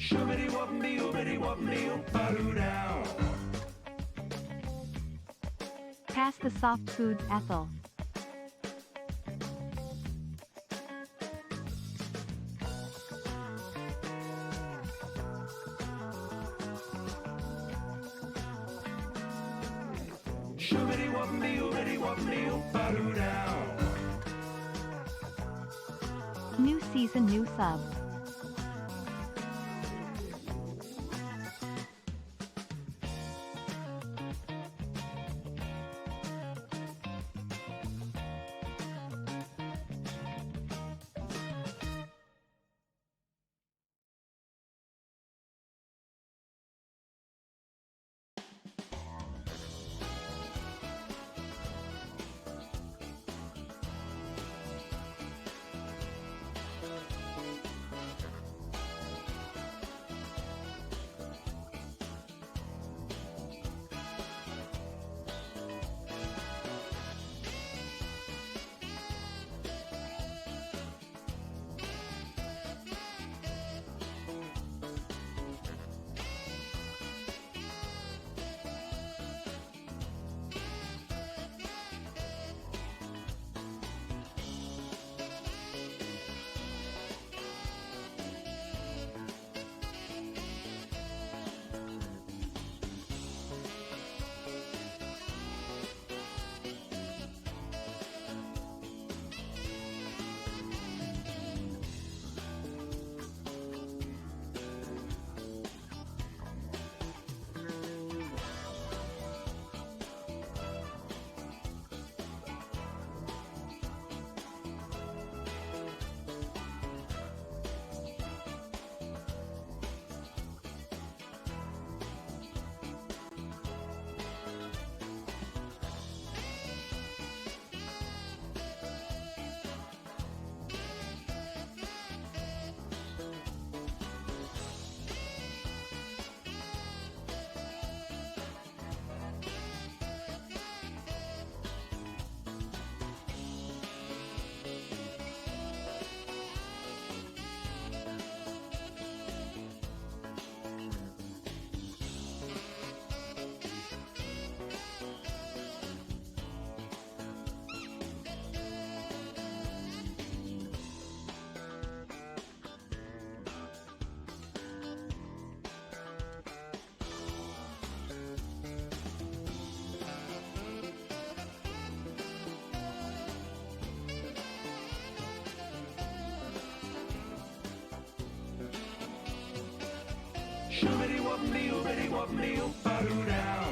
Shoobity wop me, oobity wop me, oop-a-doo down. Pass the soft foods, Ethel. Shoobity wop me, oobity wop me, oop-a-doo down. New season, new sub. Shoobity wop me, oobity wop me, oop-a-doo down.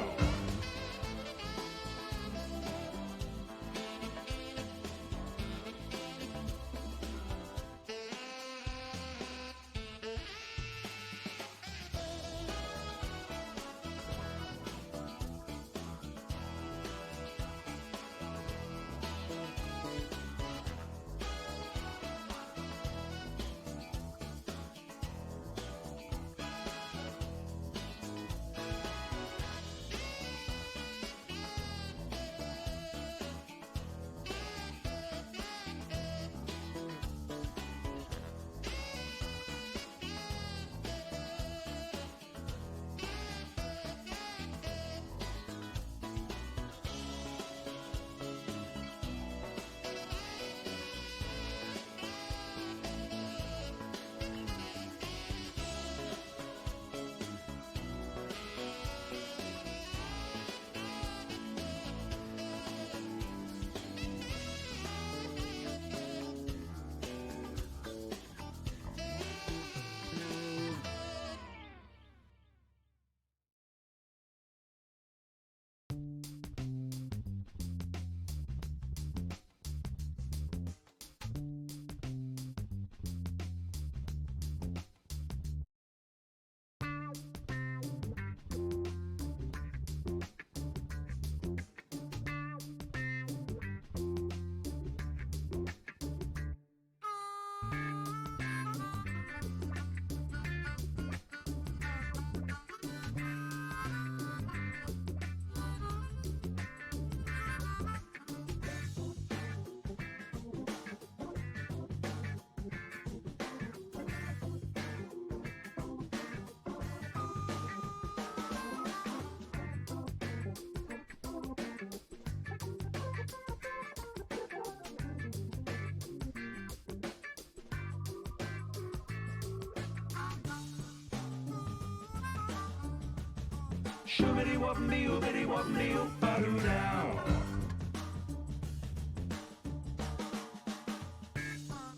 Shoobity wop me, oobity wop me, oop-a-doo down.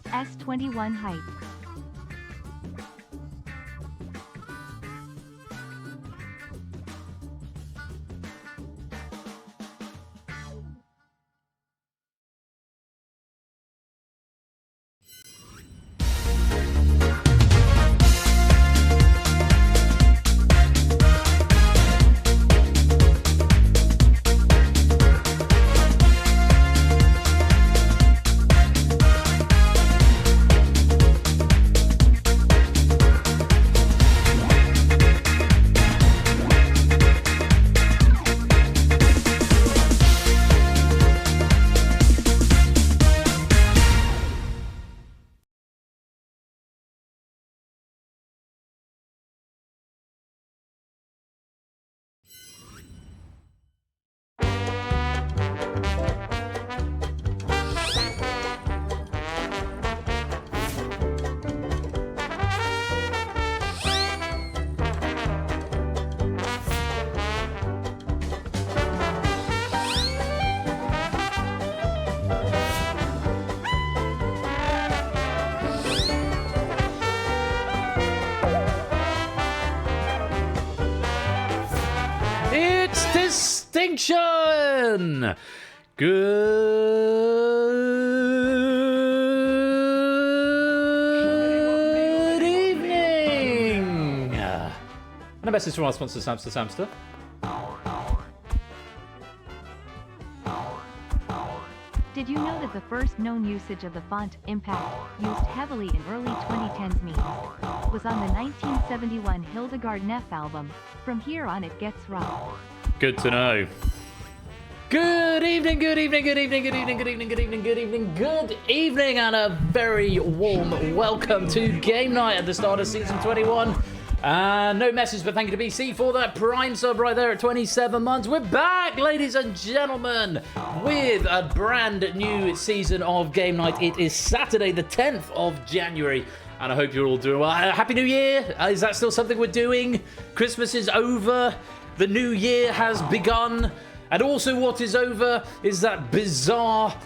S21 Hype. It's Distinction! Good evening! And a message from our sponsor, Samster. Did you know that the first known usage of the font Impact, used heavily in early 2010s memes, was on the 1971 Hildegard Neff album? From here on it gets rough. Good to know. Good evening, and a very warm welcome to Game Night at the start of Season 21. No message, but thank you to BC for that Prime sub right there at 27 months. We're back, ladies and gentlemen, with a brand new season of Game Night. It is Saturday, the 10th of January, and I hope you're all doing well. Happy New Year! Is that still something we're doing? Christmas is over. The new year has begun. And also what is over is that bizarre,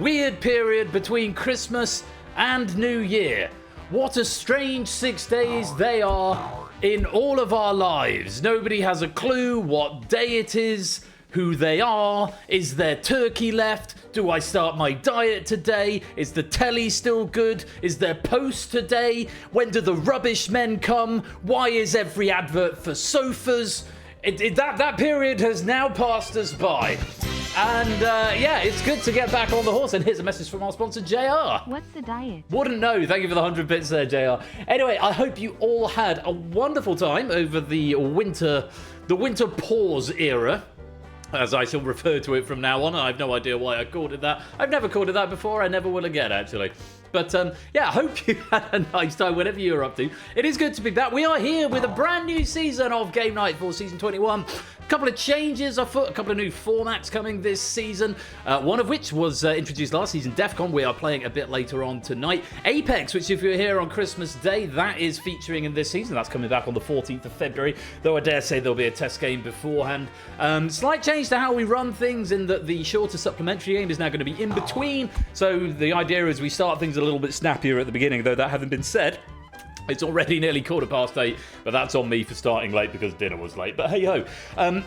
weird period between Christmas and New Year. What a strange 6 days they are in all of our lives. Nobody has a clue what day it is, who they are. Is there turkey left? Do I start my diet today? Is the telly still good? Is there post today? When do the rubbish men come? Why is every advert for sofas? That period has now passed us by. And yeah, it's good to get back on the horse. And here's a message from our sponsor, JR. What's the diet? Wouldn't know. Thank you for the 100 bits there, JR. Anyway, I hope you all had a wonderful time over the winter pause era, as I shall refer to it from now on. I have no idea why I called it that. I've never called it that before. I never will again, actually. But yeah, I hope you had a nice time, whatever you're up to. It is good to be back. We are here with a brand new season of Game Night for Season 21. A couple of changes afoot, a couple of new formats coming this season, one of which was introduced last season, DEFCON. We are playing a bit later on tonight. Apex, which if you're here on Christmas Day, that is featuring in this season. That's coming back on the 14th of February, though I dare say there'll be a test game beforehand. Slight change to how we run things in that the shorter supplementary game is now going to be in between. So the idea is we start things a little bit snappier at the beginning, though that having been said, it's already nearly 8:15, but that's on me for starting late because dinner was late. But hey ho.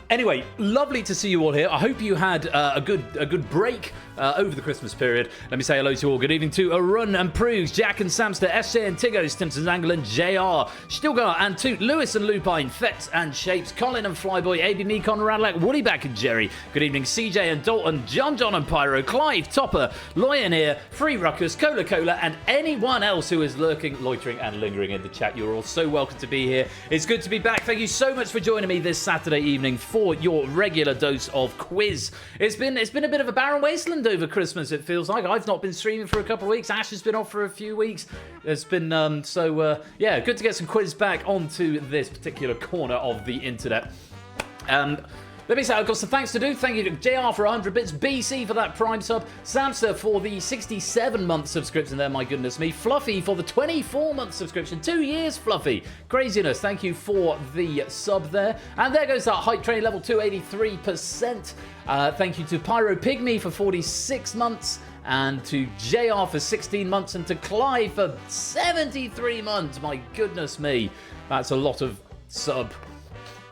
Anyway, lovely to see you all here. I hope you had a good break over the Christmas period. Let me say hello to you all. Good evening to Arun and Prugs, Jack and Samster, SJ and Tiggo, Stimson's Angle and JR, Stilgar and Toot, Lewis and Lupine, Fetz and Shapes, Colin and Flyboy, AB Mekon, Radlac, Woollyback and Jerry. Good evening, CJ and Dalton, John and Pyro, Clive, Topper, Lioneer, Free Ruckus, Cola, and anyone else who is lurking, loitering, and lingering in the chat. You're all so welcome to be here. It's good to be back. Thank you so much for joining me this Saturday evening for your regular dose of quiz. It's been a bit of a barren wasteland over Christmas, it feels like. I've not been streaming for a couple of weeks. Ash has been off for a few weeks. It's been yeah, good to get some quiz back onto this particular corner of the internet. Let me say, I've got some thanks to do. Thank you to JR for 100 bits, BC for that Prime sub, Samster for the 67-month subscription there, my goodness me, Fluffy for the 24-month subscription, 2 years, Fluffy. Craziness, thank you for the sub there. And there goes that hype train level 283%. Thank you to Pyro Pygmy for 46 months. And to JR for 16 months, and to Clive for 73 months. My goodness me, that's a lot of sub.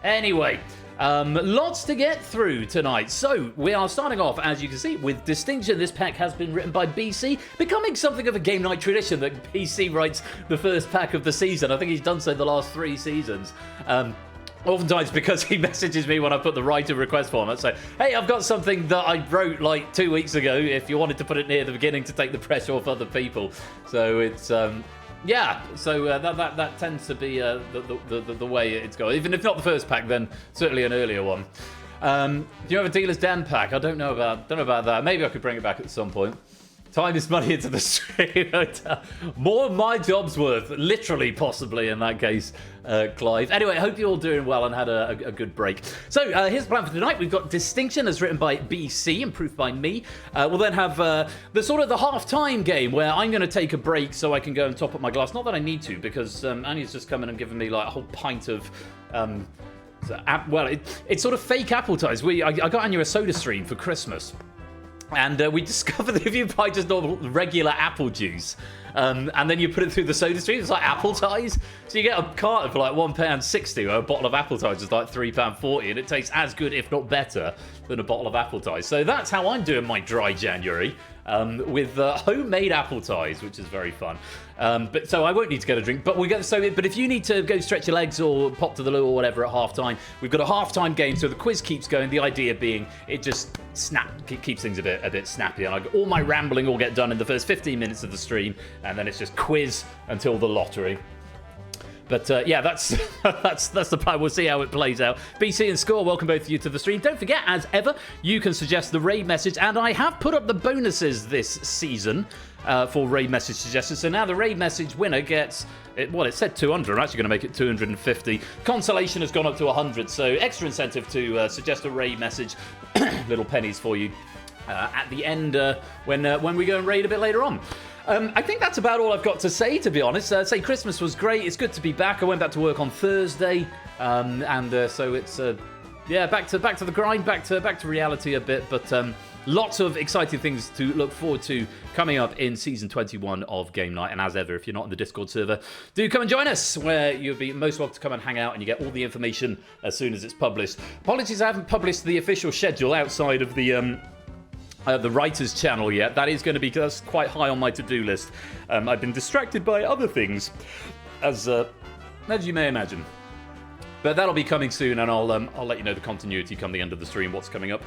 Anyway, lots to get through tonight. So we are starting off, as you can see, with Distinction. This pack has been written by BC, becoming something of a game night tradition that BC writes the first pack of the season. I think he's done so the last 3 seasons. Oftentimes because he messages me when I put the writer request form and say, hey, I've got something that I wrote like 2 weeks ago, if you wanted to put it near the beginning to take the pressure off other people. So it's, yeah, so that tends to be the way it's going. Even if not the first pack, then certainly an earlier one. Do you have a Dealer's Den pack? I don't know about that. Maybe I could bring it back at some point. Time is money into the stream. More my job's worth, literally, possibly, in that case, Clive. Anyway, I hope you're all doing well and had a good break. So, here's the plan for tonight. We've got Distinction, as written by BC and proofed by me. We'll then have the sort of the half-time game, where I'm going to take a break so I can go and top up my glass. Not that I need to, because Annie's just come in and given me like a whole pint of... well, it's sort of fake appetizers. I got Anya a soda stream for Christmas. And we discovered that if you buy just normal, regular apple juice, and then you put it through the soda stream, it's like apple ties. So you get a carton for like £1.60, or a bottle of apple ties is like £3.40, and it tastes as good, if not better, than a bottle of apple ties. So that's how I'm doing my dry January, with homemade apple ties, which is very fun. But so I won't need to get a drink. But but if you need to go stretch your legs or pop to the loo or whatever at half time, we've got a half time game, so the quiz keeps going. The idea being it just keeps things a bit snappy, and all my rambling will get done in the first 15 minutes of the stream, and then it's just quiz until the lottery. But yeah, that's the plan. We'll see how it plays out. BC and Score, welcome both of you to the stream. Don't forget, as ever, you can suggest the raid message, and I have put up the bonuses this season for raid message suggestions. So now the raid message winner gets, it said 200. I'm actually going to make it 250. Consolation has gone up to 100, so extra incentive to suggest a raid message. Little pennies for you at the end when we go and raid a bit later on. I think that's about all I've got to say, to be honest. Say Christmas was great. It's good to be back. I went back to work on Thursday, so it's yeah, back to the grind, back to reality a bit. But lots of exciting things to look forward to coming up in season 21 of Game Night. And as ever, if you're not on the Discord server, do come and join us, where you'll be most welcome to come and hang out, and you get all the information as soon as it's published. Apologies, I haven't published the official schedule outside of the writer's channel yet. That is going to be, that's quite high on my to-do list. I've been distracted by other things, as you may imagine. But that'll be coming soon, and I'll let you know the continuity come the end of the stream, what's coming up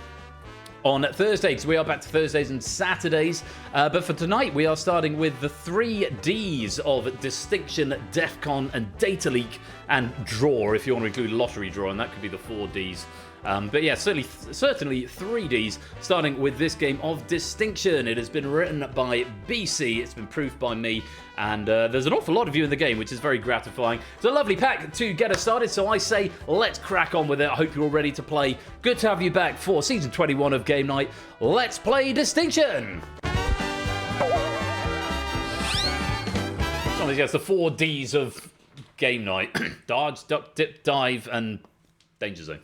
on Thursday, because we are back to Thursdays and Saturdays. But for tonight, we are starting with the 3 Ds of Distinction, DEFCON, and Data Leak, and Draw, if you want to include Lottery Draw, and that could be the 4 Ds. But yeah, certainly 3 Ds, starting with this game of Distinction. It has been written by BC, it's been proofed by me, and there's an awful lot of you in the game, which is very gratifying. It's a lovely pack to get us started, so I say let's crack on with it. I hope you're all ready to play. Good to have you back for Season 21 of Game Night. Let's play Distinction! Yes, the 4 Ds of Game Night. Dodge, duck, dip, dive, and danger zone.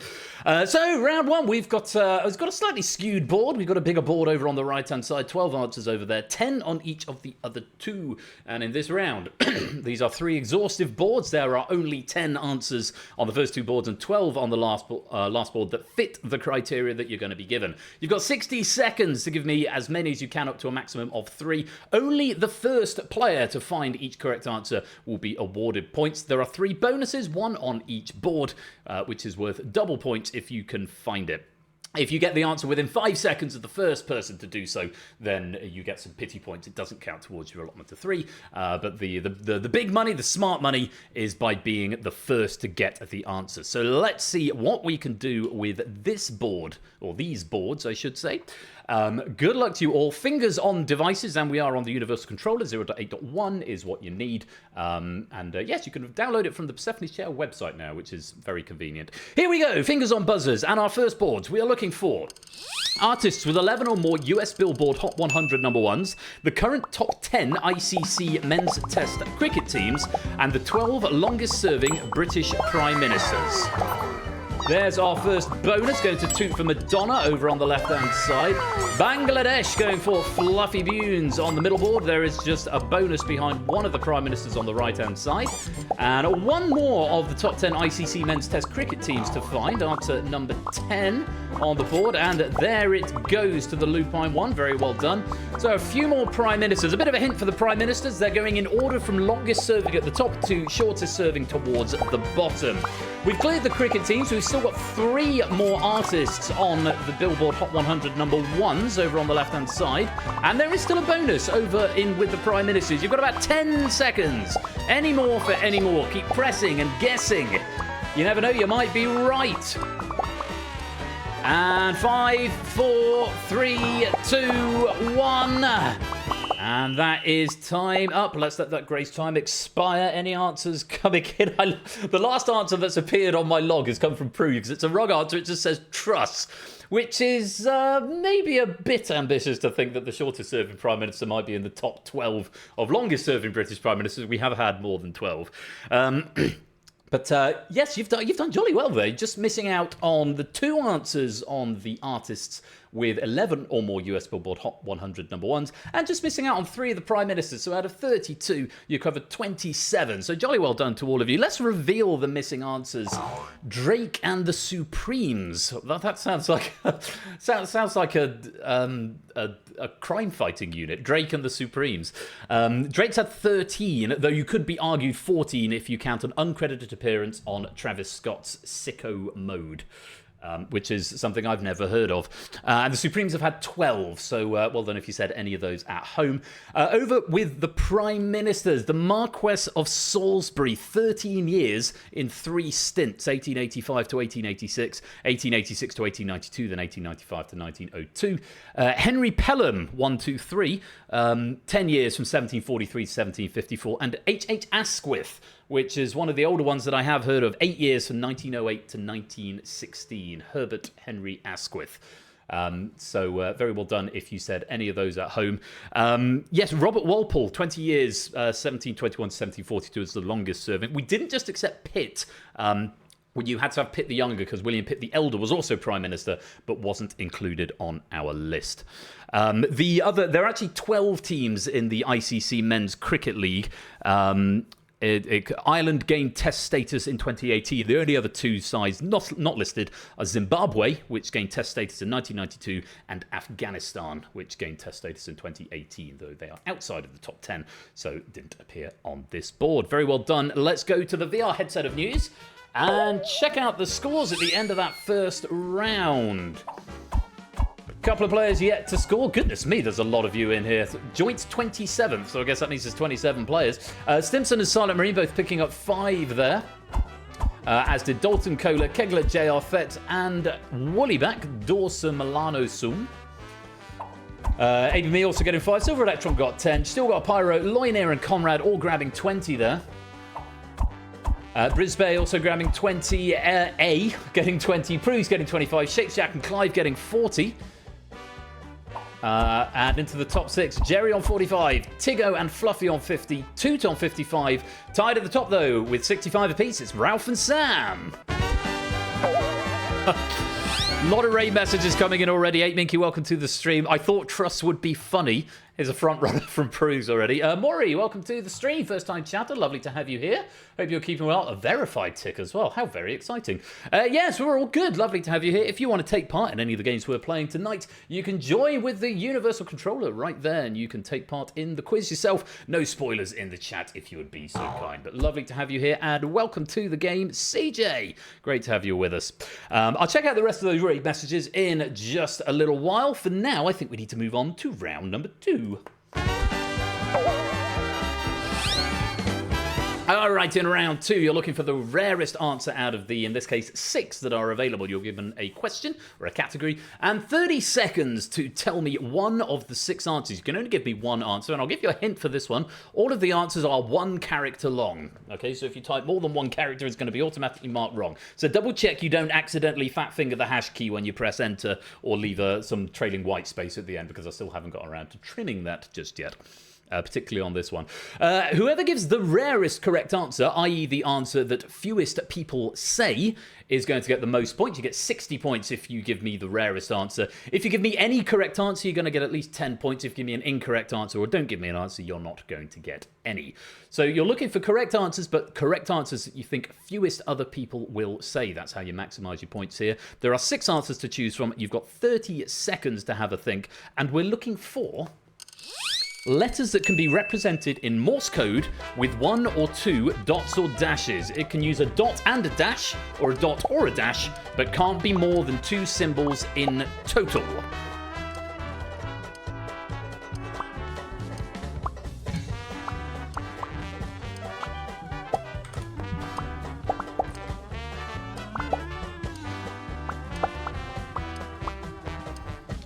So round 1, we've got a slightly skewed board. We've got a bigger board over on the right hand side, 12 answers over there, 10 on each of the other 2. And in this round, these are 3 exhaustive boards. There are only 10 answers on the first 2 boards and 12 on the last board that fit the criteria that you're going to be given. You've got 60 seconds to give me as many as you can, up to a maximum of 3. Only the first player to find each correct answer will be awarded points. There are 3 bonuses, 1 on each board, which is worth double points if you can find it. If you get the answer within 5 seconds of the first person to do so, then you get some pity points. It doesn't count towards your allotment of 3. But the big money, the smart money, is by being the first to get the answer. So let's see what we can do with this board, or these boards, I should say. Good luck to you all. Fingers on devices, and we are on the Universal Controller. 0.8.1 is what you need. Yes, you can download it from the Persephone's Chair website now, which is very convenient. Here we go, fingers on buzzers, and our first boards. We are looking for artists with 11 or more US Billboard Hot 100 number ones, the current top 10 ICC men's test cricket teams, and the 12 longest serving British Prime Ministers. There's our first bonus, going to Toot for Madonna over on the left-hand side. Bangladesh going for Fluffy Bunes on the middle board. There is just a bonus behind one of the Prime Ministers on the right-hand side. And one more of the top 10 ICC men's test cricket teams to find. Answer number 10 on the board. And there it goes to the lupine one. Very well done. So a few more Prime Ministers. A bit of a hint for the Prime Ministers. They're going in order from longest serving at the top to shortest serving towards the bottom. We've cleared the cricket teams. We've still got 3 more artists on the Billboard Hot 100 number ones over on the left-hand side. And there is still a bonus over in with the Prime Ministers. You've got about 10 seconds. Any more for any more. Keep pressing and guessing. You never know, you might be right. And 5, 4, 3, 2, 1. And that is time up. Let's let that grace time expire. Any answers coming in? The last answer that's appeared on my log has come from Prue, because it's a wrong answer. It just says truss, which is maybe a bit ambitious to think that the shortest serving Prime Minister might be in the top 12 of longest serving British Prime Ministers. We have had more than 12. But yes, you've done jolly well there. Just missing out on the 2 answers on the artists with 11 or more US Billboard Hot 100 number ones, and just missing out on 3 of the Prime Ministers. So out of 32, you covered 27. So jolly well done to all of you. Let's reveal the missing answers. Drake and the Supremes. That sounds like sounds like a crime-fighting unit. Drake and the Supremes. Drake's had 13, though you could be argued 14 if you count an uncredited appearance on Travis Scott's Sicko Mode. Which is something I've never heard of. And the Supremes have had 12, so well done if you said any of those at home. Over with the Prime Ministers, the Marquess of Salisbury, 13 years in 3 stints, 1885 to 1886, 1886 to 1892, then 1895 to 1902. Henry Pelham, 1, 2, 3, 10 years from 1743 to 1754, and H.H. Asquith, which is one of the older ones that I have heard of, 8 years from 1908 to 1916. Herbert Henry Asquith. So very well done if you said any of those at home. Yes, Robert Walpole, 20 years, 1721 to 1742 is the longest serving. We didn't just accept Pitt. You had to have Pitt the Younger, because William Pitt the Elder was also Prime Minister, but wasn't included on our list. There are actually 12 teams in the ICC Men's Cricket League. Ireland gained test status in 2018. The only other 2 sides not listed are Zimbabwe, which gained test status in 1992, and Afghanistan, which gained test status in 2018, though they are outside of the top 10, so didn't appear on this board. Very well done. Let's go to the VR headset of news and check out the scores at the end of that first round. Couple of players yet to score. Goodness me, there's a lot of you in here. Joint's 27th, so I guess that means there's 27 players. Stimson and Silent Marine both picking up 5 there. As did Dalton Kohler, Kegler, JR Fett, and Woollyback, Dorsa Milano Sum. ABME also getting 5. Silver Electron got 10. Still got Pyro, Loynair, and Conrad all grabbing 20 there. Brisbane also grabbing 20. A getting 20. Prue's getting 25. Shakes Jack and Clive getting 40. And into the top 6, Jerry on 45, Tiggo and Fluffy on 50, Toot on 55. Tied at the top, though, with 65 apiece, it's Ralph and Sam. A lot of raid messages coming in already. 8 Minky, welcome to the stream. I thought Truss would be funny. Here's a front runner from Prues already. Maury, welcome to the stream. First time chatter. Lovely to have you here. Hope you're keeping well. A verified tick as well. How very exciting. Yes, we're all good. Lovely to have you here. If you want to take part in any of the games we're playing tonight, you can join with the Universal Controller right there, and you can take part in the quiz yourself. No spoilers in the chat if you would be so kind. But lovely to have you here, and welcome to the game, CJ. Great to have you with us. I'll check out the rest of those raid messages in just a little while. For now, I think we need to move on to round number 2. Alright, in round 2, you're looking for the rarest answer out of the, in this case, 6 that are available. You're given a question or a category and 30 seconds to tell me one of the 6 answers. You can only give me one answer, and I'll give you a hint for this one. All of the answers are 1 character long. Okay, so if you type more than 1 character, it's going to be automatically marked wrong. So double check you don't accidentally fat finger the hash key when you press enter, or leave some trailing white space at the end, because I still haven't got around to trimming that just yet. Particularly on this one. Whoever gives the rarest correct answer, i.e. the answer that fewest people say, is going to get the most points. You get 60 points if you give me the rarest answer. If you give me any correct answer, you're going to get at least 10 points. If you give me an incorrect answer or don't give me an answer, you're not going to get any. So you're looking for correct answers, but correct answers that you think fewest other people will say. That's how you maximize your points here. There are 6 answers to choose from. You've got 30 seconds to have a think, and we're looking for letters that can be represented in Morse code with 1 or 2 dots or dashes. It can use a dot and a dash, or a dot or a dash, but can't be more than 2 symbols in total.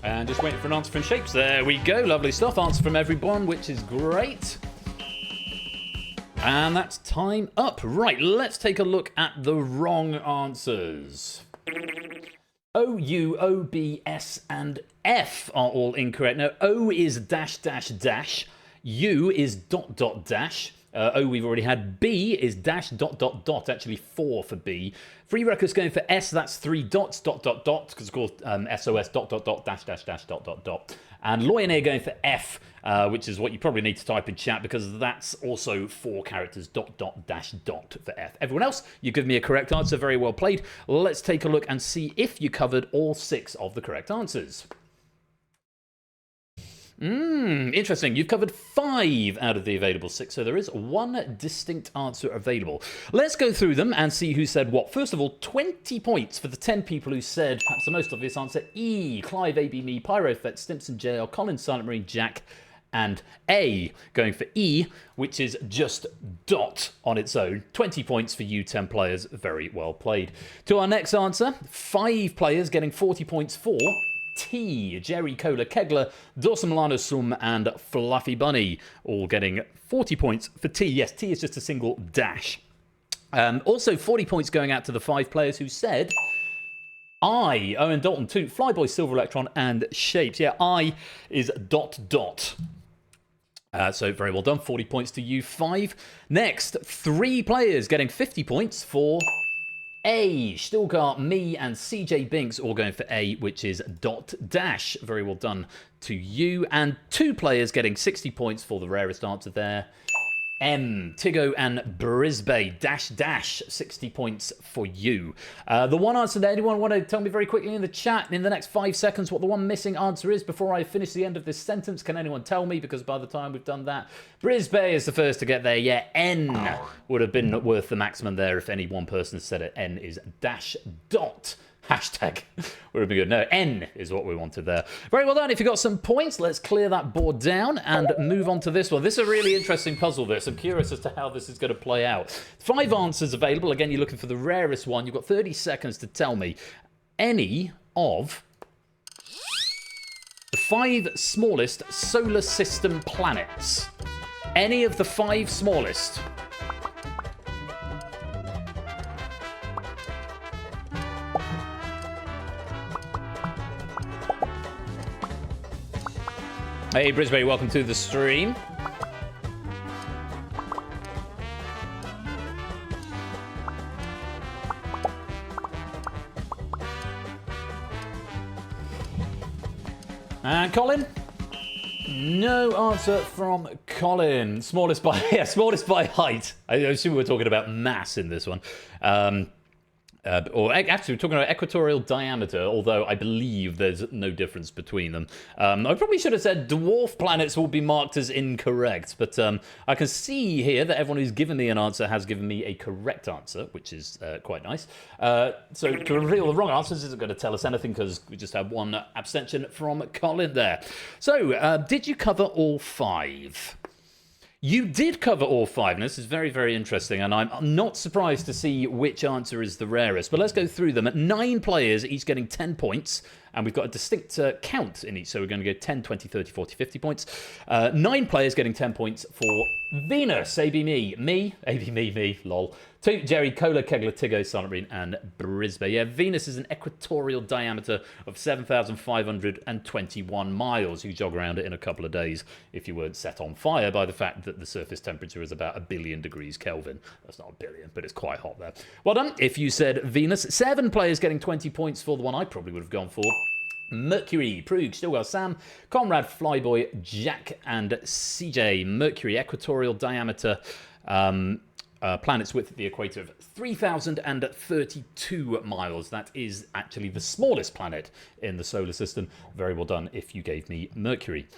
And just waiting for an answer from Shapes. There we go. Lovely stuff. Answer from everyone, which is great. And that's time up. Right, let's take a look at the wrong answers. O, U, O, B, S, and F are all incorrect. Now, O is dash, dash, dash. U is dot, dot, dash. O we've already had. B is dash, dot, dot, dot. Actually 4 for B. Free Record's going for S. That's 3 dots, dot, dot, dot. Because it's called SOS, dot, dot, dot, dash, dash, dash, dot, dot, dot. And Loyanair going for F, which is what you probably need to type in chat, because that's also 4 characters, dot, dot, dash, dot for F. Everyone else, you give me a correct answer. Very well played. Let's take a look and see if you covered all 6 of the correct answers. Interesting. You've covered 5 out of the available 6, so there is 1 distinct answer available. Let's go through them and see who said what. First of all, 20 points for the 10 people who said perhaps the most obvious answer. E, Clive, AB, me, Pyrofet, Stimson, JL, Colin, Silent Marine, Jack, and A, going for E, which is just dot on its own. 20 points for you 10 players. Very well played. To our next answer, 5 players getting 40 points for T, Jerry, Cola, Kegler, Dawson Milano, Sum, and Fluffy Bunny, all getting 40 points for T. Yes, T is just a single dash. Also, 40 points going out to the 5 players who said I, Owen Dalton, Toot, Flyboy, Silver Electron, and Shapes. Yeah, I is dot, dot. So very well done. 40 points to you 5. Next, 3 players getting 50 points for A, Stilgar, me, and CJ Binks all going for A, which is dot dash. Very well done to you. And 2 players getting 60 points for the rarest answer there. M, Tigo, and Brisbane, dash, dash, 60 points for you. The one answer there, anyone want to tell me very quickly in the chat in the next 5 seconds what the one missing answer is before I finish the end of this sentence? Can anyone tell me? Because by the time we've done that, Brisbane is the first to get there. Yeah, N would have been worth the maximum there if any one person said it. N is dash, dot. Hashtag would have been good. No, N is what we wanted there. Very well done. If you got some points, let's clear that board down and move on to this one. This is a really interesting puzzle, this. I'm curious as to how this is going to play out. 5 answers available. Again, you're looking for the rarest one. You've got 30 seconds to tell me any of the 5 smallest solar system planets. Any of the 5 smallest. Hey Brisbane, welcome to the stream. And Colin, No answer from Colin. Smallest by smallest by height. I assume we're talking about mass in this one. Or actually, we're talking about equatorial diameter, although I believe there's no difference between them. I probably should have said dwarf planets will be marked as incorrect, but I can see here that everyone who's given me an answer has given me a correct answer, which is quite nice. So to reveal the wrong answers isn't going to tell us anything because we just have one abstention from Colin there. So, did you cover all 5? You did cover all 5, and this is very, very interesting, and I'm not surprised to see which answer is the rarest, but let's go through them. 9 players, each getting 10 points, and we've got a distinct count in each, so we're going to go 10, 20, 30, 40, 50 points. 9 players getting 10 points for Venus, AB me, lol. 2, Jerry, Cola, Kegler, Tiggo, Silent Green, and Brisbane. Yeah, Venus is an equatorial diameter of 7,521 miles. You jog around it in a couple of days if you weren't set on fire by the fact that the surface temperature is about 1 billion degrees Kelvin. That's not 1 billion, but it's quite hot there. Well done if you said Venus. 7 players getting 20 points for the one I probably would have gone for. Mercury, Prug, Stillwell, Sam, Conrad, Flyboy, Jack, and CJ. Mercury, equatorial diameter, planet's width at the equator of 3,032 miles. That is actually the smallest planet in the solar system. Very well done if you gave me Mercury.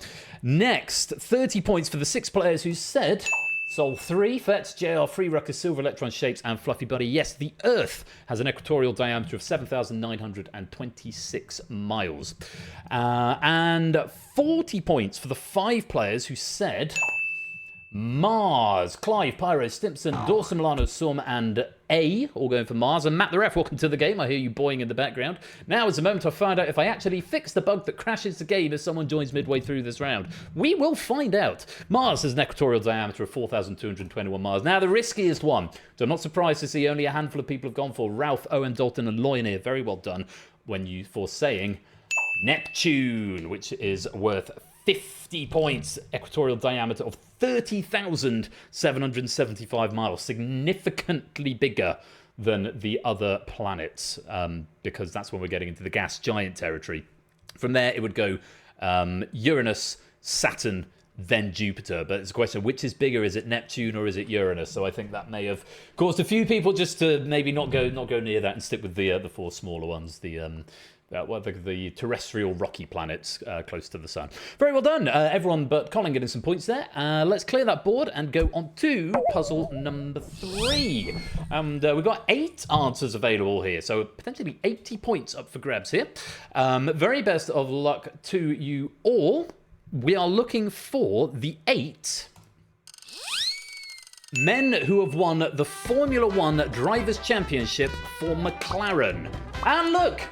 Next, 30 points for the 6 players who said Sol 3, Fetz, JR, Free Rucker, Silver Electron Shapes, and Fluffy Buddy. Yes, the Earth has an equatorial diameter of 7,926 miles. And 40 points for the 5 players who said Mars. Clive, Pyro, Stimpson, Dawson, Milano, Sum, and A, all going for Mars. And Matt the Ref, welcome to the game. I hear you boying in the background. Now is the moment to find out if I actually fix the bug that crashes the game if someone joins midway through this round. We will find out. Mars has an equatorial diameter of 4,221 miles. Now, the riskiest one, so I'm not surprised to see only a handful of people have gone for Ralph, Owen, Dalton, and Loyne. Very well done for saying Neptune, which is worth 50 points, equatorial diameter of 30,775 miles, significantly bigger than the other planets, because that's when we're getting into the gas giant territory. From there, it would go Uranus, Saturn, then Jupiter. But it's a question of which is bigger, is it Neptune or is it Uranus? So I think that may have caused a few people just to maybe not go near that and stick with the 4 smaller ones, the terrestrial rocky planets close to the sun. Very well done, everyone but Colin getting some points there. Let's clear that board and go on to puzzle number 3. And we've got 8 answers available here, so potentially 80 points up for grabs here. Very best of luck to you all. We are looking for the 8 men who have won the Formula 1 Drivers' Championship for McLaren. And look!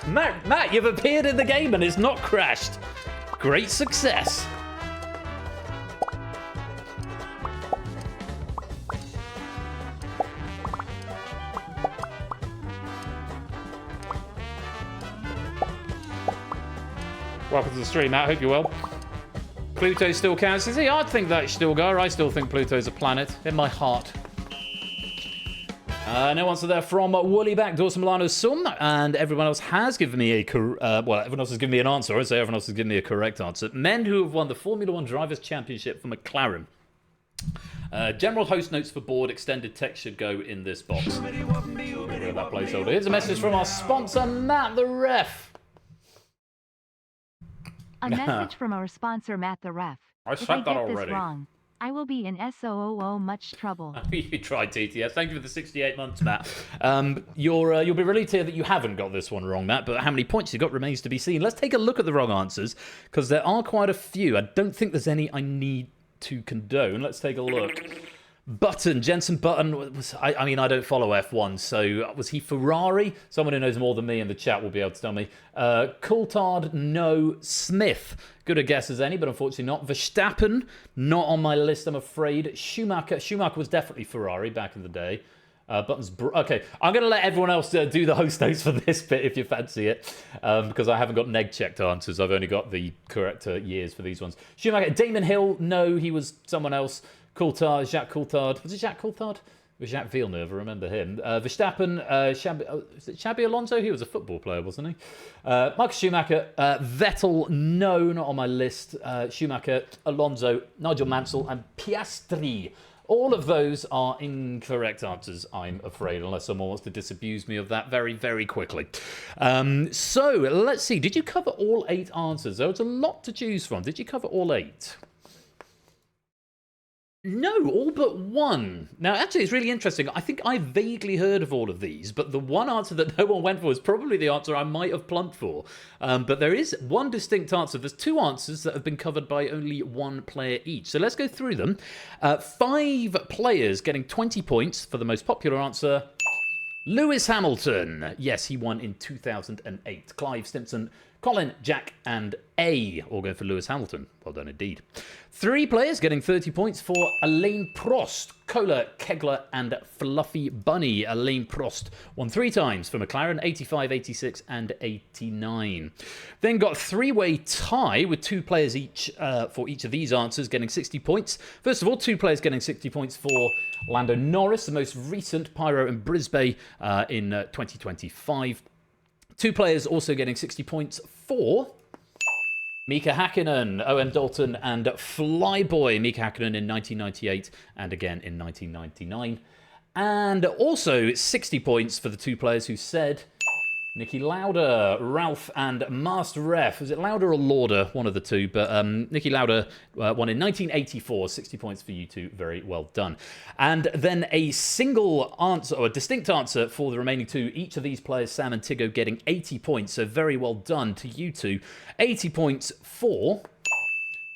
Matt, you've appeared in the game and it's not crashed. Great success. Welcome to the stream, Matt. Hope you're well. Pluto still counts. Is he? I'd think that still go. I still think Pluto's a planet in my heart. No answer there from Woollyback, Dawson Milano, Sum, and everyone else has given me everyone else has given me an answer. I'd say everyone else has given me a correct answer. Men who have won the Formula 1 Drivers' Championship for McLaren. General host notes for board, extended text should go in this box. That placeholder. Here's a message from our sponsor, Matt the Ref. A message from our sponsor, Matt the Ref. If I get this wrong, I will be in SOOO much trouble. You tried, TTS. Thank you for the 68 months, Matt. You'll be relieved to hear that you haven't got this one wrong, Matt, but how many points you got remains to be seen. Let's take a look at the wrong answers, because there are quite a few. I don't think there's any I need to condone. Let's take a look. Button, Jensen Button, I mean, I don't follow F1, so was he Ferrari? Someone who knows more than me in the chat will be able to tell me. Coulthard, no. Smith, good a guess as any, but unfortunately not. Verstappen, not on my list, I'm afraid. Schumacher was definitely Ferrari back in the day. Buttons, okay, I'm going to let everyone else do the host notes for this bit if you fancy it, because I haven't got neg-checked answers. I've only got the correct years for these ones. Schumacher, Damon Hill, no, he was someone else. Coulthard, Jacques Coulthard. Was it Jacques Coulthard? Jacques Villeneuve, I remember him. Verstappen, is it Xabi Alonso? He was a football player, wasn't he? Michael Schumacher, Vettel, no, not on my list. Schumacher, Alonso, Nigel Mansell, and Piastri. All of those are incorrect answers, I'm afraid, unless someone wants to disabuse me of that very, very quickly. So, let's see. Did you cover all 8 answers? There was a lot to choose from. Did you cover all 8? No, all but one. Now, actually, it's really interesting. I think I vaguely heard of all of these, but the one answer that no one went for is probably the answer I might have plumped for. But there is one distinct answer. There's 2 answers that have been covered by only 1 player each. So let's go through them. 5 players getting 20 points for the most popular answer. Lewis Hamilton. Yes, he won in 2008. Clive Stimpson, Colin, Jack, and A all going for Lewis Hamilton. Well done indeed. 3 players getting 30 points for Alain Prost, Kohler, Kegler, and Fluffy Bunny. Alain Prost won 3 times for McLaren, 85, 86, and 89. Then got a 3-way tie with 2 players each for each of these answers, getting 60 points. First of all, 2 players getting 60 points for Lando Norris, the most recent Pyro in Brisbane in 2025. 2 players also getting 60 points for Mika Hakkinen, OM Dalton, and Flyboy. Mika Hakkinen in 1998 and again in 1999. And also 60 points for the 2 players who said Niki Lauda, Ralph, and Master Ref. Was it Lauda or Lauder? One of the 2. But Niki Lauda won in 1984. 60 points for you 2. Very well done. And then a single answer, or a distinct answer for the remaining 2. Each of these players, Sam and Tiggo, getting 80 points. So very well done to you 2. 80 points for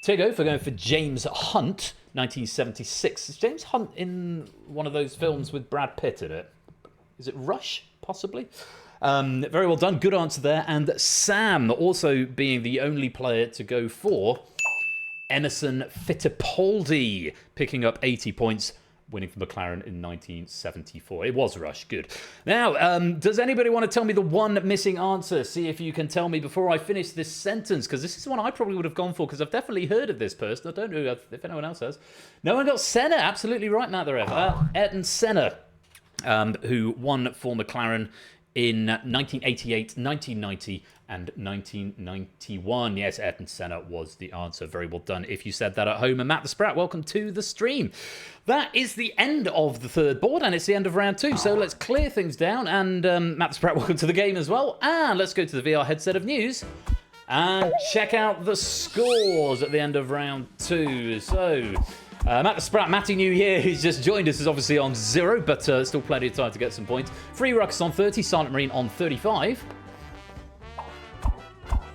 Tiggo for going for James Hunt, 1976. Is James Hunt in one of those films with Brad Pitt in it? Is it Rush, possibly? Very well done. Good answer there. And Sam also being the only player to go for Emerson Fittipaldi, picking up 80 points, winning for McLaren in 1974. It was Rush. Good. Now, does anybody want to tell me the one missing answer? See if you can tell me before I finish this sentence, because this is one I probably would have gone for, because I've definitely heard of this person. I don't know if anyone else has. No one got Senna. Absolutely right, Matt the Ref. Ayrton Senna, who won for McLaren in 1988, 1990, and 1991. Yes, Ayrton Senna was the answer. Very well done if you said that at home. And Matt the Sprat, welcome to the stream. That is the end of the 3rd board, and it's the end of round 2. So let's clear things down. And Matt the Sprat, welcome to the game as well. And let's go to the VR headset of news and check out the scores at the end of round 2. So Matt the Sprat, Matty New Year, who's just joined us, is obviously on 0, but still plenty of time to get some points. Free Ruckus on 30, Silent Marine on 35.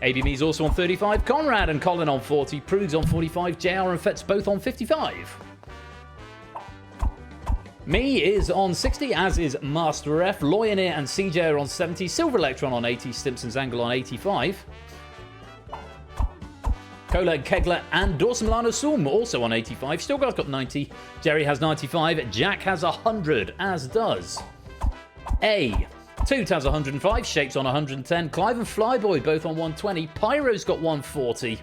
AB Me's also on 35, Conrad and Colin on 40, Prudes on 45, JR and Fetz both on 55. Me is on 60, as is Master F, Loyonir and CJ are on 70, Silver Electron on 80, Stimpson's Angle on 85. Kola, Kegler, and Dorsamilano Sum also on 85. Stilgar's got 90. Jerry has 95. Jack has 100, as does A. Toot has 105. Shapes on 110. Clive and Flyboy both on 120. Pyro's got 140.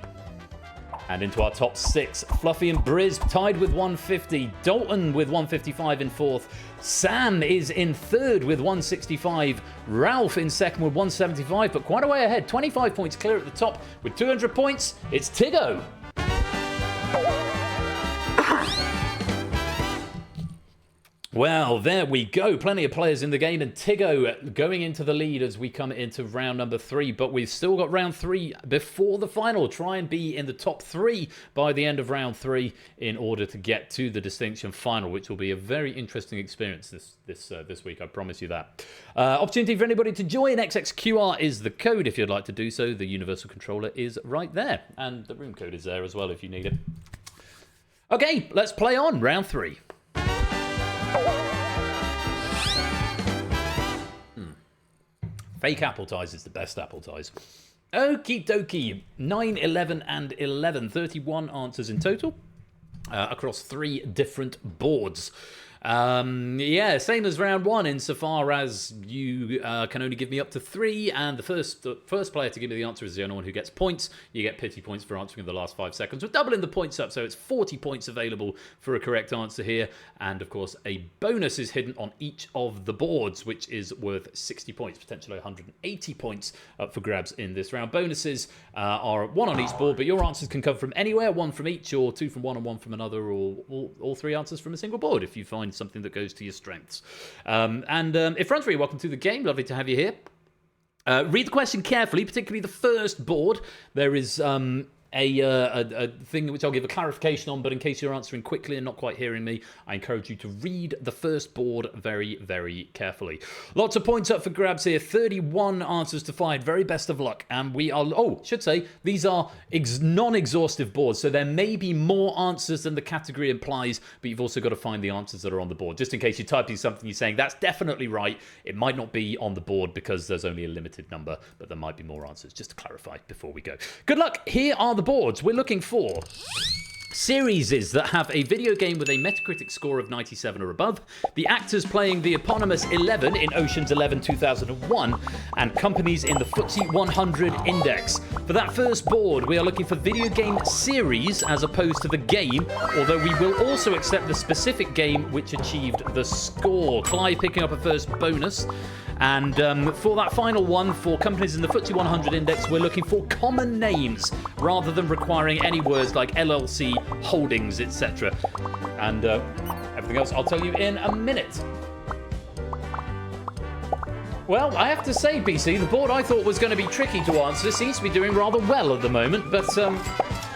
And into our top 6, Fluffy and Briz tied with 150. Dalton with 155 in 4th. Sam is in 3rd with 165. Ralph in 2nd with 175, but quite a way ahead. 25 points clear at the top with 200 points. It's Tiggo. Well, there we go. Plenty of players in the game, and Tiggo going into the lead as we come into round number 3. But we've still got round 3 before the final. Try and be in the top 3 by the end of round 3 in order to get to the distinction final, which will be a very interesting experience this week. I promise you that. Opportunity for anybody to join. XXQR is the code if you'd like to do so. The universal controller is right there, and the room code is there as well if you need it. Okay, let's play on round 3. Fake apple ties is the best apple ties. Okie dokie. 9, 11, and 11. 31 answers in total across 3 different boards. Yeah, same as round one insofar as you can only give me up to 3, and the first player to give me the answer is the only one who gets points. You get pity points for answering in the last 5 seconds. We're doubling the points up, so it's 40 points available for a correct answer here. And of course, a bonus is hidden on each of the boards, which is worth 60 points, potentially 180 points up for grabs in this round. Bonuses are 1 on each board, but your answers can come from anywhere, 1 from each, or 2 from one and 1 from another, or all 3 answers from a single board if you find something that goes to your strengths. If friends, welcome to the game. Lovely to have you here. Read the question carefully, particularly the first board. There is a thing which I'll give a clarification on, but in case you're answering quickly and not quite hearing me, I encourage you to read the first board very, very carefully. Lots of points up for grabs here. 31 answers to find. Very best of luck. And we are, should say, these are non-exhaustive boards, so there may be more answers than the category implies, but you've also got to find the answers that are on the board. Just in case you're typing something, you're saying, that's definitely right. It might not be on the board because there's only a limited number, but there might be more answers. Just to clarify before we go. Good luck. Here are the boards. We're looking for series that have a video game with a Metacritic score of 97 or above, the actors playing the eponymous 11 in Ocean's 11 2001, and companies in the FTSE 100 index. For that first board, we are looking for video game series as opposed to the game, although we will also accept the specific game which achieved the score. Clive picking up a first bonus. And for that final one, for companies in the FTSE 100 index, we're looking for common names rather than requiring any words like LLC, holdings, etc. And everything else I'll tell you in a minute. Well, I have to say, BC, the board I thought was going to be tricky to answer seems to be doing rather well at the moment, but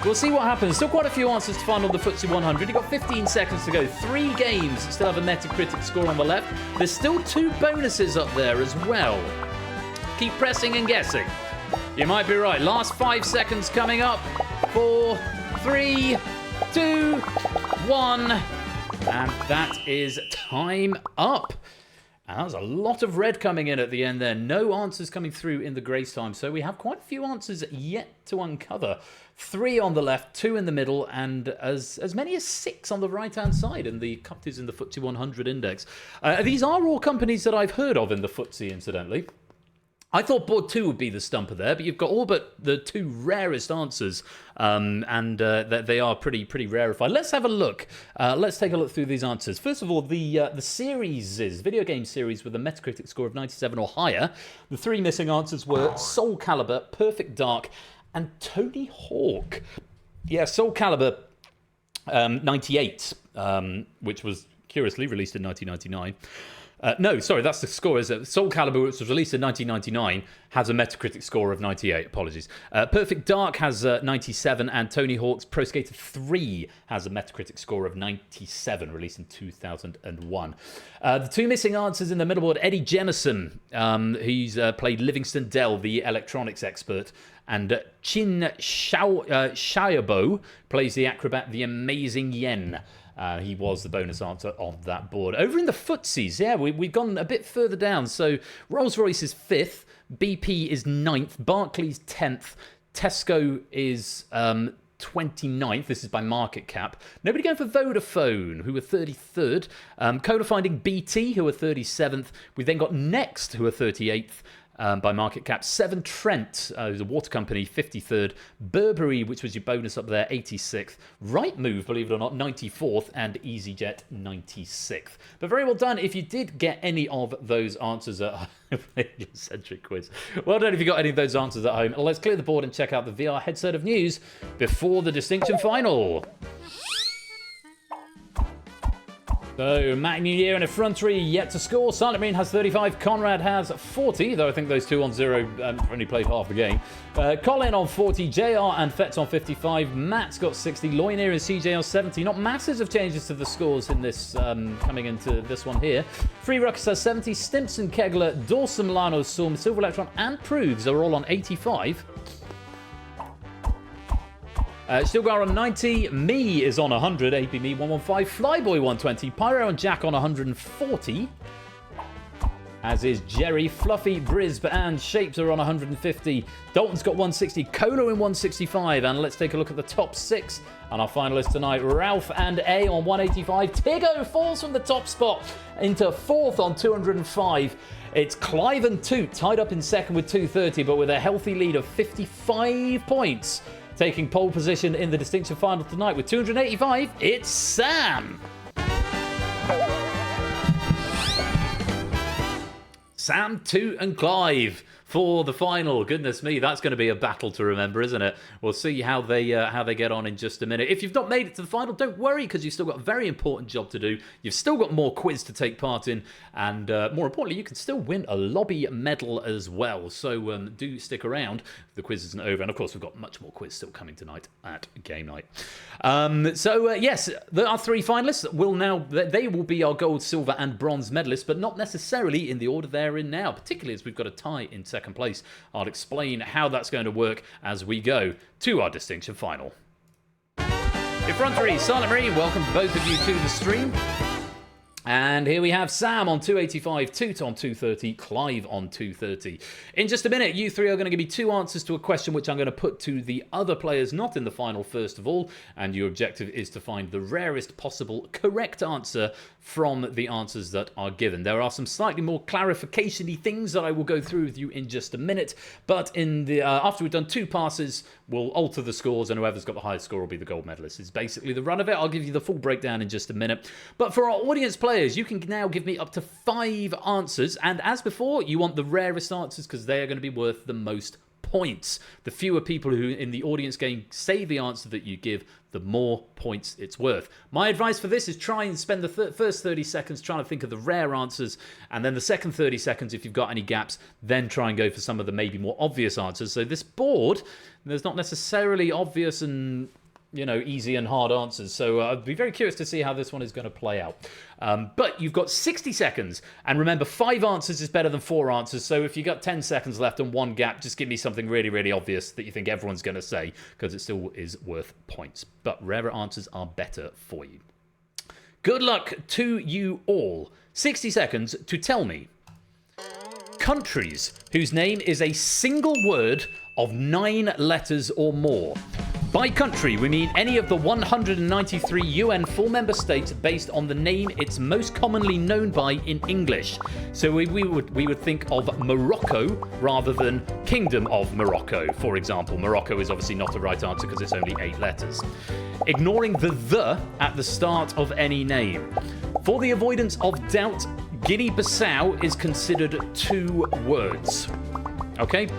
we'll see what happens. Still quite a few answers to find on the FTSE 100. You've got 15 seconds to go. 3 games still have a Metacritic score on the left. There's still 2 bonuses up there as well. Keep pressing and guessing. You might be right. Last 5 seconds coming up. 4, 3, 2, 1. And that is time up. And that was a lot of red coming in at the end there. No answers coming through in the grace time. So we have quite a few answers yet to uncover. 3 on the left, 2 in the middle, and as many as 6 on the right-hand side in the companies in the FTSE 100 index. These are all companies that I've heard of in the FTSE, incidentally. I thought board 2 would be the stumper there, but you've got all but the 2 rarest answers, and they are pretty rarefied. Let's have a look. Let's take a look through these answers. First of all, the series, video game series with a Metacritic score of 97 or higher. The 3 missing answers were Soul Calibur, Perfect Dark, and Tony Hawk. Yeah, Soul Calibur 98, which was curiously released in 1999. No, sorry, that's the score. Is it? Soul Calibur, which was released in 1999, has a Metacritic score of 98. Apologies. Perfect Dark has 97, and Tony Hawk's Pro Skater 3 has a Metacritic score of 97, released in 2001. The 2 missing answers in the middle board, Eddie Jemison, he's played Livingston Dell, the electronics expert, and Chin Xiaobo plays the acrobat, the Amazing Yen. He was the bonus answer on that board. Over in the footsies, yeah, we've gone a bit further down. So Rolls-Royce is 5th, BP is 9th, Barclays 10th, Tesco is 29th. This is by market cap. Nobody going for Vodafone, who are 33rd. Coda Finding BT, who are 37th. We've then got Next, who are 38th. By market cap. 7 Trent, who's a water company, 53rd. Burberry, which was your bonus up there, 86th. Rightmove, believe it or not, 94th. And EasyJet, 96th. But very well done if you did get any of those answers at home. Centric quiz. Well done if you got any of those answers at home. Let's clear the board and check out the VR headset of news before the distinction final. So, Matt New Year in a front 3 yet to score. Silent Marine has 35. Conrad has 40, though I think those 2 on 0 only played half the game. Colin on 40. JR and Fetz on 55. Matt's got 60. Loyneer and CJ on 70. Not masses of changes to the scores in this coming into this one here. Free Ruckus has 70. Stimson, Kegler, Dawson, Milano, Storm, Silver Electron, and Proves are all on 85. Stilgar on 90, Me is on 100, AP Me 115, Flyboy 120, Pyro and Jack on 140. as is Jerry. Fluffy, Brisb, and Shapes are on 150. Dalton's got 160. Colo in 165. And let's take a look at the top 6. And our finalists tonight, Ralph and A on 185. Tiggo falls from the top spot into 4th on 205. It's Clive and Toot tied up in 2nd with 230, but with a healthy lead of 55 points. Taking pole position in the distinction final tonight with 285, it's Sam. Sam, Toot, and Clive for the final. Goodness me, that's going to be a battle to remember, isn't it? We'll see how they get on in just a minute. If you've not made it to the final, don't worry, because you've still got a very important job to do. You've still got more quiz to take part in, and more importantly, you can still win a lobby medal as well. So do stick around. The quiz isn't over, and of course, we've got much more quiz still coming tonight at game night. Yes, there are 3 finalists. They will be our gold, silver, and bronze medalists, but not necessarily in the order they're in now, particularly as we've got a tie in 2nd place. I'll explain how that's going to work as we go to our distinction final. Effrontery, Silent Marine, welcome both of you to the stream. And here we have Sam on 285, Toot on 230, Clive on 230. In just a minute, you 3 are going to give me 2 answers to a question which I'm going to put to the other players not in the final first of all. And your objective is to find the rarest possible correct answer from the answers that are given. There are some slightly more clarification-y things that I will go through with you in just a minute. But in the after we've done 2 passes, we'll alter the scores, and whoever's got the highest score will be the gold medalist. It's basically the run of it. I'll give you the full breakdown in just a minute. But for our audience players, you can now give me up to 5 answers, and as before, you want the rarest answers because they are going to be worth the most points. The fewer people who in the audience game say the answer that you give, the more points it's worth. My advice for this is try and spend the first 30 seconds trying to think of the rare answers, and then the second 30 seconds, if you've got any gaps, then try and go for some of the maybe more obvious answers. So this board, there's not necessarily obvious and easy and hard answers. So I'd be very curious to see how this one is going to play out. But you've got 60 seconds. And remember, 5 answers is better than 4 answers. So if you've got 10 seconds left and 1 gap, just give me something really, really obvious that you think everyone's going to say, because it still is worth points. But rarer answers are better for you. Good luck to you all. 60 seconds to tell me countries whose name is a single word of 9 letters or more. By country, we mean any of the 193 UN full member states based on the name it's most commonly known by in English. So we would think of Morocco rather than Kingdom of Morocco, for example. Morocco is obviously not the right answer because it's only 8 letters. Ignoring the at the start of any name. For the avoidance of doubt, Guinea-Bissau is considered 2 words. Okay?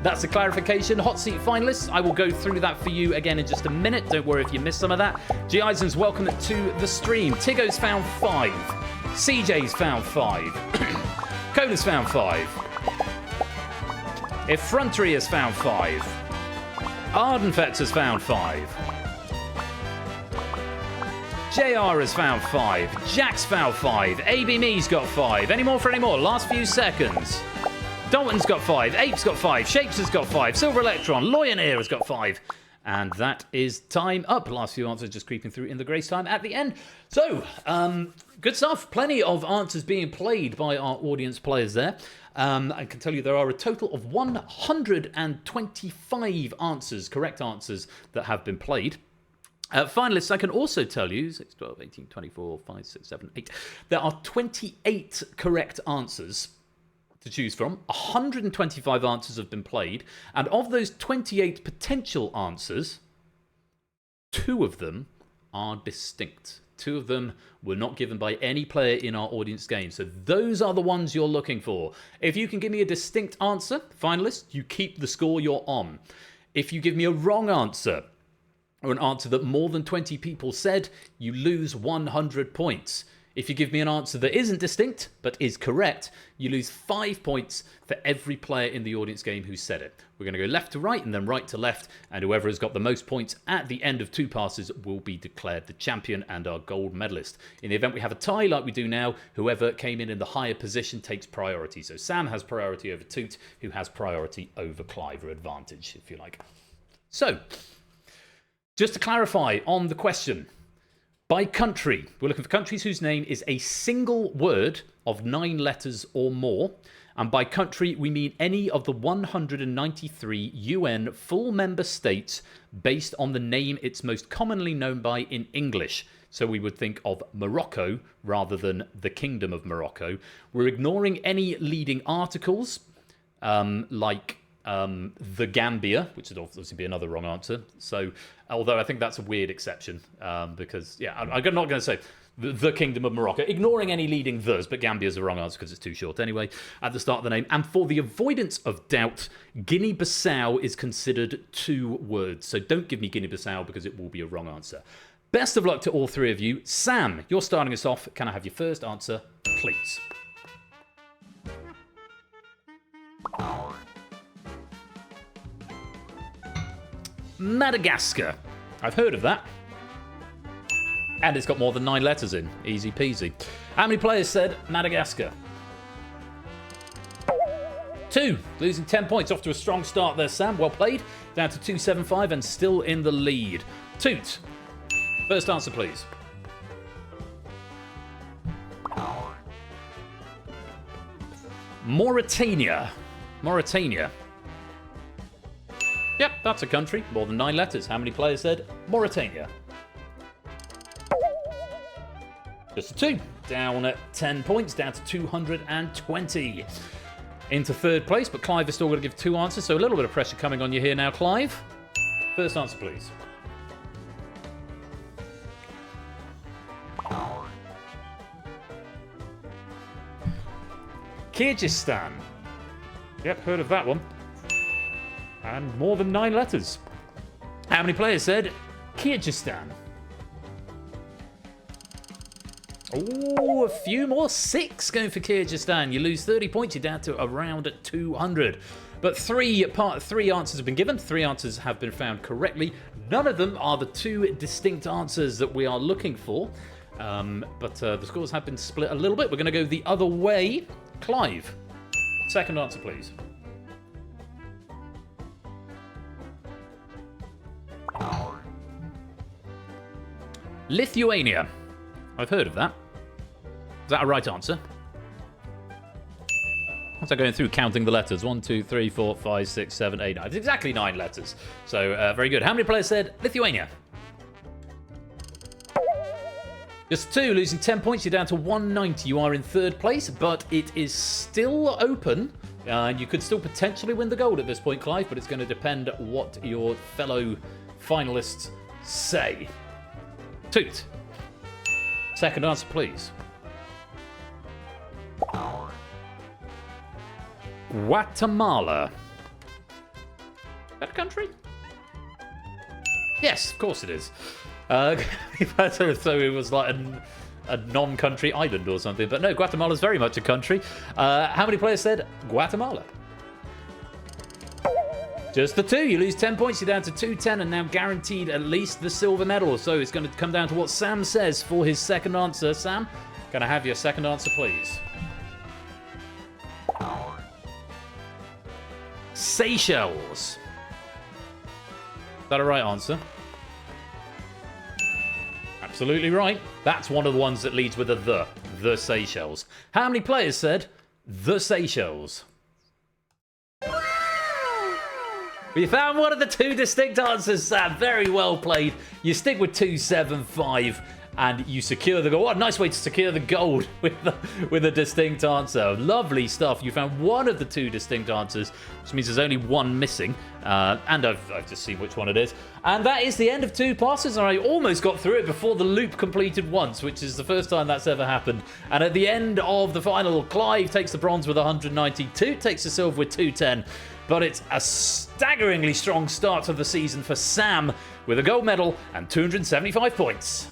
That's the clarification. Hot seat finalists, I will go through that for you again in just a minute. Don't worry if you missed some of that. G. Eisen's welcome to the stream. Tiggo's found 5. CJ's found 5. Cola's found 5. Effrontery has found 5. Ardenfetz has found 5. JR has found 5. Jack's found 5. AB Me's got 5. Any more for any more? Last few seconds. Dalton's got 5, Ape's got 5, Shapes has got 5, Silver Electron, Loyaneer has got 5. And that is time up. Last few answers just creeping through in the grace time at the end. So, good stuff. Plenty of answers being played by our audience players there. I can tell you there are a total of 125 answers, correct answers, that have been played. Finalists, I can also tell you, 6, 12, 18, 24, 5, 6, 7, 8. There are 28 correct answers to choose from. 125 answers have been played, and of those 28 potential answers, 2 of them are distinct. 2 of them were not given by any player in our audience game, so those are the ones you're looking for. If you can give me a distinct answer, finalist, you keep the score you're on. If you give me a wrong answer, or an answer that more than 20 people said, you lose 100 points. If you give me an answer that isn't distinct, but is correct, you lose 5 points for every player in the audience game who said it. We're going to go left to right and then right to left, and whoever has got the most points at the end of 2 passes will be declared the champion and our gold medalist. In the event we have a tie like we do now, whoever came in the higher position takes priority. So Sam has priority over Toot, who has priority over Clive, or advantage, if you like. So, just to clarify on the question, By country, we're looking for countries whose name is a single word of 9 letters or more. And by country, we mean any of the 193 UN full member states based on the name it's most commonly known by in English. So we would think of Morocco rather than the Kingdom of Morocco. We're ignoring any leading articles like the Gambia, which would obviously be another wrong answer. So, although I think that's a weird exception because, yeah, I'm not going to say the Kingdom of Morocco, ignoring any leading thes, but Gambia is the wrong answer because it's too short anyway at the start of the name. And for the avoidance of doubt, Guinea-Bissau is considered 2 words. So don't give me Guinea-Bissau because it will be a wrong answer. Best of luck to all 3 of you. Sam, you're starting us off. Can I have your first answer, please? Madagascar. I've heard of that. And it's got more than 9 letters in. Easy peasy. How many players said Madagascar? 2. Losing 10 points. Off to a strong start there, Sam. Well played. Down to 275 and still in the lead. Toot. First answer, please. Mauritania. Mauritania. Yep, that's a country. More than 9 letters. How many players said Mauritania? Just a 2. Down at 10 points. Down to 220. Into 3rd place, but Clive is still going to give 2 answers, so a little bit of pressure coming on you here now, Clive. First answer, please. Kyrgyzstan. Yep, heard of that one. And more than 9 letters. How many players said Kyrgyzstan? Oh, a few more. 6 going for Kyrgyzstan. You lose 30 points. You're down to around 200. But 3 answers have been given. 3 answers have been found correctly. None of them are the 2 distinct answers that we are looking for. But the scores have been split a little bit. We're going to go the other way. Clive, second answer, please. Lithuania. I've heard of that. Is that a right answer? As I'm going through counting the letters. 1, 2, 3, 4, 5, 6, 7, 8, 9. It's exactly 9 letters. So, very good. How many players said Lithuania? Just 2, losing 10 points. You're down to 190. You are in 3rd place, but it is still open. And you could still potentially win the gold at this point, Clive, but it's going to depend what your fellow finalists say. Toot. Second answer, please. Guatemala. Is that a country? Yes, of course it is. So it was like a non-country island or something. But no, Guatemala is very much a country. How many players said Guatemala? Just the 2. You lose 10 points. You're down to 210 and now guaranteed at least the silver medal. So it's going to come down to what Sam says for his second answer. Sam, can I have your second answer, please? Seychelles. Is that a right answer? Absolutely right. That's one of the ones that leads with a the Seychelles. How many players said the Seychelles? We found one of the 2 distinct answers, Sam. Very well played. You stick with 275 and you secure the gold. What a nice way to secure the gold with a distinct answer. Lovely stuff. You found one of the 2 distinct answers, which means there's only 1 missing. And I've just seen which one it is. And that is the end of 2 passes. And I almost got through it before the loop completed once, which is the first time that's ever happened. And at the end of the final, Clive takes the bronze with 192, takes the silver with 210. But it's a staggeringly strong start to the season for Sam with a gold medal and 275 points.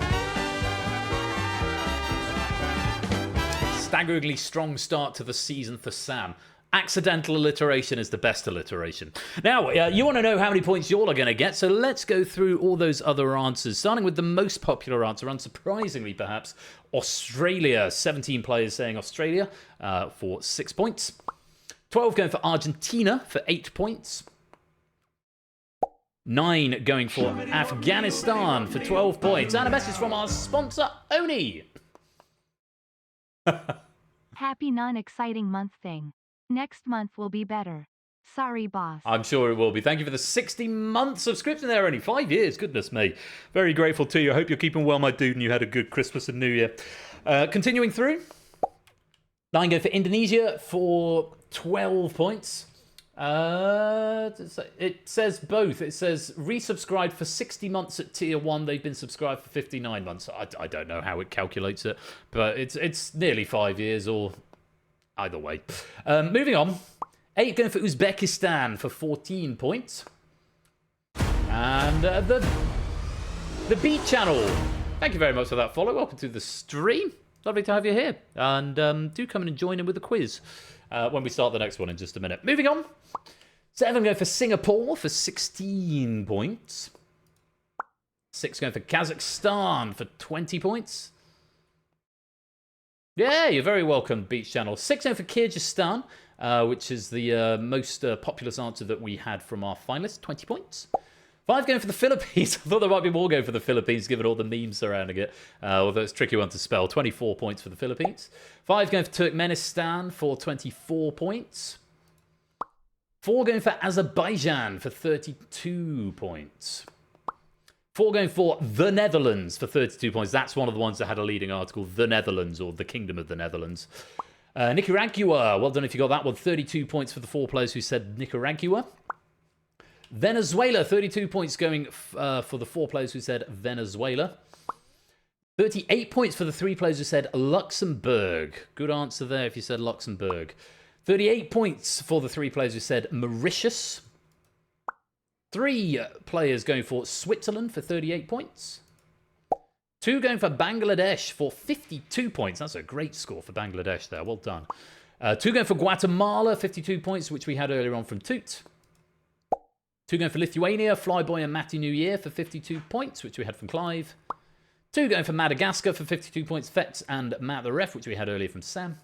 Staggeringly strong start to the season for Sam. Accidental alliteration is the best alliteration. Now, you want to know how many points you all are going to get, so let's go through all those other answers. Starting with the most popular answer, unsurprisingly perhaps, Australia. 17 players saying Australia for 6 points. 12 going for Argentina for 8 points. 9 going for Afghanistan for 12 points. And a message from our sponsor, Oni. Happy non-exciting month thing. Next month will be better. Sorry, boss. I'm sure it will be. Thank you for the 60-month subscription there, Only 5 years. Goodness me. Very grateful to you. I hope you're keeping well, my dude, and you had a good Christmas and New Year. Continuing through. 9 go for Indonesia for 12 points. It says both. It says resubscribed for 60 months at tier 1. They've been subscribed for 59 months. I don't know how it calculates it, but it's nearly 5 years or either way. Moving on. 8 going for Uzbekistan for 14 points. And the Beat Channel. Thank you very much for that follow. Welcome to the stream. Lovely to have you here. And do come in and join in with the quiz when we start the next one in just a minute. Moving on. 7 going for Singapore for 16 points. 6 going for Kazakhstan for 20 points. Yeah, you're very welcome, Beach Channel. 6 going for Kyrgyzstan, which is the most populous answer that we had from our finalists, 20 points. 5 going for the Philippines. I thought there might be more going for the Philippines, given all the memes surrounding it, although it's a tricky one to spell. 24 points for the Philippines. 5 going for Turkmenistan for 24 points. 4 going for Azerbaijan for 32 points. 4 going for the Netherlands for 32 points. That's one of the ones that had a leading article, the Netherlands, or the Kingdom of the Netherlands. Nicaragua, well done if you got that one. 32 points for the 4 players who said Nicaragua. Venezuela, 32 points going for the 4 players who said Venezuela. 38 points for the 3 players who said Luxembourg. Good answer there if you said Luxembourg. 38 points for the 3 players who said Mauritius. 3 players going for Switzerland for 38 points. 2 going for Bangladesh for 52 points. That's a great score for Bangladesh there. Well done. 2 going for Guatemala, 52 points, which we had earlier on from Toot. 2 going for Lithuania, Flyboy and Matty New Year for 52 points, which we had from Clive. 2 going for Madagascar for 52 points, Fetz and Matt the Ref, which we had earlier from Sam.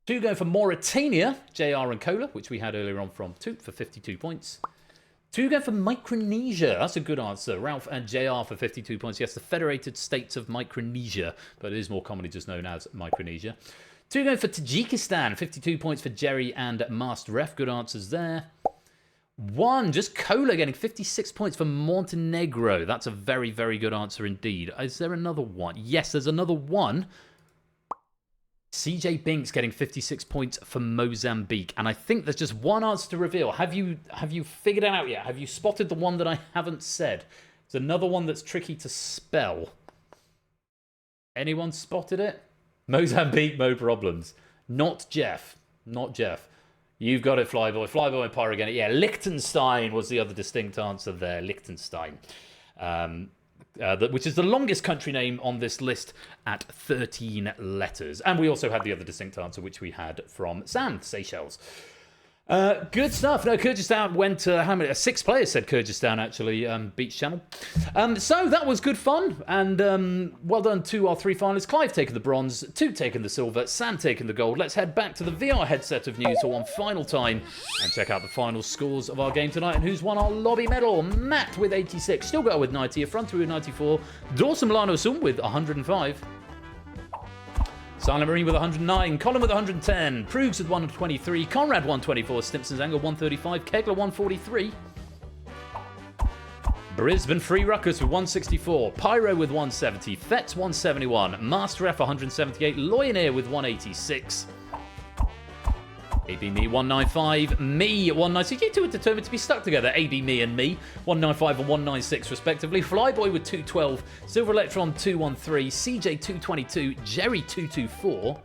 2 going for Mauritania, JR and Cola, which we had earlier on from Toot for 52 points. 2 going for Micronesia. That's a good answer. Ralph and JR for 52 points. Yes, the Federated States of Micronesia, but it is more commonly just known as Micronesia. 2 going for Tajikistan. 52 points for Jerry and Master Ref. Good answers there. 1, just Cola getting 56 points for Montenegro. That's a very, very good answer indeed. Is there another one? Yes, there's another one. CJ Binks getting 56 points for Mozambique. And I think there's just one answer to reveal. Have you figured it out yet? Have you spotted the one that I haven't said? There's another one that's tricky to spell. Anyone spotted it? Mozambique, no problems. Not Jeff. Not Jeff. You've got it, Flyboy. Flyboy and Pyro again. Yeah, Liechtenstein was the other distinct answer there. Liechtenstein. Which is the longest country name on this list at 13 letters. And we also had the other distinct answer, which we had from Sam, Seychelles. Good stuff. No, Kyrgyzstan went how many? 6 players said Kyrgyzstan, actually, Beach Channel. So that was good fun. And well done to our 3 finalists. Clive taking the bronze, 2 taking the silver, Sam taking the gold. Let's head back to the VR headset of news for one final time and check out the final scores of our game tonight and who's won our lobby medal. Matt with 86, still go with 90, Affronter with 94, Dawson Milano Sum with 105. Silent Marine with 109, Colin with 110, Proogs with 123, Conrad 124, Stimson's Angle 135, Kegler 143, Brisbane Free Ruckus with 164, Pyro with 170, Fetz 171, Master F 178, Loyoneer with 186, AB Me 195, Me 196. You two are determined to be stuck together. AB Me and Me 195 and 196 respectively. Flyboy with 212, Silver Electron 213, CJ 222, Jerry 224.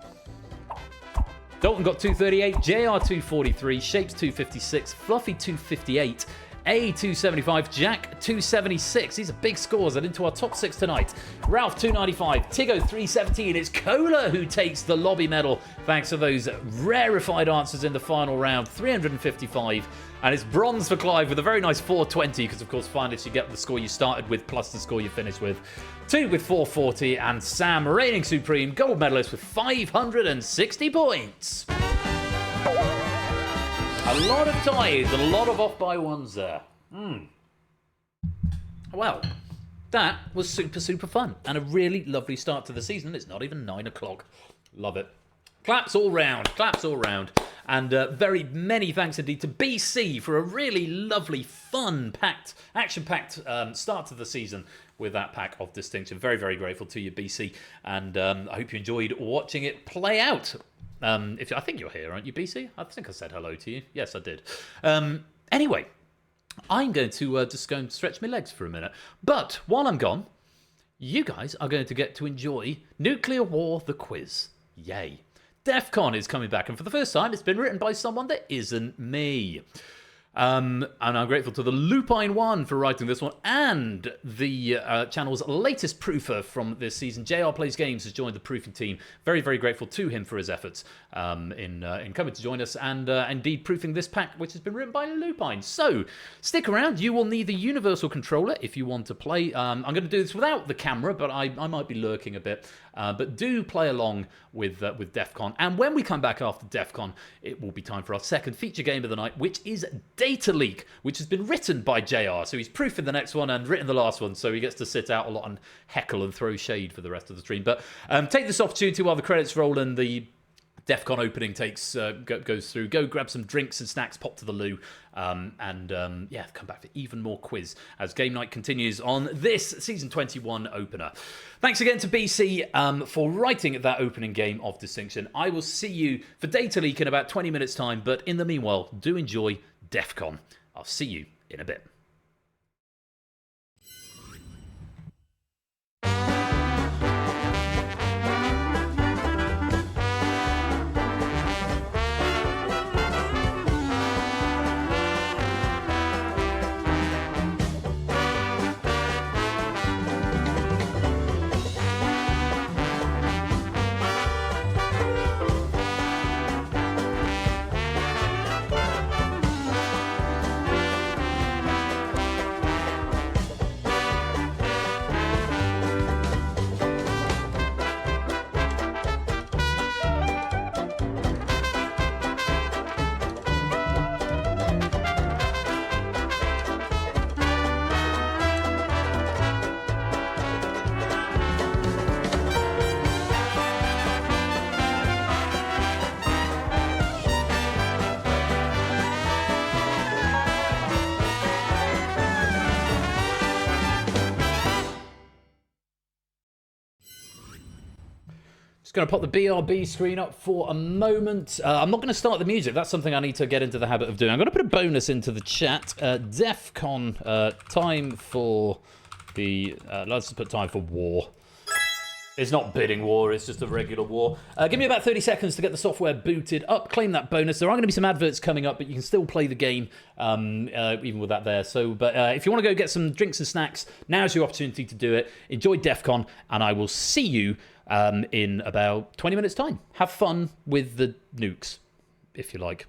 Dalton got 238, JR 243, Shapes 256, Fluffy 258, A 275, Jack 276. These are big scores and into our top 6 tonight. Ralph 295, Tiggo 317. It's Cola who takes the lobby medal thanks to those rarefied answers in the final round. 355. And it's bronze for Clive with a very nice 420 because, of course, finalists you get the score you started with plus the score you finished with. 2 with 440. And Sam, reigning supreme, gold medalist with 560 points. A lot of ties, a lot of off by ones there. Well, that was super, super fun and a really lovely start to the season. It's not even 9 o'clock. Love it. Claps all round. Claps all round. And very many thanks indeed to BC for a really lovely, fun, action-packed start to the season with that pack of distinction. Very, very grateful to you, BC. And I hope you enjoyed watching it play out. I think you're here, aren't you, BC? I think I said hello to you. Yes, I did. Anyway, I'm going to just go and stretch my legs for a minute. But while I'm gone, you guys are going to get to enjoy Nuclear War the Quiz. Yay. DEFCON is coming back, and for the first time, it's been written by someone that isn't me. And I'm grateful to the Lupine One for writing this one, and the channel's latest proofer from this season, JR Plays Games, has joined the proofing team. Very, very grateful to him for his efforts in coming to join us and indeed proofing this pack, which has been written by Lupine. So stick around. You will need the Universal Controller if you want to play. I'm going to do this without the camera, but I might be lurking a bit. But do play along with DEFCON. And when we come back after DEFCON, it will be time for our second feature game of the night, which is Data Leak, which has been written by JR. So he's proofing the next one and written the last one, so he gets to sit out a lot and heckle and throw shade for the rest of the stream. But take this opportunity while the credits roll and the DEFCON opening goes through. Go grab some drinks and snacks, pop to the loo, and come back for even more quiz as game night continues on this Season 21 opener. Thanks again to BC for writing that opening game of distinction. I will see you for Data Leak in about 20 minutes' time, but in the meanwhile, do enjoy DEFCON. I'll see you in a bit. Going to pop the BRB screen up for a moment. I'm not going to start the music. That's something I need to get into the habit of doing. I'm going to put a bonus into the chat. DEFCON, time for the... let's put time for war. It's not bidding war, it's just a regular war. Give me about 30 seconds to get the software booted up. Claim that bonus. There are going to be some adverts coming up, but you can still play the game even with that there. But if you want to go get some drinks and snacks, now's your opportunity to do it. Enjoy DEFCON, and I will see you in about 20 minutes' time. Have fun with the nukes, if you like.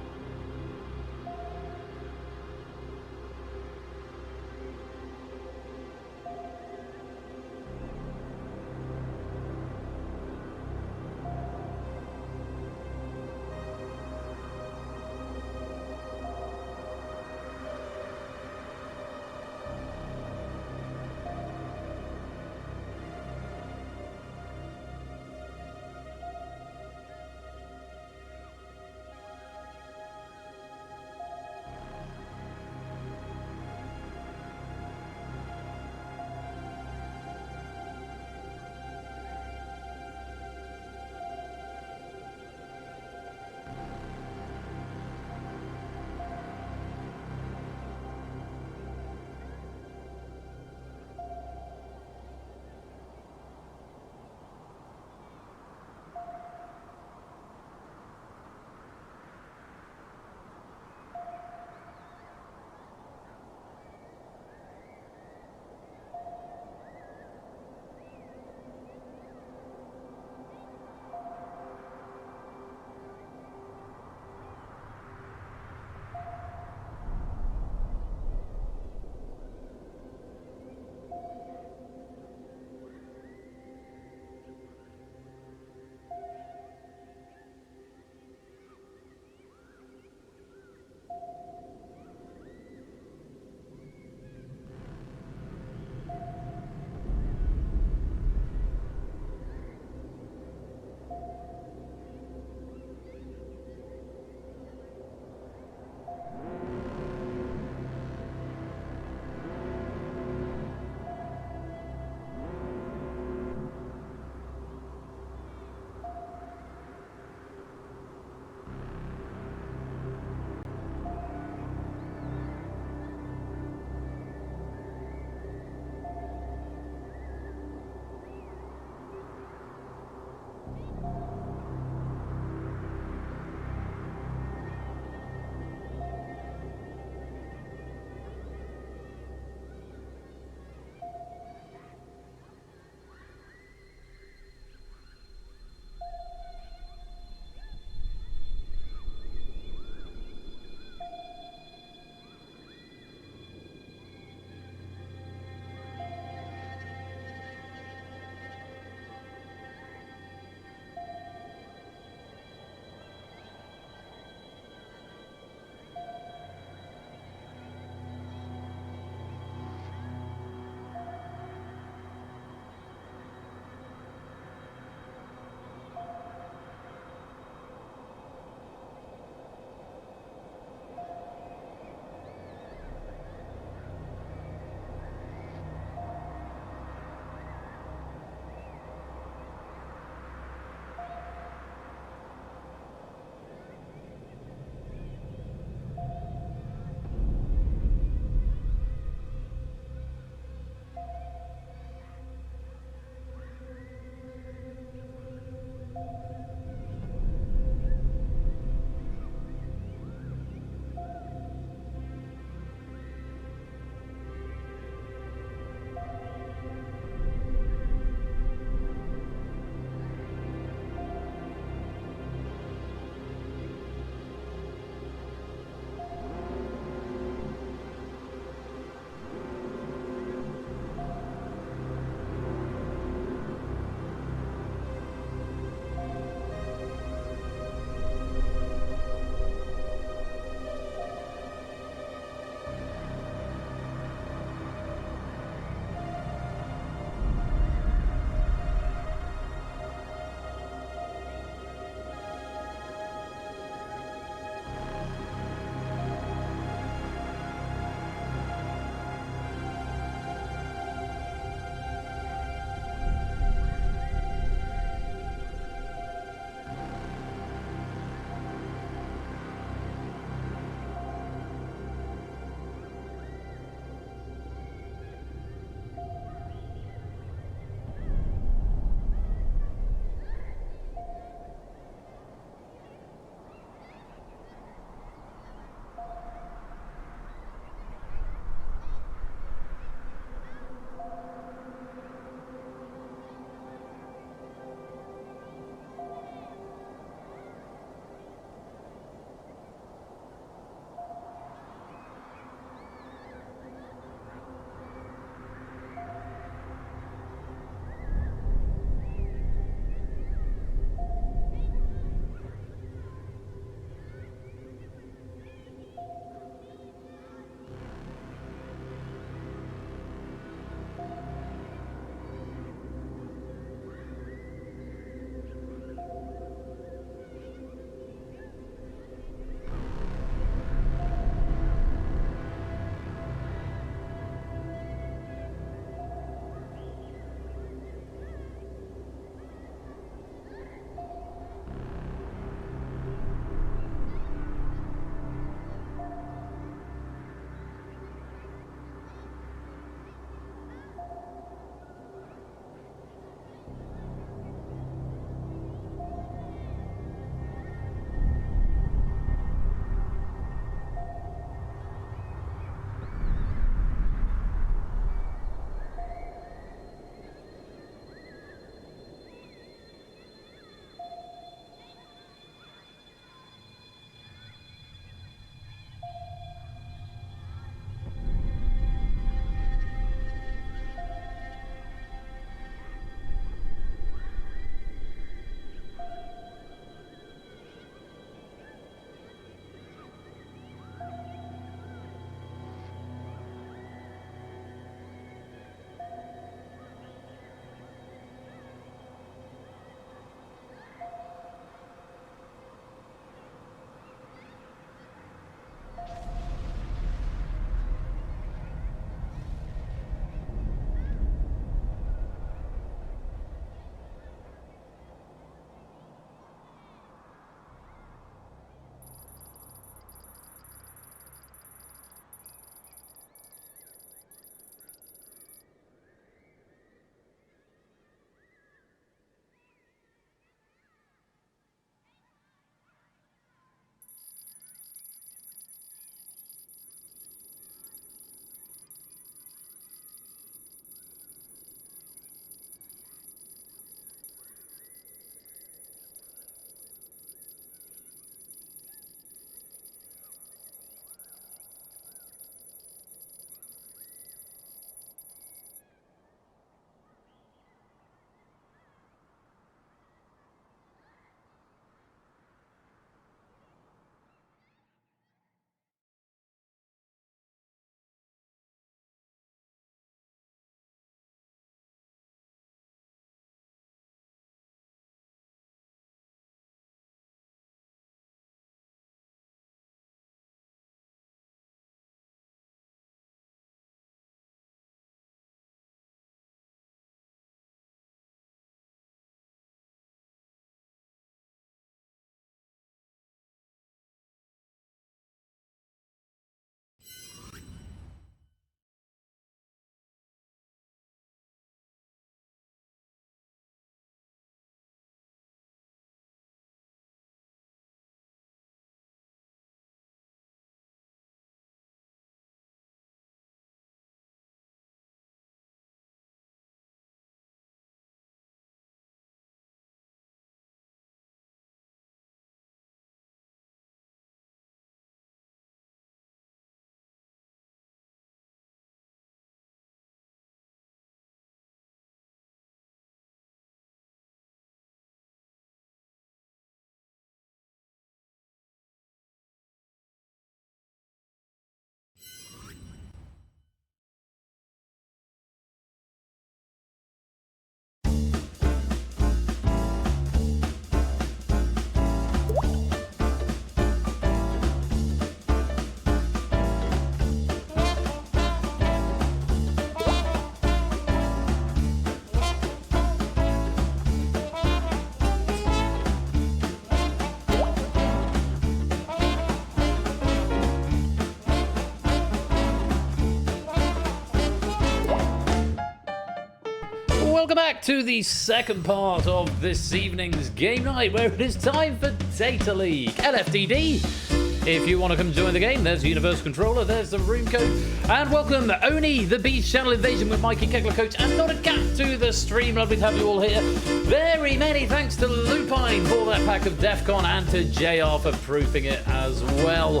back to the second part of this evening's game night, where it is time for Data League. LFDD. If you want to come join the game, there's the Universal Controller, there's the room code, and welcome Oni, the Beast Channel Invasion with Mikey Kegler Coach, and Not a Cat to the stream. Lovely to have you all here. Very many thanks to Lupine for that pack of DEFCON, and to JR for proofing it as well.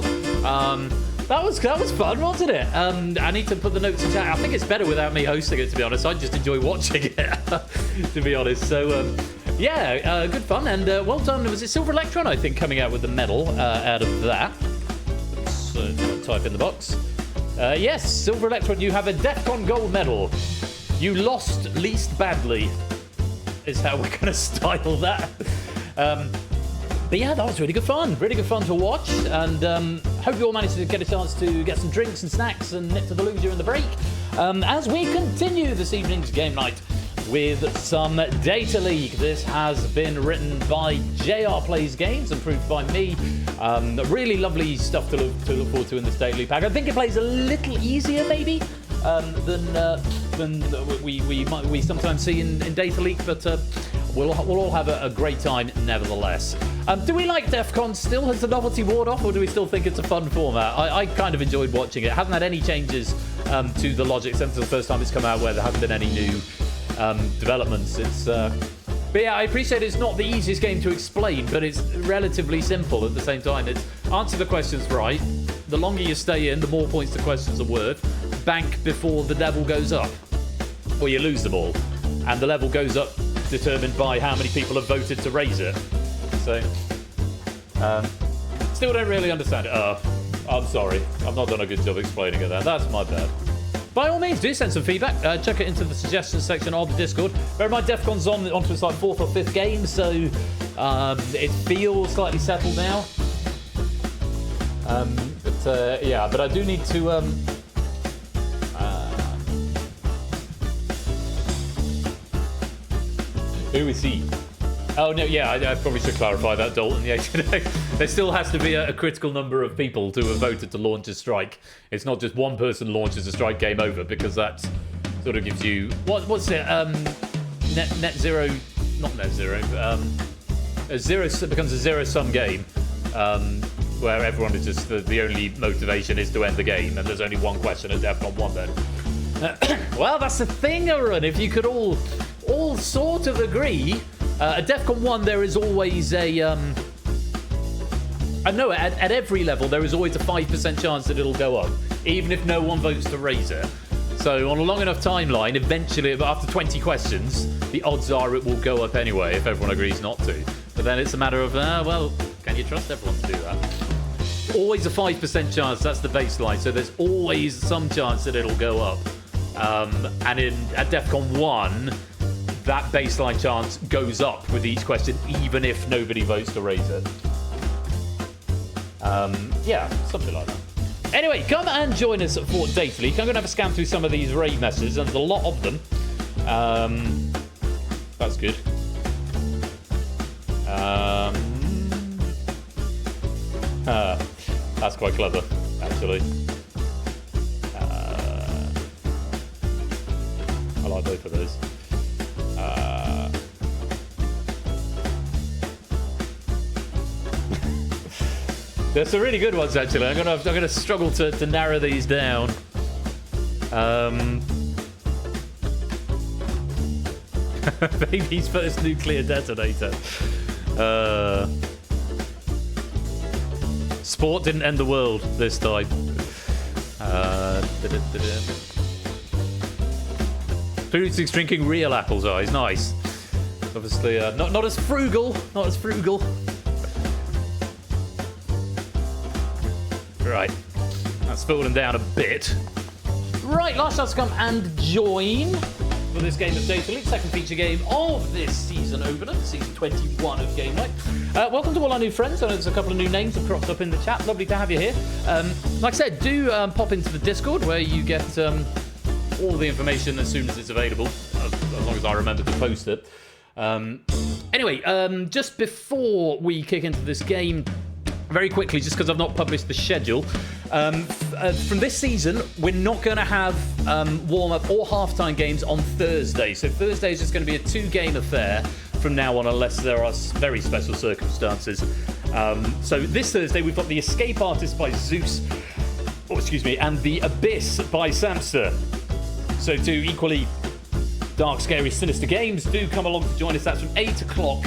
That was fun, wasn't it? I need to put the notes in chat. I think it's better without me hosting it, to be honest. I just enjoy watching it, to be honest. So, yeah, good fun. And well done. Was it Silver Electron, I think, coming out with the medal out of that? Let's type in the box. Yes, Silver Electron, you have a DEFCON gold medal. You lost least badly, is how we're going to style that. But yeah, that was really good fun. Really good fun to watch. And hope you all managed to get a chance to get some drinks and snacks and nip to the loo during the break. As we continue this evening's game night with some Data League. This has been written by JR Plays Games and proved by me. Really lovely stuff to look forward to in this Data League pack. I think it plays a little easier, maybe, than we sometimes see in Data League, but we'll all have a great time nevertheless. Do we like DEFCON still? Has the novelty worn off, or do we still think it's a fun format? I kind of enjoyed watching it. It hasn't had any changes to the logic since the first time it's come out, where there haven't been any new developments. But yeah, I appreciate it's not the easiest game to explain, but it's relatively simple at the same time. It's answer the questions right. The longer you stay in, the more points the questions are worth. Bank before the level goes up, or you lose them all. And the level goes up determined by how many people have voted to raise it. So, still don't really understand it. I'm sorry. I've not done a good job explaining it there. That's my bad. By all means, do send some feedback. Check it into the suggestions section of the Discord. Bear in mind, DEFCON's onto its like 4th or 5th game, so it feels slightly settled now. Yeah, but I do need to... who is he? Oh, no, yeah, I probably should clarify that, Dalton. Yeah, there still has to be a critical number of people to have voted to launch a strike. It's not just one person launches a strike, game over, because that sort of gives you... What's it? Net zero... Not net zero. It becomes a zero-sum game, where everyone is just... The only motivation is to end the game, and there's only one question at DEFCON 1 then. Well, that's the thing, Aaron. If you could all sort of agree... at DEFCON 1, there is always a... I know, at every level, there is always a 5% chance that it'll go up, even if no one votes to raise it. So, on a long enough timeline, eventually, after 20 questions, the odds are it will go up anyway, if everyone agrees not to. But then it's a matter of, well, can you trust everyone to do that? Always a 5% chance, that's the baseline, so there's always some chance that it'll go up. And at DEFCON 1... that baseline chance goes up with each question, even if nobody votes to raise it. Yeah, something like that. Anyway, come and join us for Data League. I'm going to have a scan through some of these raid messages, and there's a lot of them. That's good. That's quite clever, actually. I like both of those. There's some really good ones, actually. I'm gonna struggle to narrow these down. Baby's first nuclear detonator. Sport didn't end the world this time. Food's drinking real apples. Eyes, nice. Obviously, not as frugal. Not as frugal. Right, that's fallen down a bit. Right, last chance to come and join for this game of Data League, second feature game of this season opener, season 21 of Game Night. Welcome to all our new friends. I know there's a couple of new names that cropped up in the chat. Lovely to have you here. Like I said, do pop into the Discord where you get all the information as soon as it's available, as long as I remember to post it. Anyway, just before we kick into this game, very quickly, just because I've not published the schedule, from this season, we're not going to have warm-up or halftime games on Thursday. So Thursday is just going to be a 2-game affair from now on, unless there are very special circumstances. So this Thursday, we've got the Escape Artist by Zeus, and the Abyss by Samster. So 2 equally dark, scary, sinister games. Do come along to join us. That's from 8 o'clock.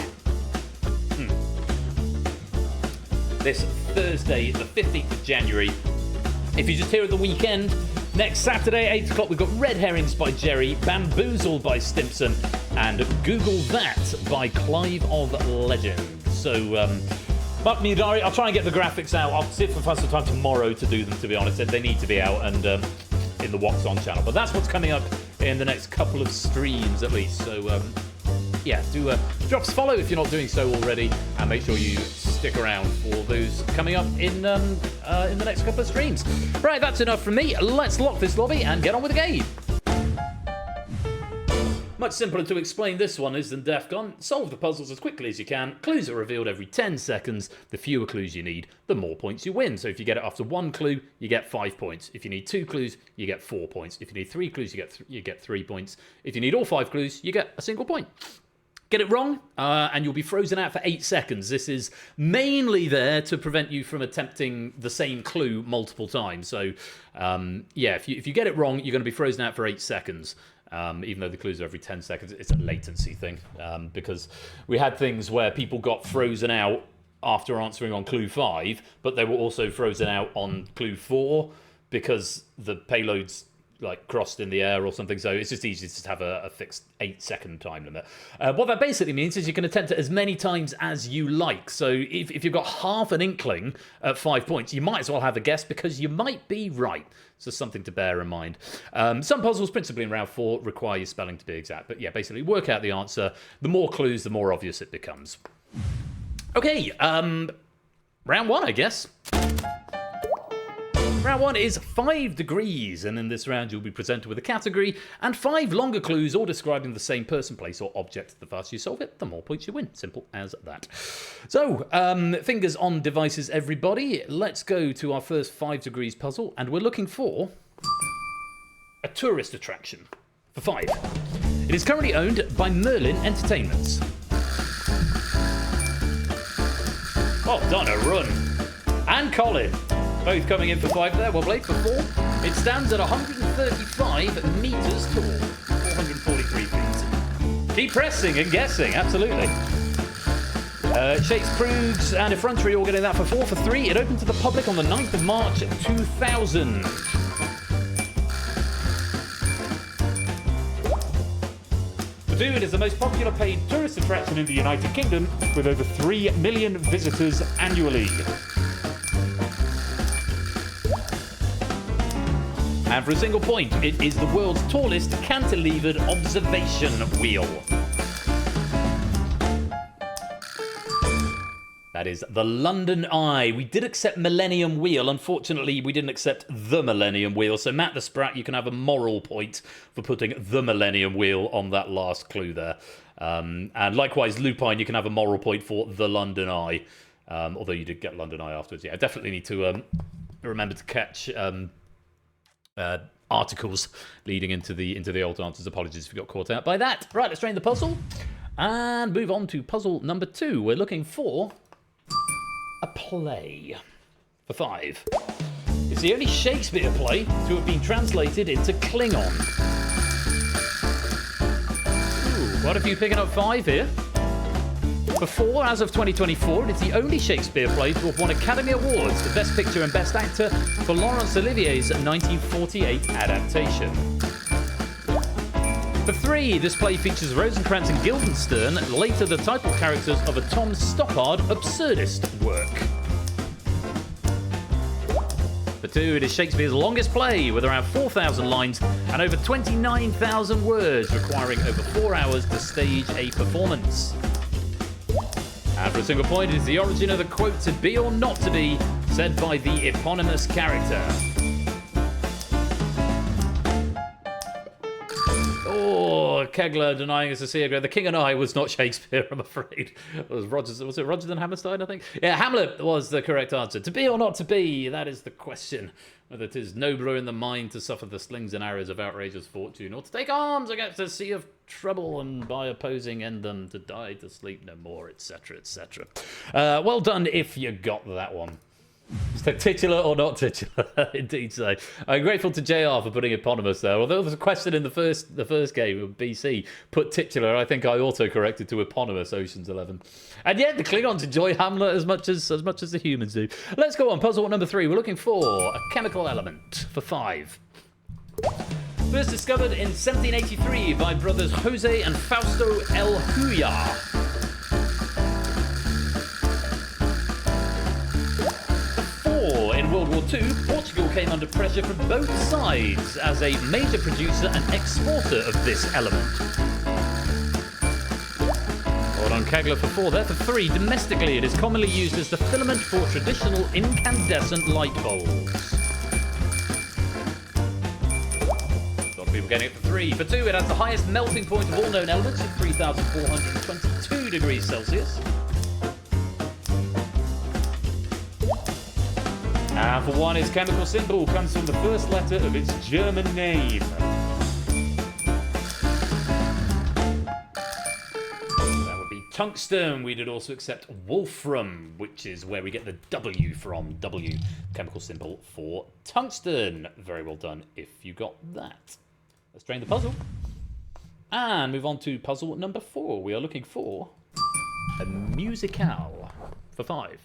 This Thursday, the 15th of January. If you're just here at the weekend, next Saturday, 8 o'clock, we've got Red Herrings by Jerry, Bamboozled by Stimpson, and Google That by Clive of Legend. So, mark me in your diary. I'll try and get the graphics out. I'll see if I find some time tomorrow to do them, to be honest. They need to be out and in the Wax On channel. But that's what's coming up in the next couple of streams, at least. So, yeah, do drop us a follow if you're not doing so already, and make sure you stick around for those coming up in the next couple of streams. Right, that's enough from me. Let's lock this lobby and get on with the game. Much simpler to explain this one is than DEFCON. Solve the puzzles as quickly as you can. Clues are revealed every 10 seconds. The fewer clues you need, the more points you win. So if you get it after 1 clue, you get 5 points. If you need 2 clues, you get 4 points. If you need 3 clues, you get 3 points. If you need all 5 clues, you get a single point. Get it wrong, and you'll be frozen out for 8 seconds. This is mainly there to prevent you from attempting the same clue multiple times. So, yeah, if you get it wrong, you're going to be frozen out for 8 seconds. Even though the clues are every 10 seconds, it's a latency thing. Because we had things where people got frozen out after answering on clue 5, but they were also frozen out on clue 4 because the payloads crossed in the air or something. So it's just easy to just have a fixed 8-second time limit. What that basically means is you can attempt it as many times as you like. So if you've got half an inkling at 5 points, you might as well have a guess because you might be right. So something to bear in mind. Some puzzles, principally in round 4, require your spelling to be exact. But yeah, basically work out the answer. The more clues, the more obvious it becomes. Okay, round 1, I guess. Round 1 is 5 degrees, and in this round you'll be presented with a category and 5 longer clues, all describing the same person, place, or object. The faster you solve it, the more points you win. Simple as that. So, fingers on devices, everybody. Let's go to our first 5 degrees puzzle, and we're looking for a tourist attraction for 5. It is currently owned by Merlin Entertainments. Oh, Donna, run. And Colin. Both coming in for 5 there. Well played for 4. It stands at 135 metres tall. 443 feet. Keep pressing and guessing. Absolutely. Shakes, Prugs and Effrontery all getting that for 4. For 3, it opened to the public on the 9th of March 2000. For 2, it is the most popular paid tourist attraction in the United Kingdom with over 3 million visitors annually. And for a single point, it is the world's tallest cantilevered observation wheel. That is the London Eye. We did accept Millennium Wheel. Unfortunately, we didn't accept the Millennium Wheel. So, Matt the Sprat, you can have a moral point for putting the Millennium Wheel on that last clue there. And likewise, Lupine, you can have a moral point for the London Eye. Although you did get London Eye afterwards. Yeah, I definitely need to remember to catch... articles leading into the old answers. Apologies if you got caught out by that. Right, let's train the puzzle and move on to puzzle number 2. We're looking for a play for 5. It's the only Shakespeare play to have been translated into Klingon. Ooh, quite a few picking up 5 here. For 4, as of 2024, it is the only Shakespeare play to have won Academy Awards for Best Picture and Best Actor for Laurence Olivier's 1948 adaptation. For 3, this play features Rosencrantz and Guildenstern, later the title characters of a Tom Stoppard absurdist work. For 2, it is Shakespeare's longest play, with around 4,000 lines and over 29,000 words, requiring over 4 hours to stage a performance. And for a single point, it is the origin of the quote "to be or not to be," said by the eponymous character. Oh, Kegler denying us a Seagram. The King and I was not Shakespeare, I'm afraid. It was it Rogers and Hammerstein, I think? Yeah, Hamlet was the correct answer. To be or not to be, that is the question. Whether it is nobler in the mind to suffer the slings and arrows of outrageous fortune, or to take arms against a sea of trouble and by opposing end them, to die, to sleep no more, etc., etc. Well done if you got that one. So titular or not titular, indeed so. I'm grateful to JR for putting eponymous there. Although there was a question in the first game of BC, put titular, I think I auto-corrected to eponymous, Ocean's 11. And yet the Klingons enjoy Hamlet as much as the humans do. Let's go on, puzzle number 3. We're looking for a chemical element for 5. First discovered in 1783 by brothers Jose and Fausto El Huyar. In World War II, Portugal came under pressure from both sides as a major producer and exporter of this element. Hold on, Kegler for 4 there. For 3, domestically it is commonly used as the filament for traditional incandescent light bulbs. A lot of people getting it for 3. For 2, it has the highest melting point of all known elements at 3,422 degrees Celsius. And for 1, its chemical symbol comes from the first letter of its German name. That would be tungsten. We did also accept wolfram, which is where we get the W from. W, chemical symbol for tungsten. Very well done if you got that. Let's drain the puzzle. And move on to puzzle number 4. We are looking for a musicale for 5.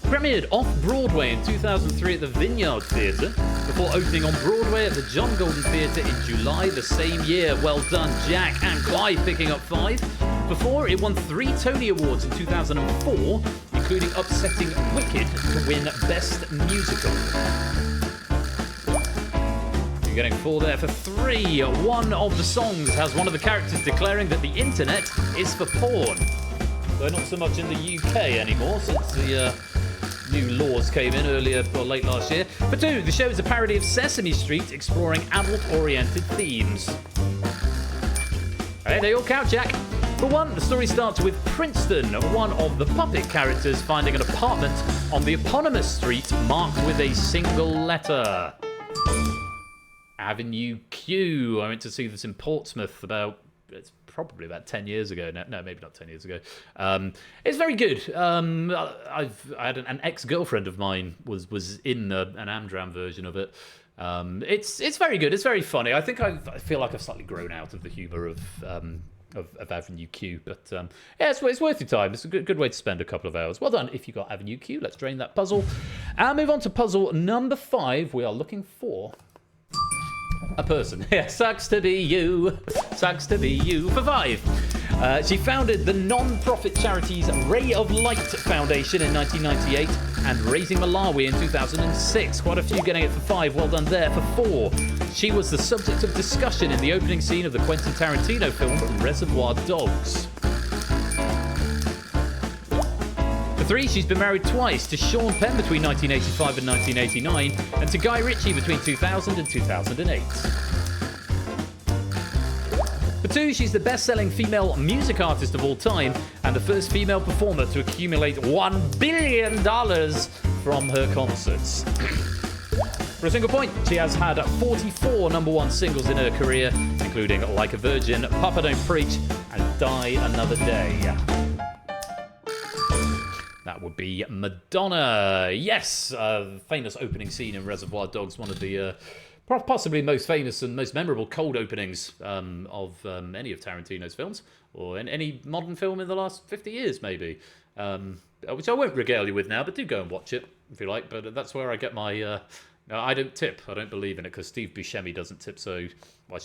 Premiered off-Broadway in 2003 at the Vineyard Theatre, before opening on Broadway at the John Golden Theatre in July the same year. Well done, Jack and Clive, picking up 5. Before, it won 3 Tony Awards in 2004, including upsetting Wicked to win Best Musical. You're getting 4 there for 3. One of the songs has one of the characters declaring that the internet is for porn. Though not so much in the UK anymore, since the new laws came in earlier or late last year. For 2, the show is a parody of Sesame Street, exploring adult-oriented themes. Hey, they all count, Jack. For 1, the story starts with Princeton, one of the puppet characters, finding an apartment on the eponymous street marked with a single letter. Avenue Q. I went to see this in Portsmouth it's probably about 10 years ago. No, maybe not 10 years ago. It's very good. I had an ex-girlfriend of mine was in an Amdram version of it. It's very good. It's very funny. I think I feel like I've slightly grown out of the humour of Avenue Q, but yeah, it's worth your time. It's a good way to spend a couple of hours. Well done if you got Avenue Q. Let's drain that puzzle and move on to puzzle number 5. We are looking for a person. Yeah, sucks to be you. Sucks to be you. For 5. She founded the non-profit charities Ray of Light Foundation in 1998 and Raising Malawi in 2006. Quite a few getting it for 5. Well done there. For 4. She was the subject of discussion in the opening scene of the Quentin Tarantino film Reservoir Dogs. For 3, she's been married twice, to Sean Penn between 1985 and 1989, and to Guy Ritchie between 2000 and 2008. For 2, she's the best-selling female music artist of all time, and the first female performer to accumulate $1 billion from her concerts. For a single point, she has had 44 #1 singles in her career, including Like a Virgin, Papa Don't Preach, and Die Another Day. That would be Madonna. Yes, famous opening scene in Reservoir Dogs, one of the possibly most famous and most memorable cold openings of any of Tarantino's films, or in any modern film in the last 50 years, maybe. Which I won't regale you with now, but do go and watch it if you like. But that's where I get my... No, I don't tip. I don't believe in it because Steve Buscemi doesn't tip. So, well,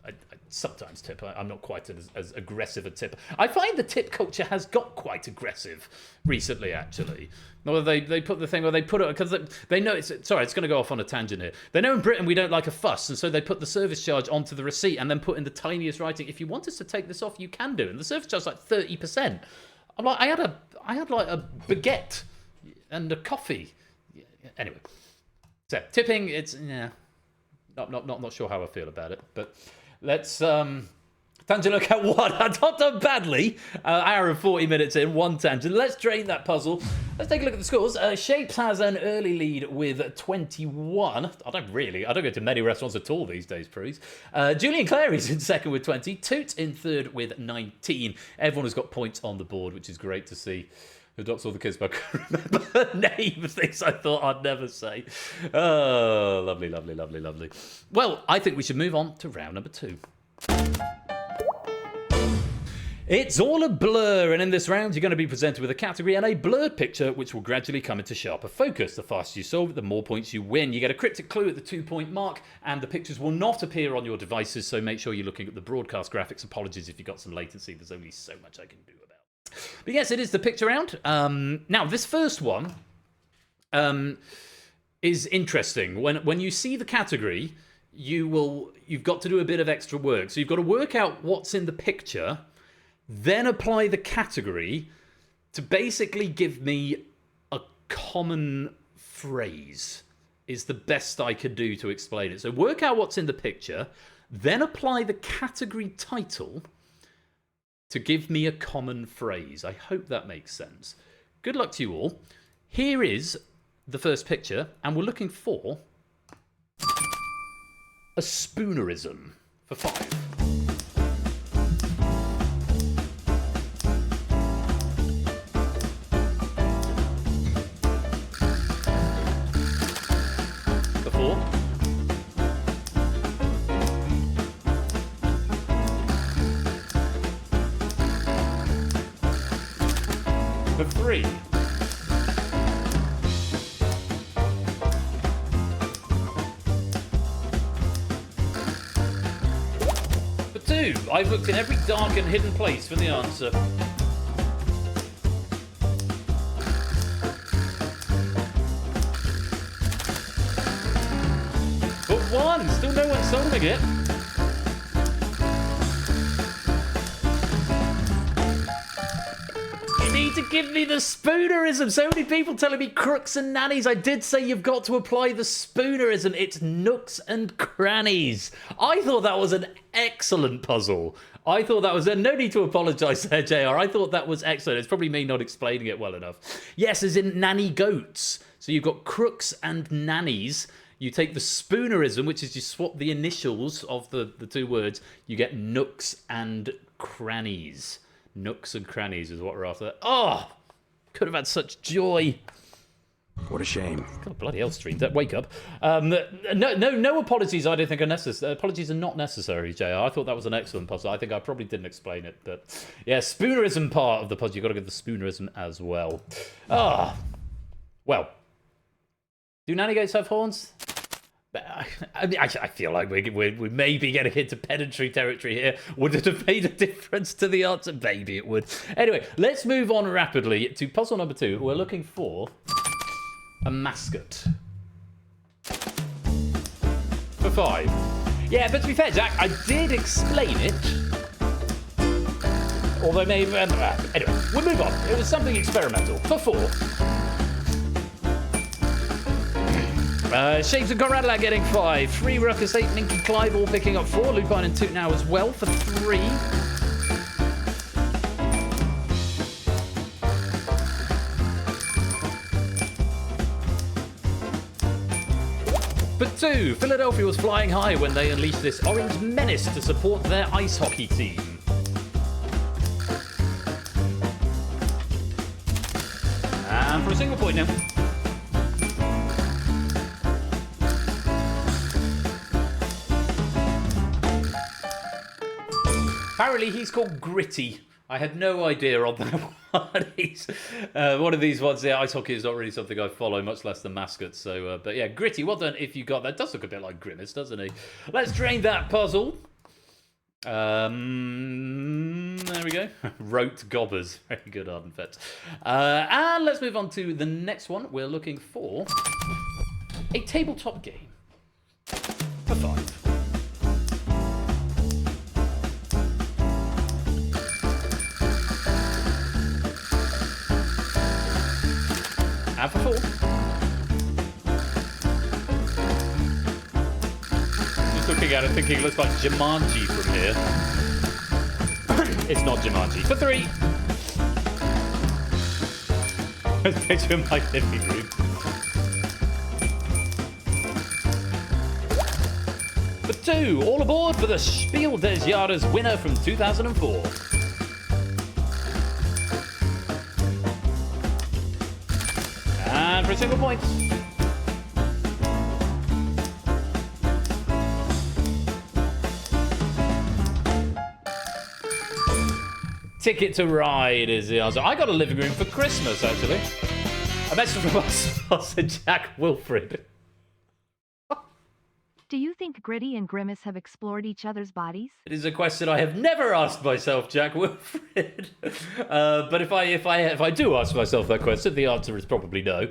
I sometimes tip. I'm not quite as aggressive a tipper. I find the tip culture has got quite aggressive recently, actually. Well, they put the thing where they put it because they know it's. Sorry, it's going to go off on a tangent here. They know in Britain we don't like a fuss, and so they put the service charge onto the receipt and then put in the tiniest writing. If you want us to take this off, you can do. And the service charge is like 30%. I'm like, I had like a baguette and a coffee. Anyway. So, tipping, it's, not sure how I feel about it. But Let's time to look at what I've not done badly. Hour and 40 minutes in, one tangent. Let's drain that puzzle. Let's take a look at the scores. Shapes has an early lead with 21. I don't go to many restaurants at all these days, Prues. Julian Clary's in second with 20. Toot in third with 19. Everyone has got points on the board, which is great to see. Who adopts all the kids, but I can't remember the name of things I thought I'd never say. Oh, lovely, lovely, lovely, lovely. Well, I think we should move on to round number 2. It's all a blur, and in this round, you're going to be presented with a category and a blurred picture, which will gradually come into sharper focus. The faster you solve it, the more points you win. You get a cryptic clue at the 2-point mark, and the pictures will not appear on your devices, so make sure you're looking at the broadcast graphics. Apologies if you've got some latency. There's only so much I can do about it. But yes, it is the picture round. Now, this first one is interesting. When you see the category, you've got to do a bit of extra work. So you've got to work out what's in the picture, then apply the category to basically give me a common phrase, is the best I could do to explain it. So work out what's in the picture, then apply the category title to give me a common phrase. I hope that makes sense. Good luck to you all. Here is the first picture, and we're looking for a spoonerism for 5. For 3. For 2. I've looked in every dark and hidden place for the answer. For 1. Still no one solving it. To give me the spoonerism. So many people telling me crooks and nannies. I did say you've got to apply the spoonerism. It's nooks and crannies. I thought that was an excellent puzzle. I thought that was... No need to apologise there, JR. I thought that was excellent. It's probably me not explaining it well enough. Yes, as in nanny goats. So you've got crooks and nannies. You take the spoonerism, which is you swap the initials of the 2 words. You get nooks and crannies. Nooks and crannies is what we're after. Oh, could have had such joy. What a shame. God, bloody hell, stream. Wake up. No apologies. I don't think are necessary. Apologies are not necessary, JR. I thought that was an excellent puzzle. I think I probably didn't explain it, but yeah, spoonerism part of the puzzle. You've got to get the spoonerism as well. Well, do nanny goats have horns? I mean, I feel like we may be getting into pedantry territory here. Would it have made a difference to the answer? Maybe it would. Anyway, let's move on rapidly to puzzle number 2. We're looking for a mascot. For 5. Yeah, but to be fair, Jack, I did explain it. Although maybe... anyway, we'll move on. It was something experimental. For 4. Shapes and Conrad are getting 5. 3, Ruckus, 8, Ninky, Clive all picking up 4. Lupine and Toot now as well for 3. For 2, Philadelphia was flying high when they unleashed this orange menace to support their ice hockey team. And for a single point now. Apparently he's called Gritty. I had no idea on that one. One of these ones, yeah, ice hockey is not really something I follow, much less the mascots. So, but yeah, Gritty, well done if you got that. Does look a bit like Grimace, doesn't he? Let's drain that puzzle. There we go. Rote gobbers. Very good, Ardenfett. And let's move on to the next one. We're looking for a tabletop game for 5. And for 4. Just looking at it thinking it looks like Jumanji from here. It's not Jumanji. For 3. Let's picture my living room. For 2, all aboard for the Spiel des Jahres winner from 2004. And for a single point. Ticket to Ride is the answer. I got a living room for Christmas, actually. A message from our sponsor, Jack Wilfred. Do you think Gritty and Grimace have explored each other's bodies? It is a question I have never asked myself, Jack Wilfred. But if I do ask myself that question, the answer is probably no.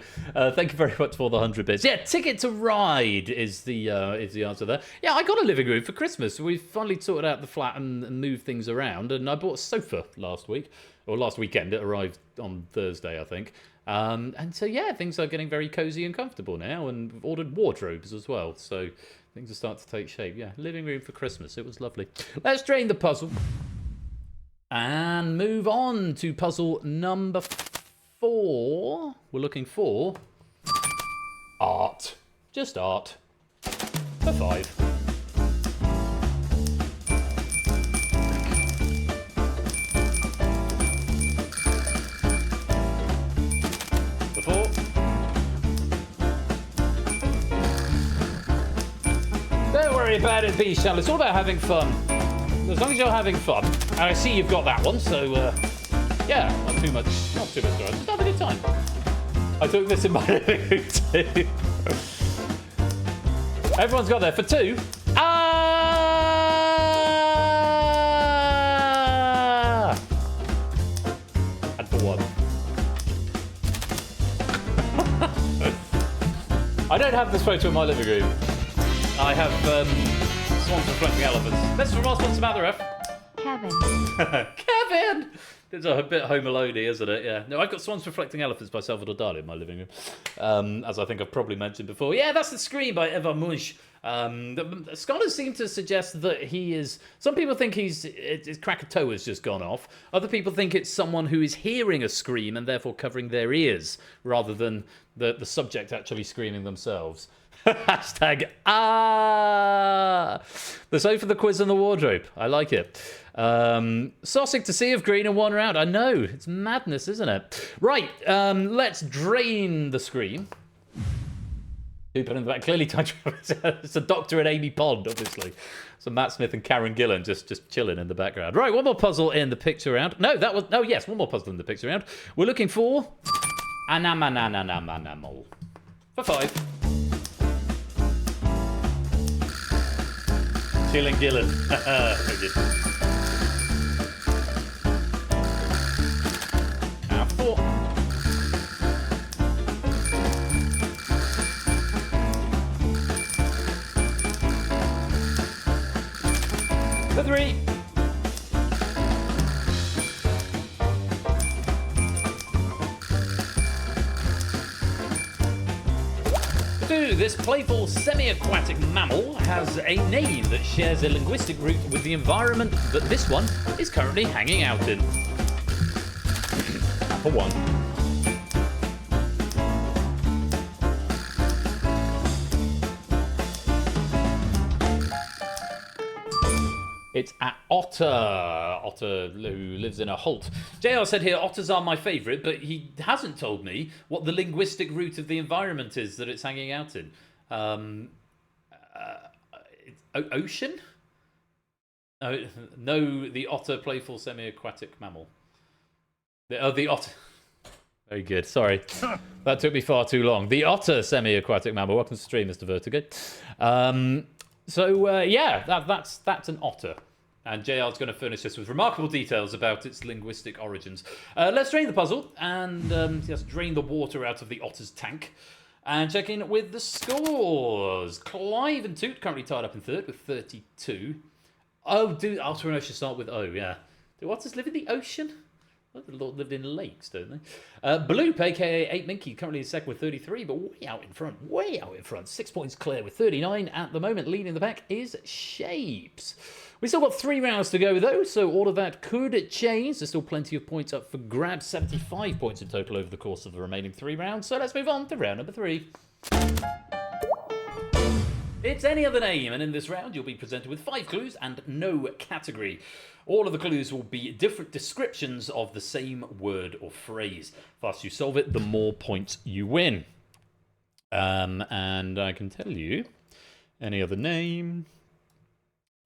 Thank you very much for the 100 bits. Yeah, Ticket to Ride is the answer there. Yeah, I got a living room for Christmas. We finally sorted out the flat and moved things around, and I bought a sofa last weekend. It arrived on Thursday, I think. And so yeah, things are getting very cozy and comfortable now, and we've ordered wardrobes as well. So things are starting to take shape. Yeah, living room for Christmas. It was lovely. Let's drain the puzzle and move on to puzzle number 4. We're looking for art. Just art. For 5. For 4. Don't worry about it, B-Shell. It's all about having fun. As long as you're having fun. And I see you've got that one, so yeah, not too much stress. Just have a good time. I took this in my living room too. Everyone's got there for 2. And for 1. I don't have this photo in my living room. I have swans reflecting elephants. That's from our sponsor, Matheref. Kevin. Kevin! It's a bit Home Alone, isn't it? Yeah. No, I've got Swans Reflecting Elephants by Salvador Dali in my living room, as I think I've probably mentioned before. Yeah, that's The Scream by Eva Munch. The scholars seem to suggest that he is... Some people think his Krakatoa's just gone off. Other people think it's someone who is hearing a scream and therefore covering their ears, rather than the subject actually screaming themselves. Hashtag the sofa, the quiz, and the wardrobe. I like it. Sossing to see of green and 1 round. I know, it's madness, isn't it? Right, let's drain the screen. Who put in the back? Clearly, it's a Doctor and Amy Pond, obviously. So Matt Smith and Karen Gillan just chilling in the background. Right, one more puzzle in the picture round. No, yes, one more puzzle in the picture round. We're looking for Anamananamanamal. For 5. Chilling Gillan. Very good. Now 4. For 3. This playful semi-aquatic mammal has a name that shares a linguistic root with the environment that this one is currently hanging out in. For 1. It's an otter. Otter who lives in a holt. JR said here, otters are my favourite, but he hasn't told me what the linguistic root of the environment is that it's hanging out in. Ocean? No, the otter, playful semi-aquatic mammal. The otter. Very good, sorry. That took me far too long. The otter semi-aquatic mammal. Welcome to the stream, Mr. Vertigo. Yeah, that's an otter. And JR's going to furnish us with remarkable details about its linguistic origins. Let's drain the puzzle and just drain the water out of the otter's tank. And check in with the scores. Clive and Toot currently tied up in 3rd with 32. Oh, do Otter and Ocean start with O, yeah. Do otters live in the ocean? They lived in lakes, don't they? Bloop, aka 8 Minky, currently in second with 33, but way out in front. Way out in front. 6 points clear with 39 at the moment. Leading the pack is Shapes. We still got 3 rounds to go, though, so all of that could change. There's still plenty of points up for grabs. 75 points in total over the course of the remaining 3 rounds. So let's move on to round number 3. It's any other name, and in this round you'll be presented with 5 clues and no category. All of the clues will be different descriptions of the same word or phrase. The faster you solve it, the more points you win. And I can tell you, any other name...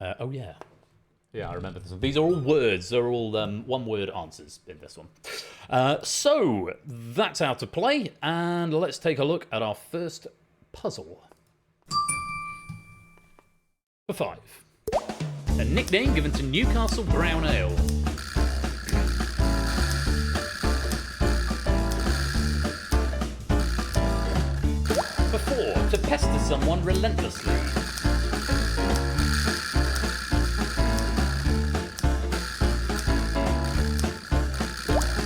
oh yeah. Yeah, I remember this one. These are all words. They're all one-word answers in this one. So, that's how to play, and let's take a look at our first puzzle. For 5. A nickname given to Newcastle Brown Ale. For 4. To pester someone relentlessly.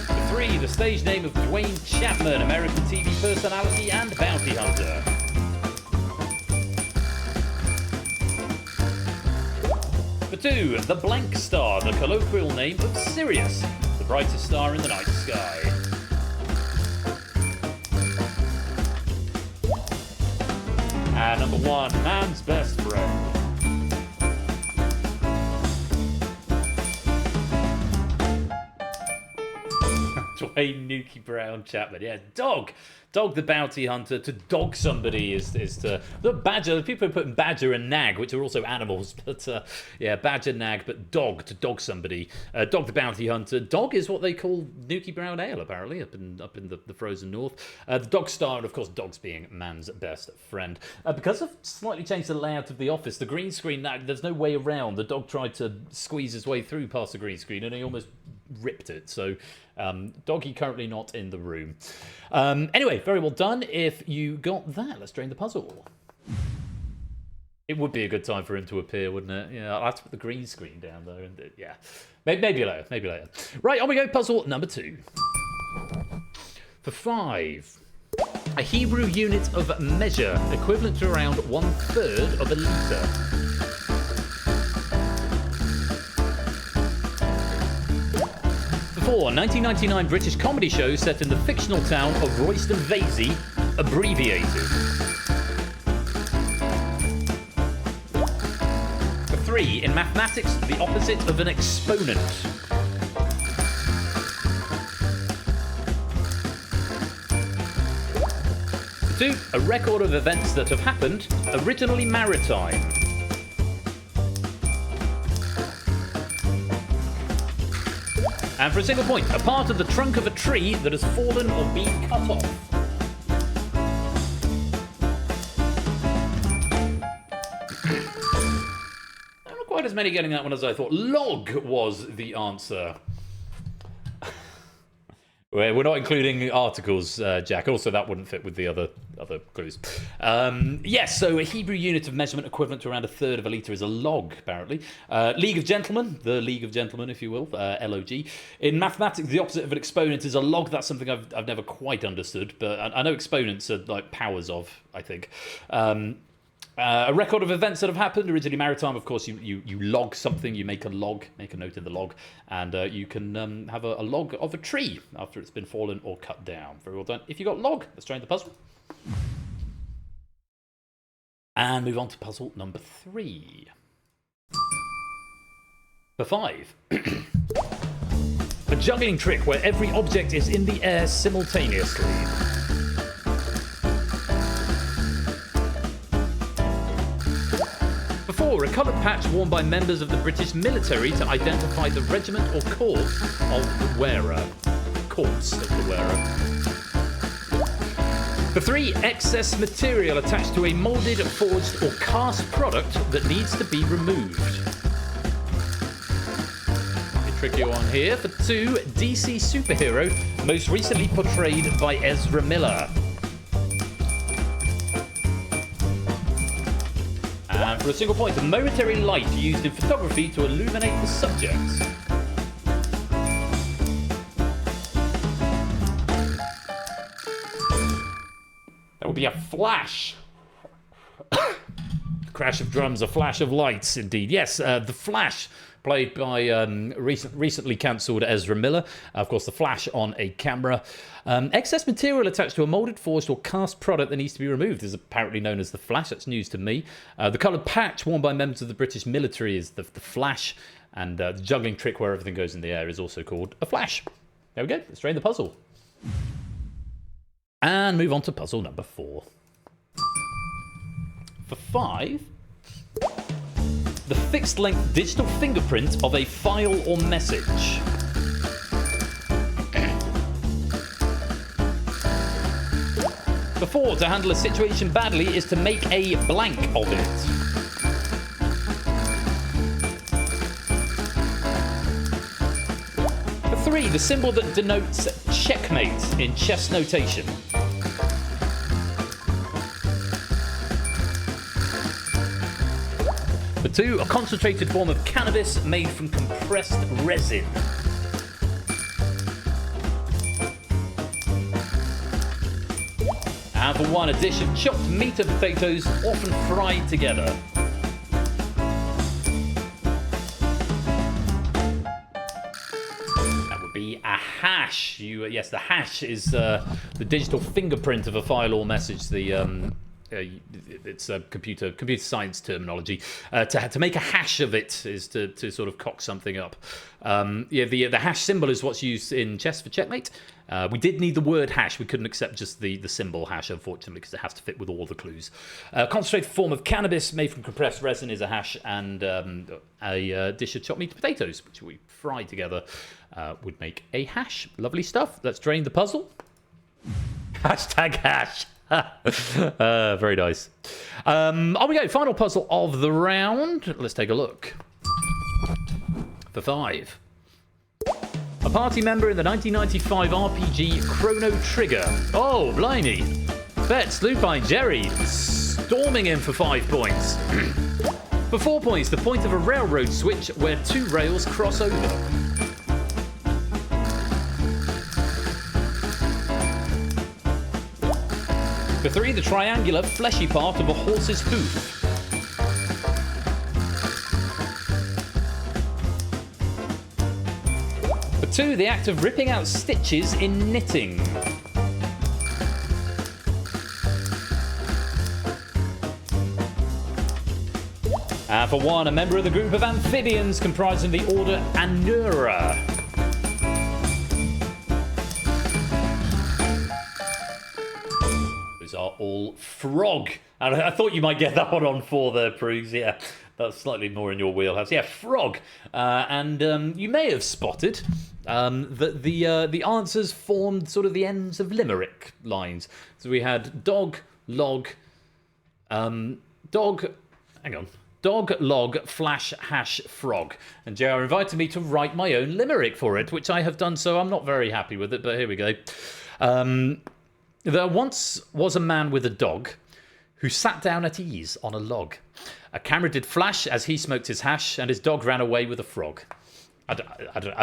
For 3. The stage name of Dwayne Chapman, American TV personality and bounty hunter. For 2, the blank star, the colloquial name of Sirius, the brightest star in the night sky. And number 1, man's best friend. Dwayne Nuki Brown Chapman, yeah, dog. Dog the bounty hunter. To dog somebody is to... The badger, people are putting badger and nag, which are also animals, but yeah, badger, nag, but dog, to dog somebody. Dog the bounty hunter. Dog is what they call Nuki Brown Ale, apparently, up in the frozen north. The dog star, and of course, dogs being man's best friend. Because I've slightly changed the layout of the office, the green screen, there's no way around. The dog tried to squeeze his way through past the green screen, and he almost ripped it, so... Doggy currently not in the room. Anyway, very well done. If you got that, let's drain the puzzle. It would be a good time for him to appear, wouldn't it? Yeah, I'll have to put the green screen down though. And yeah, maybe later. Right, on we go. Puzzle number 2. For 5, a Hebrew unit of measure equivalent to around 1/3 of a litre. A 1999 British comedy show set in the fictional town of Royston Vasey, abbreviated. For 3, in mathematics, the opposite of an exponent. For 2, a record of events that have happened, originally maritime. And for a single point, a part of the trunk of a tree that has fallen or been cut off. Not quite as many getting that one as I thought. Log was the answer. We're not including articles, Jack. Also, that wouldn't fit with the other clues. Yes, so a Hebrew unit of measurement equivalent to around 1/3 of a litre is a log, apparently. League of Gentlemen, the League of Gentlemen, if you will, LOG. In mathematics, the opposite of an exponent is a log. That's something I've never quite understood, but I know exponents are like powers of, I think. A record of events that have happened, originally maritime, of course, you log something, you make a log, make a note in the log, and you can have a log of a tree after it's been fallen or cut down. Very well done. If you got log, let's try the puzzle. And move on to puzzle number 3. For 5. A juggling trick where every object is in the air simultaneously. A coloured patch worn by members of the British military to identify the regiment or corps of the wearer. Corpse of the wearer. For 3, excess material attached to a moulded, forged or cast product that needs to be removed. A tricky one here. For 2, DC superhero, most recently portrayed by Ezra Miller. And for a single point, a momentary light used in photography to illuminate the subject. be a flash. Crash of drums, a flash of lights, indeed. Yes, The Flash, played by recently cancelled Ezra Miller. Of course, the flash on a camera. Excess material attached to a moulded, forged, or cast product that needs to be removed is apparently known as the flash. That's news to me. The coloured patch worn by members of the British military is the flash. And the juggling trick where everything goes in the air is also called a flash. There we go. Let's drain the puzzle. And move on to puzzle number 4. For 5, the fixed-length digital fingerprint of a file or message. For 4, to handle a situation badly is to make a blank of it. For 3, the symbol that denotes checkmate in chess notation. For 2, a concentrated form of cannabis made from compressed resin. And for 1, a dish of chopped meat and potatoes, often fried together. That would be a hash. Yes, the hash is the digital fingerprint of a file or message. It's a computer science terminology. To make a hash of it is to sort of cock something up. The hash symbol is what's used in chess for checkmate. We did need the word hash. We couldn't accept just the symbol hash, unfortunately, because it has to fit with all the clues. Concentrated form of cannabis made from compressed resin is a hash, and a dish of chopped meat and potatoes, which we fry together, would make a hash. Lovely stuff. Let's drain the puzzle. Hashtag hash. Very nice. On we go. Final puzzle of the round. Let's take a look. For 5. A party member in the 1995 RPG Chrono Trigger. Oh, blimey. Betts, Lupine, Jerry storming in for 5 points. For 4 points, the point of a railroad switch where 2 rails cross over. For 3, the triangular, fleshy part of a horse's hoof. For 2, the act of ripping out stitches in knitting. And for 1, a member of the group of amphibians comprising the order Anura. Are all frog. And I thought you might get that one on 4 there, Prugs. Yeah, that's slightly more in your wheelhouse. Yeah, frog. And you may have spotted that the answers formed sort of the ends of limerick lines. So we had dog, log, dog, log, flash, hash, frog. And JR invited me to write my own limerick for it, which I have done, so I'm not very happy with it, but here we go. There once was a man with a dog who sat down at ease on a log. A camera did flash as he smoked his hash, and his dog ran away with a frog. I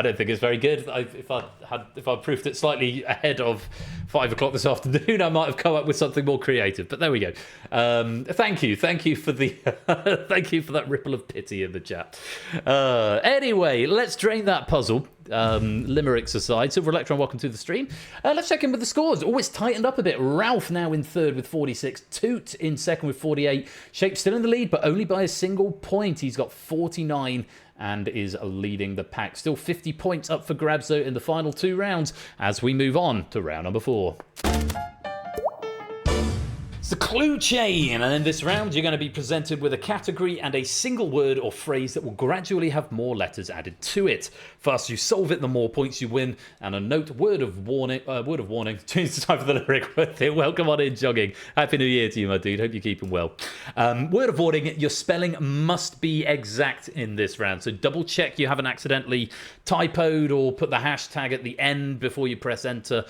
don't think it's very good. If I proofed it slightly ahead of 5 o'clock this afternoon, I might have come up with something more creative. But there we go. Thank you for the thank you for that ripple of pity in the chat. Anyway, let's drain that puzzle. Limericks aside, Silver Electron, welcome to the stream. Let's check in with the scores. Oh, it's tightened up a bit. Ralph now in 3rd with 46. Toot in 2nd with 48. Shape still in the lead, but only by a single point. He's got 49 and is leading the pack. Still 50 points up for grabs, though, in the final 2 rounds as we move on to round number 4. It's the clue chain, and in this round you're going to be presented with a category and a single word or phrase that will gradually have more letters added to it. Faster you solve it, the more points you win. And a note, word of warning. It's time for the lyric. Welcome on in, jogging. Happy New Year to you, my dude. Hope you're keeping well. Word of warning, your spelling must be exact in this round. So double check you haven't accidentally typoed or put the hashtag at the end before you press enter.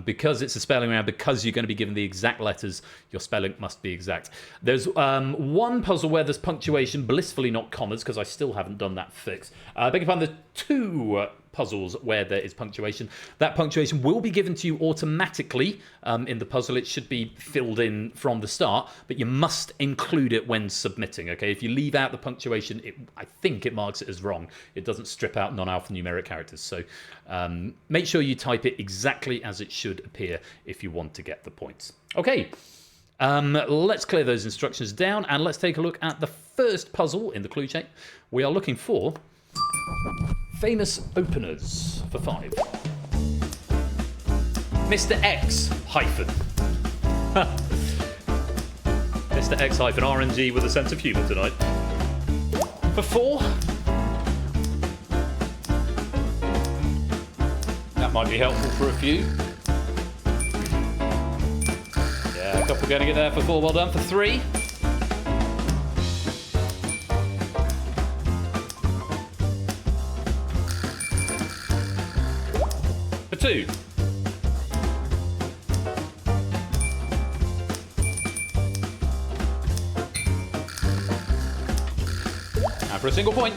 Because it's a spelling round, because you're going to be given the exact letters, Your spelling must be exact. There's one puzzle where there's punctuation, blissfully not commas, because I still haven't done that fix. Beg your pardon, there's two puzzles where there is punctuation. That punctuation will be given to you automatically in the puzzle. It should be filled in from the start, but you must include it when submitting, okay? If you leave out the punctuation, I think it marks it as wrong. It doesn't strip out non-alphanumeric characters. So make sure you type it exactly as it should appear if you want to get the points. Okay, let's clear those instructions down and let's take a look at the first puzzle in the clue chain. We are looking for famous openers for 5. Mr. X hyphen. Mr. X hyphen RNG with a sense of humour tonight. For 4. That might be helpful for a few. Yeah, a couple getting it there for 4. Well done. For 3. For 2. And for a single point.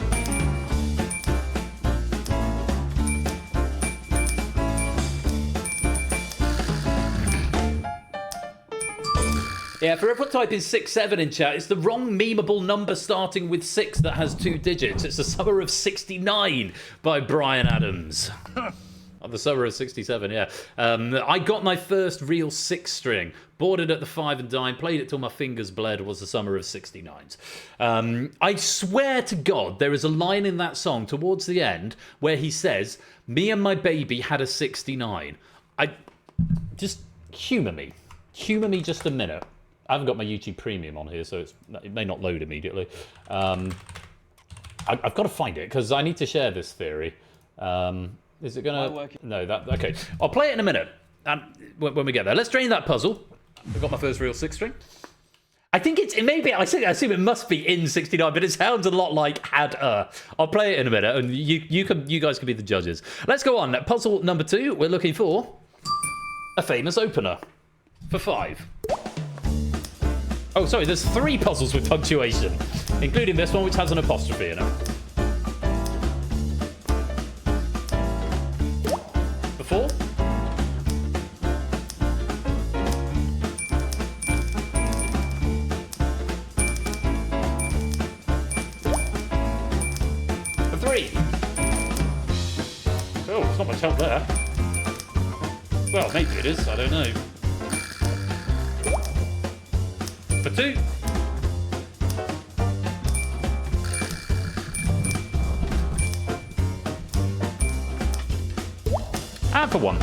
Yeah, for everyone typing 6-7 in chat, it's the wrong memeable number starting with 6 that has 2 digits. It's the Summer of 69 by Brian Adams. The Summer of 67, yeah. I got my first real 6-string, bought it at the 5 and dime, played it till my fingers bled, was the Summer of 69s. I swear to God, there is a line in that song towards the end where he says, "Me and my baby had a 69. Just humour me. Humour me just a minute. I haven't got my YouTube Premium on here, so it may not load immediately. I've got to find it, because I need to share this theory. Is it gonna? No, okay. I'll play it in a minute. When we get there, let's drain that puzzle. I've got my first real 6-string. I think it may be. I assume it must be in 69, but it sounds a lot like had a. I'll play it in a minute, and you guys can be the judges. Let's go on. Puzzle number 2. We're looking for a famous opener for 5. Oh, sorry. There's 3 puzzles with punctuation, including this one, which has an apostrophe in it. 4. For 3. Oh, it's not much help there. Well, maybe it is, I don't know. For 2. And for 1.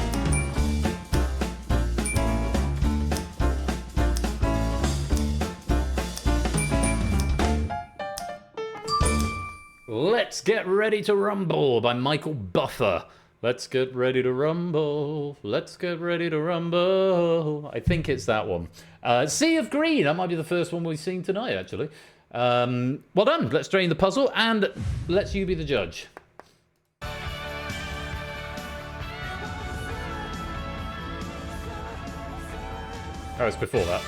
Let's Get Ready to Rumble by Michael Buffer. Let's get ready to rumble. Let's get ready to rumble. I think it's that one. Sea of Green. That might be the first one we've seen tonight, actually. Well done. Let's drain the puzzle and let's you be the judge. Oh, it's before that.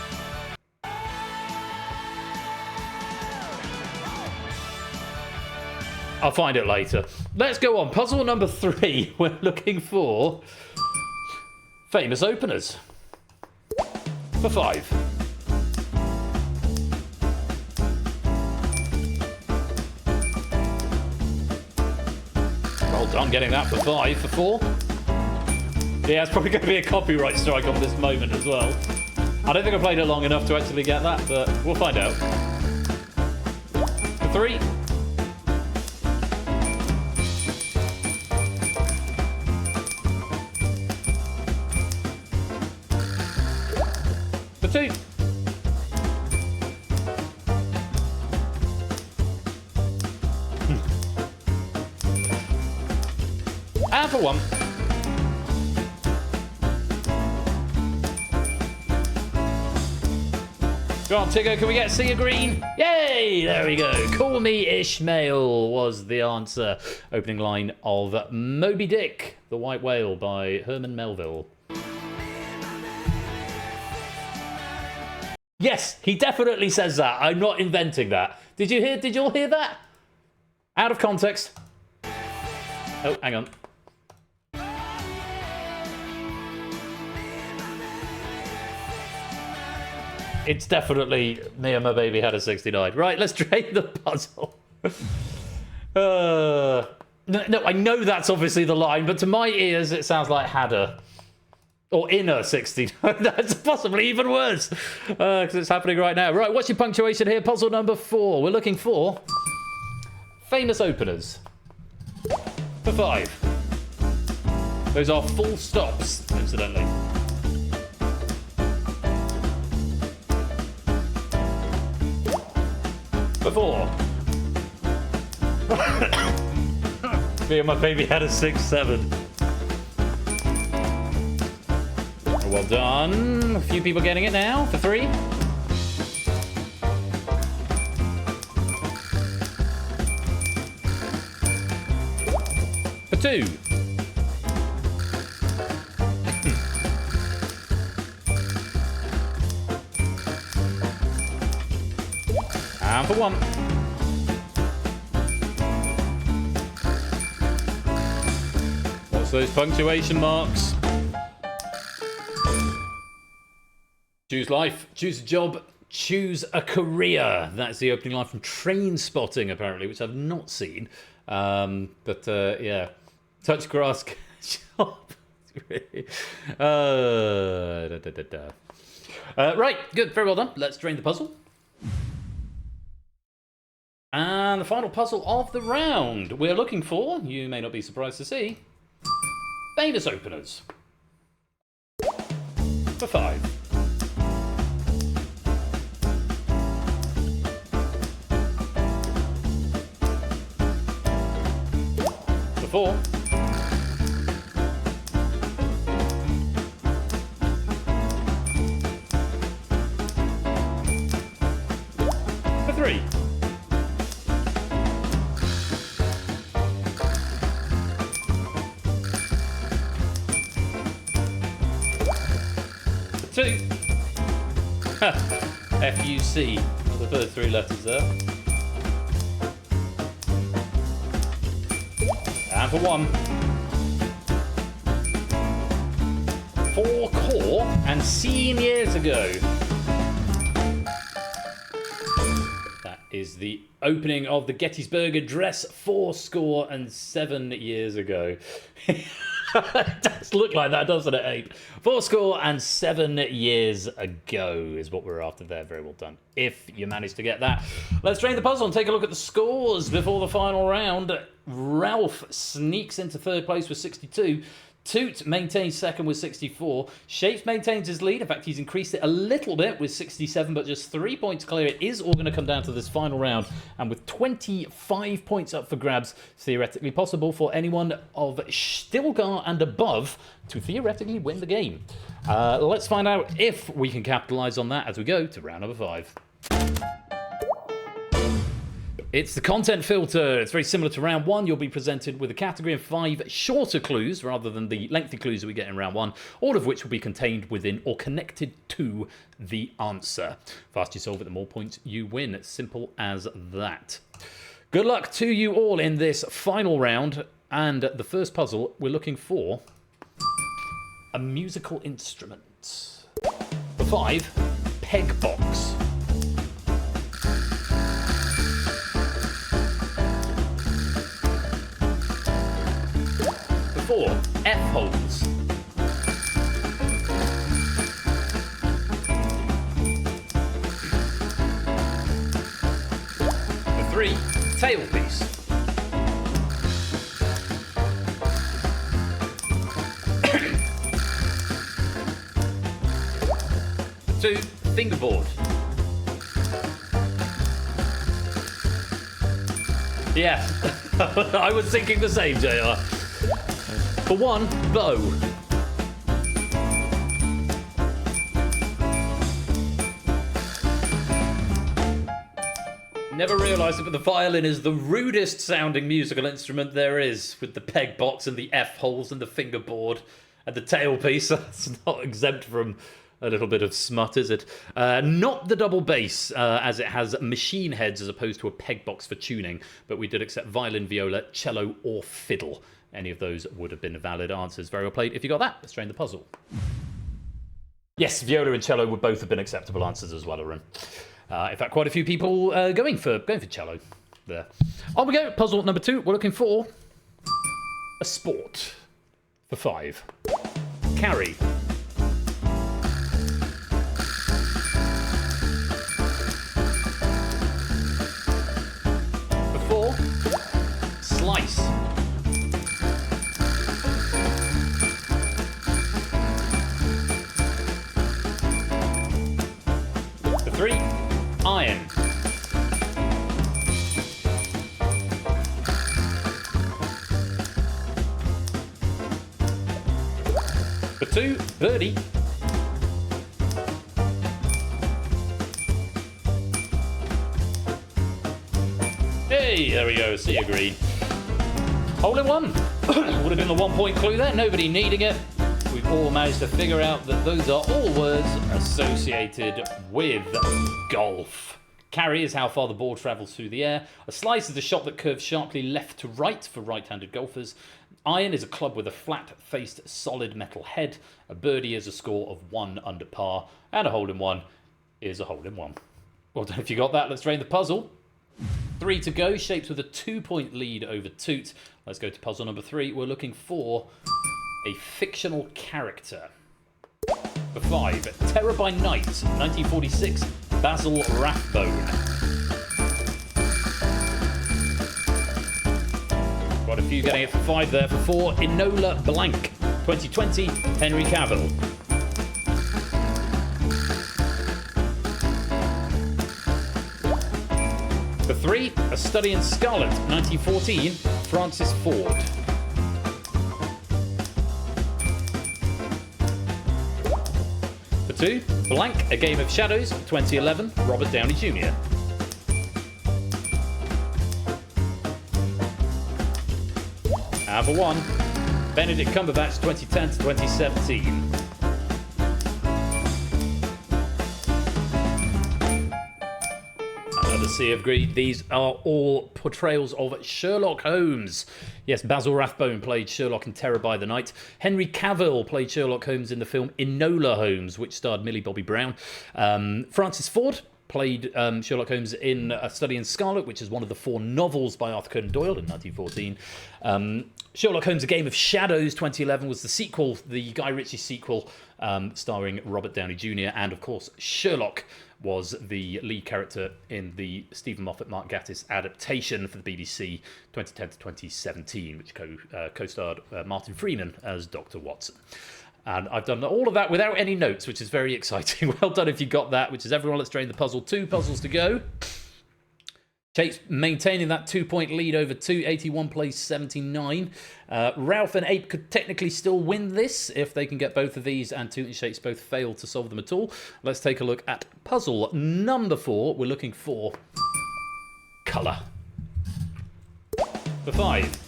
I'll find it later. Let's go on. Puzzle number 3. We're looking for famous openers for 5. Well done getting that for 5. For 4. Yeah, it's probably going to be a copyright strike on this moment as well. I don't think I played it long enough to actually get that, but we'll find out. For 3. For 2. And for 1. Go on, Tigger, can we get Sea of Green? Yay! There we go. Call Me Ishmael was the answer. Opening line of Moby Dick, The White Whale by Herman Melville. Yes, he definitely says that. I'm not inventing that. Did you all hear that? Out of context. Oh, hang on. It's definitely Me and My Baby Had a 69. Right, let's drain the puzzle. No, I know that's obviously the line, but to my ears it sounds like had a. Or in a 69. That's possibly even worse. Because it's happening right now. Right, what's your punctuation here? Puzzle number 4. We're looking for famous openers. For 5. Those are full stops, incidentally. For 4. Me and My Baby Had a 6-7. Well done. A few people getting it now. For 3. For 2. And for 1. What's those punctuation marks? Choose life, choose a job, choose a career. That's the opening line from Train Spotting, apparently, which I've not seen. Yeah. Touch grass, job. Right, good, very well done. Let's drain the puzzle. And the final puzzle of the round. We're looking for, you may not be surprised to see, famous openers. For 5. For 4. For 3. For 2. F-U-C. The first 3 letters there. And for 1. 4 core and seen years ago. That is the opening of the Gettysburg Address 7 years ago. It does look like that, doesn't it, Abe? 7 years ago is what we're after there. Very well done. If you managed to get that. Let's drain the puzzle and take a look at the scores before the final round. Ralph sneaks into 3rd place with 62. Toot maintains 2nd with 64. Shapes maintains his lead. In fact, he's increased it a little bit with 67, but just 3 points clear. It is all going to come down to this final round. And with 25 points up for grabs, theoretically possible for anyone of Stilgar and above to theoretically win the game. Let's find out if we can capitalize on that as we go to round number 5. It's the content filter. It's very similar to round 1. You'll be presented with a category of 5 shorter clues rather than the lengthy clues that we get in round 1, all of which will be contained within or connected to the answer. Faster you solve it, the more points you win. It's simple as that. Good luck to you all in this final round. And the first puzzle, we're looking for a musical instrument. For 5, peg box. For 4, F-holes. For 3, tailpiece. For 2, fingerboard. Yeah, I was thinking the same, JR. For 1, bow. Never realised it, but the violin is the rudest sounding musical instrument there is, with the peg box and the F holes and the fingerboard and the tailpiece. That's not exempt from A little bit of smut, is it? Not the double bass, as it has machine heads as opposed to a peg box for tuning, but we did accept violin, viola, cello, or fiddle. Any of those would have been valid answers. Very well played. If you got that, let's train the puzzle. Yes, viola and cello would both have been acceptable answers as well, Aaron. In fact, quite a few people going for cello there. On we go. Puzzle number 2. We're looking for a sport for 5. Carry. For 4. Slice. For 3. Iron. For 2, birdie. Hey, there we go, sea of green. Hole in one. Would have been the 1 point clue there, nobody needing it. We've all managed to figure out that those are all words associated with golf. Carry is how far the ball travels through the air. A slice is a shot that curves sharply left to right for right-handed golfers. Iron is a club with a flat-faced solid metal head. A birdie is a score of 1 under par. And a hole-in-one is a hole-in-one. Well done if you got that. Let's drain the puzzle. 3 to go. Shapes with a 2-point lead over Toot. Let's go to puzzle number 3. We're looking for a fictional character. For 5, Terror by Night, 1946, Basil Rathbone. Quite a few getting it for 5 there. For 4, Enola Blank, 2020, Henry Cavill. For 3, A Study in Scarlet, 1914, Francis Ford. For 2, Blank, A Game of Shadows, 2011, Robert Downey Jr. And for 1, Benedict Cumberbatch, 2010 to 2017. Another sea of green. These are all portrayals of Sherlock Holmes. Yes, Basil Rathbone played Sherlock in Terror by the Night. Henry Cavill played Sherlock Holmes in the film Enola Holmes, which starred Millie Bobby Brown. Francis Ford played Sherlock Holmes in A Study in Scarlet, which is one of the 4 novels by Arthur Conan Doyle in 1914. Sherlock Holmes, A Game of Shadows, 2011, was the sequel, the Guy Ritchie sequel, starring Robert Downey Jr. And, of course, Sherlock was the lead character in the Stephen Moffat, Mark Gatiss adaptation for the BBC 2010 to 2017, which co-starred Martin Freeman as Dr. Watson. And I've done all of that without any notes, which is very exciting. Well done if you got that, which is everyone. Let's drain the puzzle. 2 puzzles to go. Chape's maintaining that 2-point lead over 2. 81 plays 79. Ralph and Ape could technically still win this if they can get both of these, and Toot and Shapes both failed to solve them at all. Let's take a look at puzzle number 4. We're looking for colour. For 5.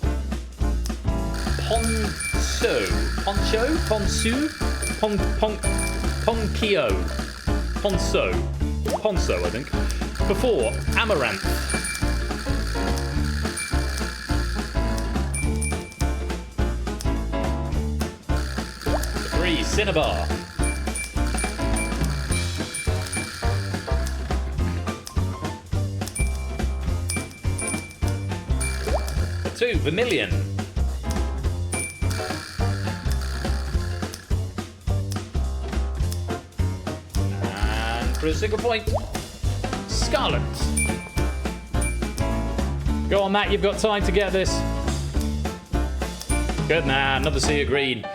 Poncho, I think. For 4, Amaranth. For 3, Cinnabar. For 2, Vermilion. For a single point, Scarlet. Go on, Matt, you've got time to get this. Good, another sea of green.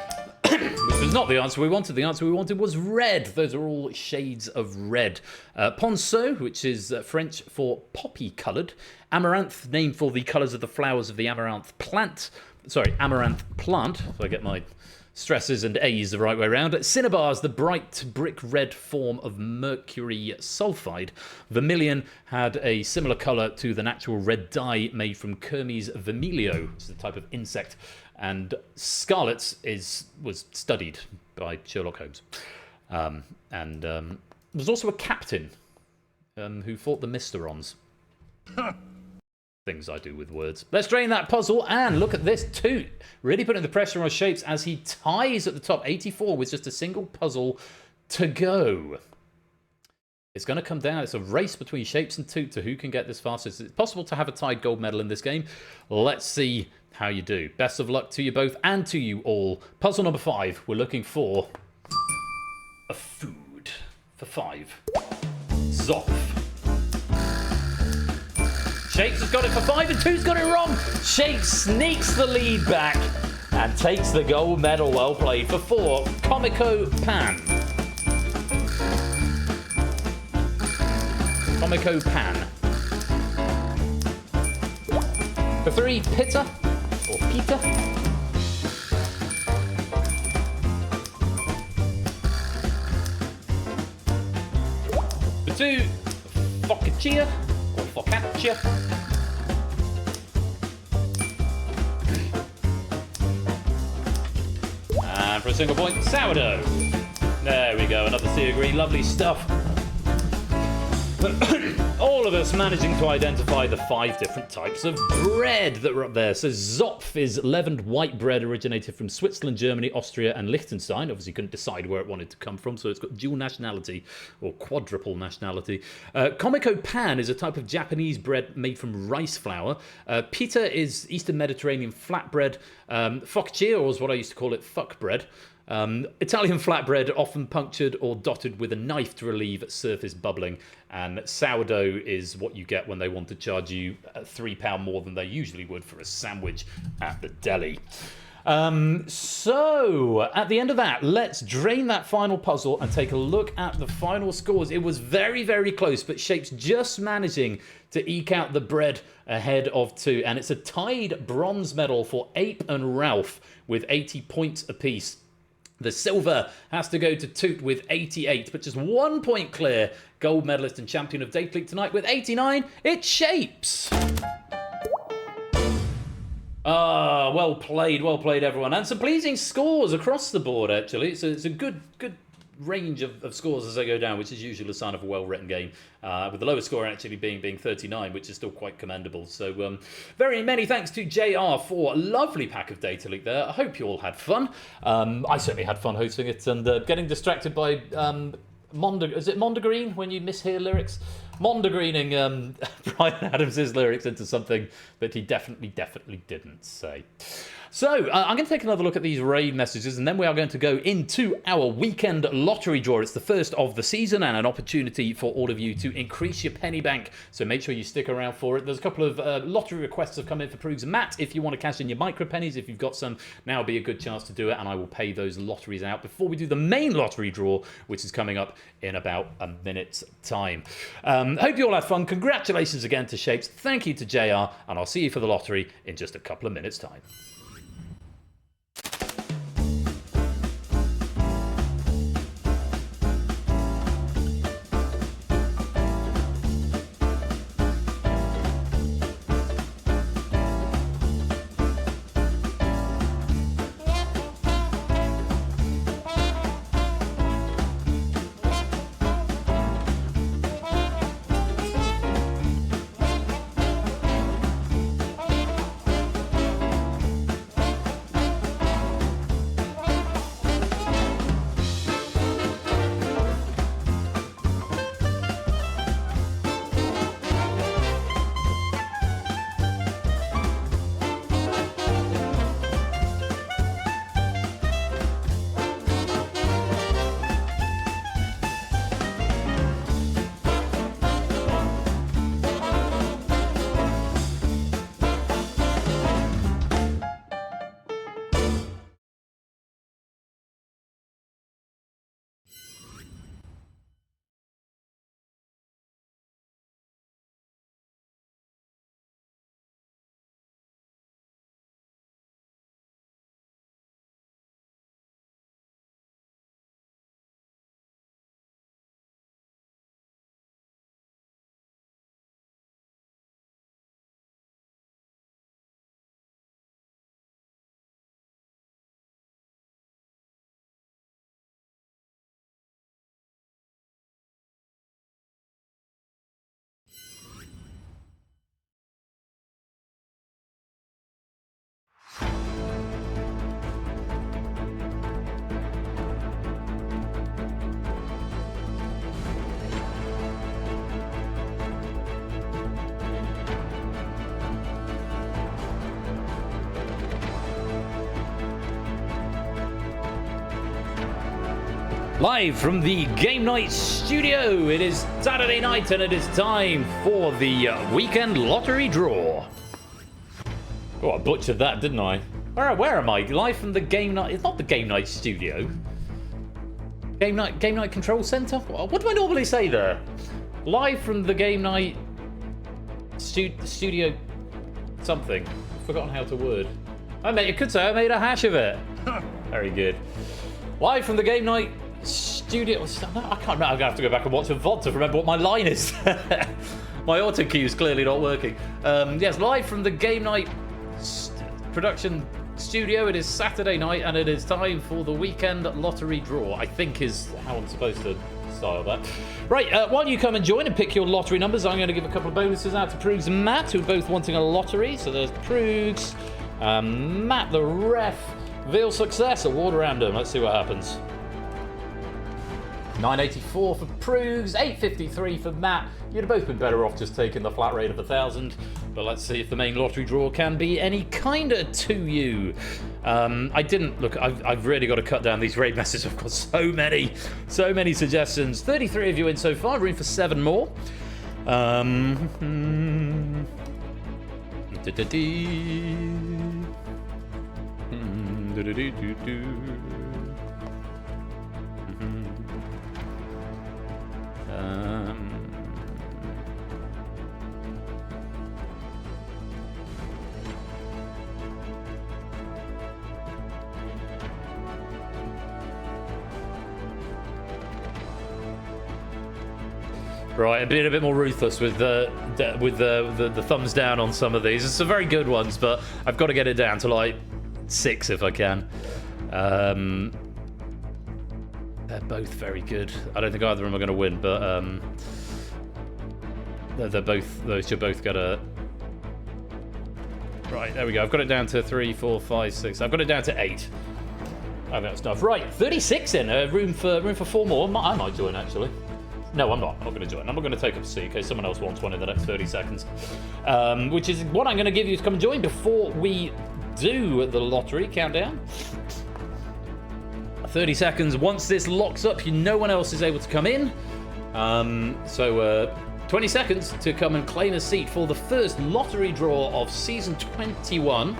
Which was not the answer we wanted. The answer we wanted was red. Those are all shades of red. Ponceau, which is French for poppy-coloured. Amaranth, named for the colours of the flowers of the amaranth plant. Sorry, amaranth plant, if I get my stresses and A's the right way around. Cinnabar is the bright brick red form of mercury sulfide. Vermilion had a similar colour to the natural red dye made from Kermes vermilio, which is a type of insect. And scarlet was studied by Sherlock Holmes. There's also a captain who fought the Mysterons. Things I do with words. Let's drain that puzzle and look at this Toot. Really putting the pressure on Shapes as he ties at the top 84 with just a single puzzle to go. It's going to come down. It's a race between Shapes and Toot to who can get this fastest. It's possible to have a tied gold medal in this game. Let's see how you do. Best of luck to you both and to you all. Puzzle number 5. We're looking for a food for 5. Zoff. Shapes has got it for 5 and 2's got it wrong. Shapes sneaks the lead back and takes the gold medal. Well played. For 4, Comico Pan. Comico Pan. For 3, Pitta or Pita. For 2, Focaccia or Focaccia. And for a single point, Sourdough. There we go, another sea of green, lovely stuff. All of us managing to identify the 5 different types of bread that were up there. So Zopf is leavened white bread originated from Switzerland, Germany, Austria and Liechtenstein. Obviously couldn't decide where it wanted to come from, so it's got dual nationality or quadruple nationality. Comico Pan is a type of Japanese bread made from rice flour. Pita is Eastern Mediterranean flatbread. Focaccia, or is what I used to call it, fuck bread. Italian flatbread, often punctured or dotted with a knife to relieve surface bubbling. And sourdough is what you get when they want to charge you £3 more than they usually would for a sandwich at the deli. So, at the end of that, let's drain that final puzzle and take a look at the final scores. It was very, very close, but Shapes just managing to eke out the bread ahead of 2. And it's a tied bronze medal for Ape and Ralph with 80 points apiece. The silver has to go to Toot with 88, but just 1 point clear. Gold medalist and champion of Data League tonight with 89. It's Shapes. Well played, everyone. And some pleasing scores across the board, actually. It's a good range of scores as they go down, which is usually a sign of a well-written game, with the lowest score actually being 39, which is still quite commendable. So very many thanks to JR for a lovely pack of Data Leak there. I hope you all had fun. I certainly had fun hosting it and getting distracted by is it Mondegreen when you mishear lyrics? Mondegreening Brian Adams' lyrics into something that he definitely didn't say. So, I'm going to take another look at these raid messages, and then we are going to go into our weekend lottery draw. It's the first of the season, and an opportunity for all of you to increase your penny bank, so make sure you stick around for it. There's a couple of lottery requests have come in for Proogs. Matt, if you want to cash in your micro pennies, if you've got some, now would be a good chance to do it, and I will pay those lotteries out before we do the main lottery draw, which is coming up in about a minute's time. Hope you all had fun. Congratulations again to Shapes. Thank you to JR, and I'll see you for the lottery in just a couple of minutes' time. Live from the Game Night studio, it is Saturday night and it is time for the weekend lottery draw. Oh, I butchered that, didn't I? Where am I? Live from the Game Night... It's not the Game Night studio. Game Night Control Center? What do I normally say there? Live from the Game Night studio something. I've forgotten how to word. You could say I made a hash of it. Very good. Live from the Game Night studio. I can't remember. I'm going to have to go back and watch a VOD to remember what my line is. My auto cue is clearly not working. Yes, live from the Game Night production studio. It is Saturday night and it is time for the weekend lottery draw, I think is how I'm supposed to style that. Right, while you come and join and pick your lottery numbers, I'm going to give a couple of bonuses out to Proogs and Matt, who are both wanting a lottery. So there's Proogs, Matt the ref, Veal Success, a ward random. Let's see what happens. 984 for Proogs, 853 for Matt. You'd have both been better off just taking the flat rate of 1,000. But let's see if the main lottery draw can be any kinder to you. I didn't look. I've really got to cut down these raid messages. I've got so many suggestions. 33 of you in so far. Room for 7 more. Right, I'm being a bit more ruthless with the thumbs down on some of these. It's some very good ones, but I've got to get it down to like 6 if I can. They're both very good. I don't think either of them are going to win, but those should both get a... Right, there we go. I've got it down to 3, 4, 5, 6. I've got it down to 8. I think that's enough. Right, 36 in. Room for 4 more. I might join, actually. No, I'm not. I'm not going to join. I'm not going to take up a seat in case someone else wants one in the next 30 seconds. Which is what I'm going to give you to come and join before we do the lottery countdown. 30 seconds. Once this locks up, no one else is able to come in. 20 seconds to come and claim a seat for the first lottery draw of season 21.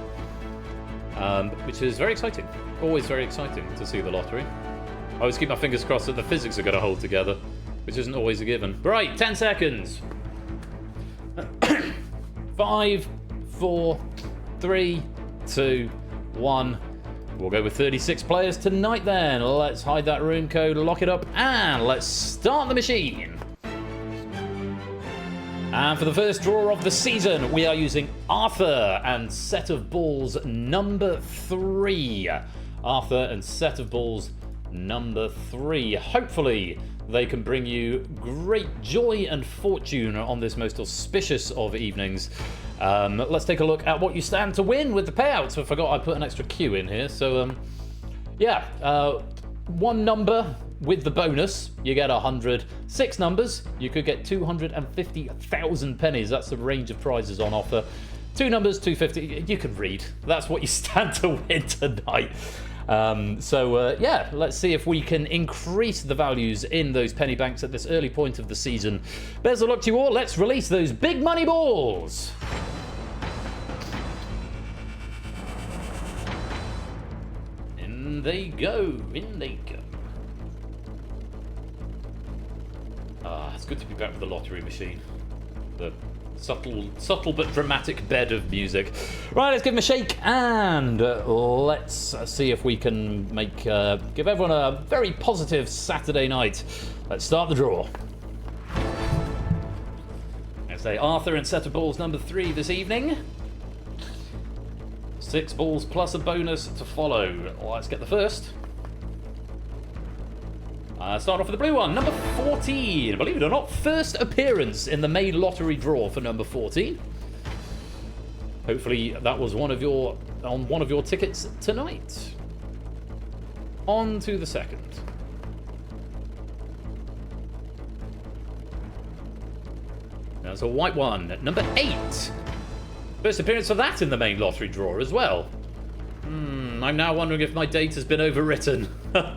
Which is very exciting. Always very exciting to see the lottery. I always keep my fingers crossed that the physics are going to hold together, which isn't always a given. Right, 10 seconds. 5, 4, 3, 2, 1. We'll go with 36 players tonight then. Let's hide that room code, lock it up, and let's start the machine. And for the first draw of the season, we are using Arthur and Set of Balls number 3. Arthur and Set of Balls number 3. Hopefully, they can bring you great joy and fortune on this most auspicious of evenings. Let's take a look at what you stand to win with the payouts. I forgot I put an extra Q in here. So, one number with the bonus, you get 100. 6 numbers, you could get 250,000 pennies. That's the range of prizes on offer. 2 numbers, 250. You can read. That's what you stand to win tonight. Let's see if we can increase the values in those penny banks at this early point of the season. Best of luck to you all. Let's release those big money balls. In they go. In they go. It's good to be back with the lottery machine. The subtle but dramatic bed of music. Right, let's give him a shake and let's see if we can give everyone a very positive Saturday night. Let's start the draw. Let's say Arthur and Set of Balls number 3 this evening. 6 balls plus a bonus to follow. Let's get the first. Start off with the blue one, number 14. Believe it or not, first appearance in the main lottery draw for number 14. Hopefully that was on one of your tickets tonight. On to the second. That's a white one, number 8. First appearance of that in the main lottery draw as well. I'm now wondering if my date has been overwritten,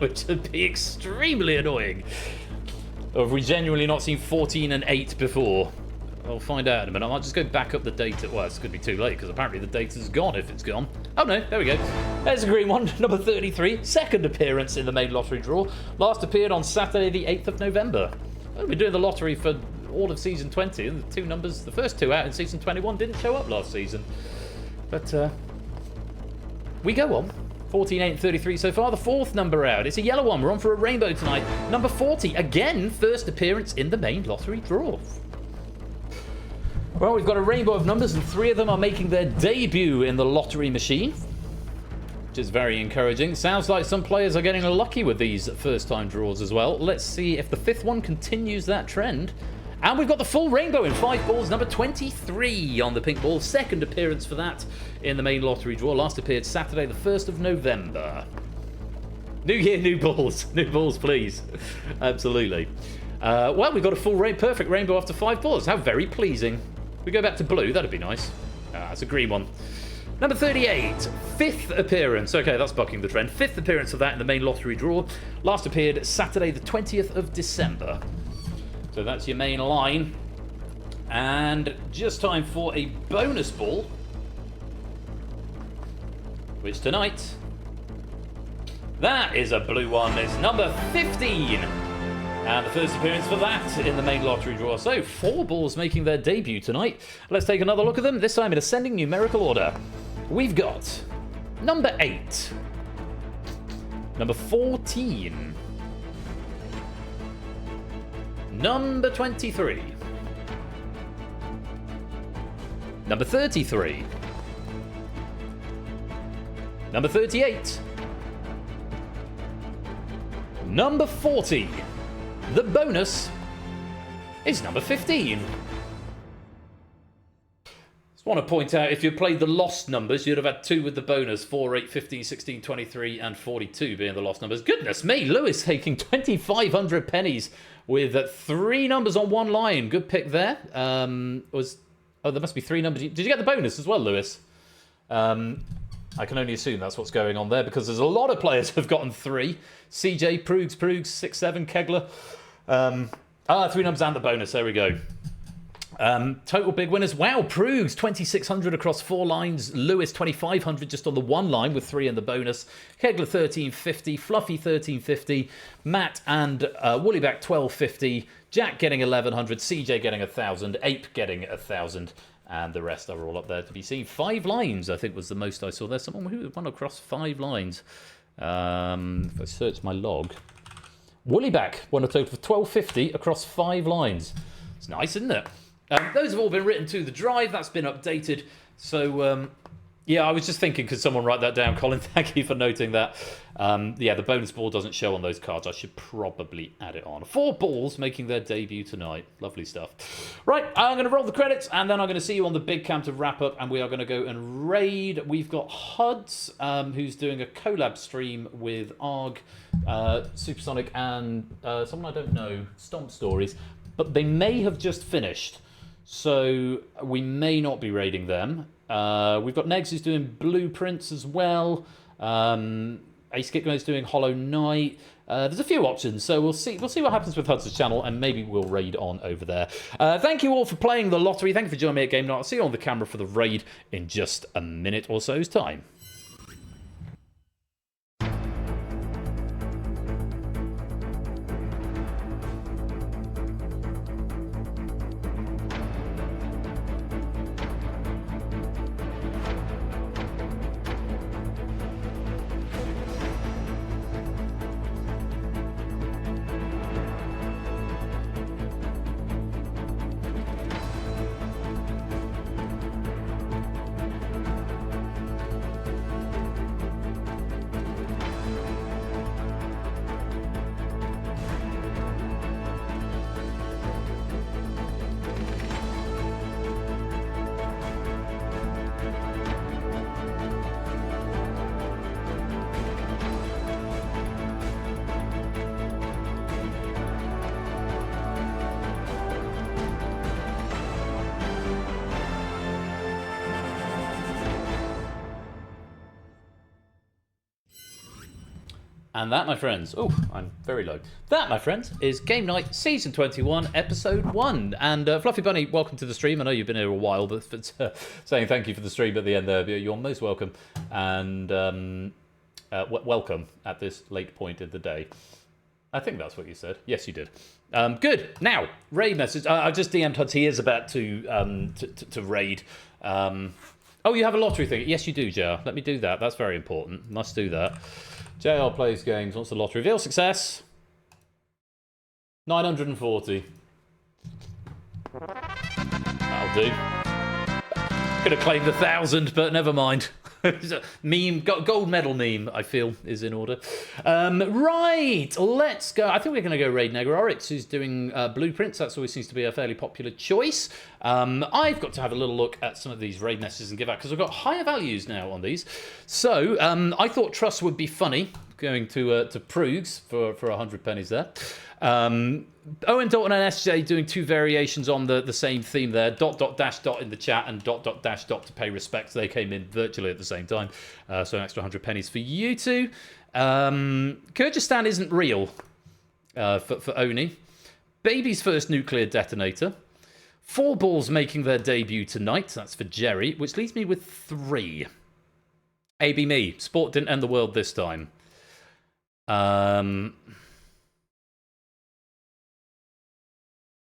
which would be extremely annoying. Or have we genuinely not seen 14 and 8 before? I'll find out in a minute. I might just go back up the data. Well, it's going to be too late because apparently the data's gone if it's gone. Oh no, there we go. There's a green one, number 33. Second appearance in the main lottery draw. Last appeared on Saturday the 8th of November. We've been doing the lottery for all of season 20, and the two numbers, the first two out in season 21 didn't show up last season. But we go on. 14, 8, and 33 so far. The fourth number out. It's a yellow one. We're on for a rainbow tonight. Number 40. Again, first appearance in the main lottery draw. Well, we've got a rainbow of numbers, and 3 of them are making their debut in the lottery machine, which is very encouraging. Sounds like some players are getting lucky with these first-time draws as well. Let's see if the 5th one continues that trend. And we've got the full rainbow in 5 balls, number 23 on the pink ball. Second appearance for that in the main lottery draw. Last appeared Saturday, the 1st of November. New year, new balls. New balls, please. Absolutely. Well, we've got a full perfect rainbow after 5 balls. How very pleasing. We go back to blue, that'd be nice. It's a green one. Number 38, 5th appearance. Okay, that's bucking the trend. 5th appearance of that in the main lottery draw. Last appeared Saturday, the 20th of December. So that's your main line. And just time for a bonus ball, which tonight, that is a blue one. It's number 15. And the first appearance for that in the main lottery draw. So 4 balls making their debut tonight. Let's take another look at them, this time in ascending numerical order. We've got number 8, number 14, number 23, number 33, number 38, number 40. The bonus is number 15. Just want to point out, if you played the lost numbers, you'd have had 2 with the bonus. 4, 8, 15, 16, 23, and 42 being the lost numbers. Goodness me, Lewis taking 2,500 pennies with 3 numbers on 1 line. Good pick there. There must be 3 numbers. Did you get the bonus as well, Lewis? I can only assume that's what's going on there, because there's a lot of players who've gotten 3. CJ, Proogs, 6, 7, Kegler. 3 numbers and the bonus. There we go. Total big winners. Wow, Proogs, 2,600 across 4 lines. Lewis, 2,500 just on the 1 line with 3 in the bonus. Kegler, 1,350. Fluffy, 1,350. Matt and Woollyback, 1,250. Jack getting 1,100. CJ getting 1,000. Ape getting 1,000. And the rest are all up there to be seen. 5 lines, I think, was the most I saw. There's someone who won across 5 lines. If I search my log. Woollyback won a total of 1,250 across 5 lines. It's nice, isn't it? Those have all been written to the drive. That's been updated. So, yeah, I was just thinking, could someone write that down? Colin, thank you for noting that. Yeah, the bonus ball doesn't show on those cards. I should probably add it on. 4 balls making their debut tonight. Lovely stuff. Right, I'm going to roll the credits, and then I'm going to see you on the big cam to wrap up, and we are going to go and raid. We've got Huds, who's doing a collab stream with ARG, Supersonic, and someone I don't know, Stomp Stories. But they may have just finished, so we may not be raiding them. We've got Negs who's doing Blueprints as well. Ace Gitmo's doing Hollow Knight. There's a few options, so we'll see what happens with Hudson's channel, and maybe we'll raid on over there. Thank you all for playing the lottery. Thank you for joining me at Game Night. I'll see you on the camera for the raid in just a minute or so's time. And that, my friends, oh, I'm very low. That, my friends, is Game Night Season 21, Episode 1. And Fluffy Bunny, welcome to the stream. I know you've been here a while, but saying thank you for the stream at the end there. You're most welcome. And welcome at this late point of the day. I think that's what you said. Yes, you did. Good. Now, raid message. I just DM'd Huds. He is about to raid. Oh, you have a lottery thing. Yes, you do, JR. Let me do that. That's very important. Must do that. JR plays games. Wants the lottery. Reveal success. 940. That'll do. Could have claimed 1,000, but never mind. Meme, gold medal meme, I feel, is in order. Right, let's go. I think we're going to go raid Negarorix, who's doing blueprints. That's always seems to be a fairly popular choice. I've got to have a little look at some of these raid messages and give out, because I've got higher values now on these. So, I thought Trust would be funny, going to Prugs for 100 pennies there. Owen Dalton and SJ doing two variations on the same theme there. Dot in the chat and dot to pay respects. They came in virtually at the same time. So an extra 100 pennies for you two. Kyrgyzstan isn't real for Oni. Baby's first nuclear detonator. 4 balls making their debut tonight. That's for Jerry, which leaves me with 3. AB me. Sport didn't end the world this time.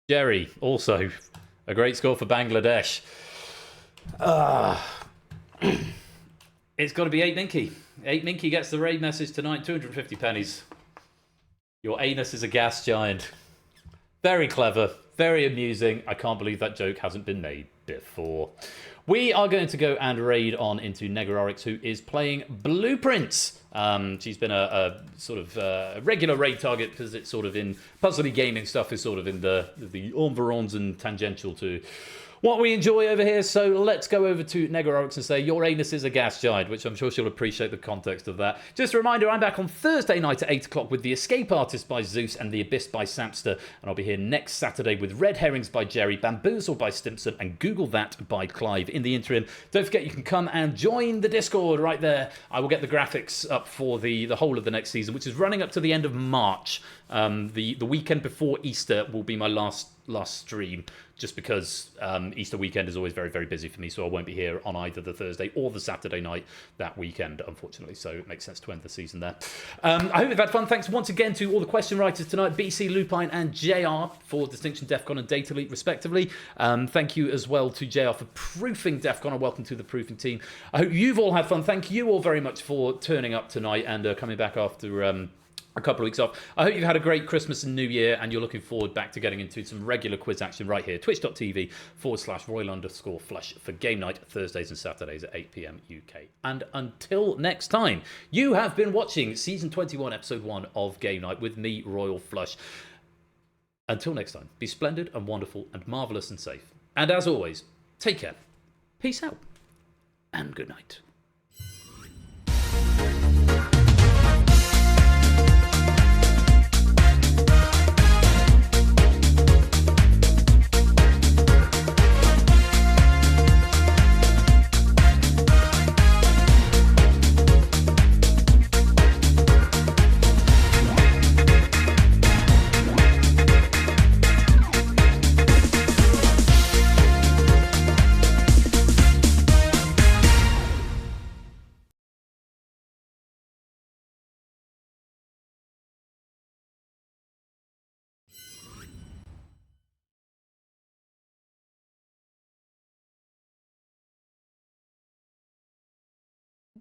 Jerry, also a great score for Bangladesh. It's got to be 8 Minky. 8 Minky gets the raid message tonight, 250 pennies. Your anus is a gas giant. Very clever, very amusing. I can't believe that joke hasn't been made before. We are going to go and raid on into Negarorix, who is playing Blueprints. She's been a sort of regular raid target because it's sort of in puzzly gaming stuff is sort of in the environs and tangential to what we enjoy over here. So let's go over to Negarorix and say, your anus is a gas giant, which I'm sure she'll appreciate the context of that. Just a reminder, I'm back on Thursday night at 8 o'clock with The Escape Artist by Zeus and The Abyss by Samster. And I'll be here next Saturday with Red Herrings by Jerry, Bamboozle by Stimson, and Google That by Clive. In the interim, don't forget you can come and join the Discord right there. I will get the graphics up for the whole of the next season, which is running up to the end of March. The weekend before Easter will be my last stream, just because Easter weekend is always very, very busy for me, so I won't be here on either the Thursday or the Saturday night that weekend, unfortunately, so it makes sense to end the season there. I hope you've had fun. Thanks once again to all the question writers tonight, BC, Lupine and JR for Distinction, DEFCON and Data Leak respectively. Thank you as well to JR for proofing DEFCON, and welcome to the proofing team. I hope you've all had fun. Thank you all very much for turning up tonight and coming back after a couple of weeks off. I hope you've had a great Christmas and New Year, and you're looking forward back to getting into some regular quiz action right here, twitch.tv/Royal_Flush for game night, Thursdays and Saturdays at 8 PM UK. And until next time, you have been watching Season 21, Episode 1 of Game Night with me, Royal Flush. Until next time, be splendid and wonderful and marvellous and safe. And as always, take care, peace out, and good night.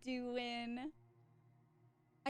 Doing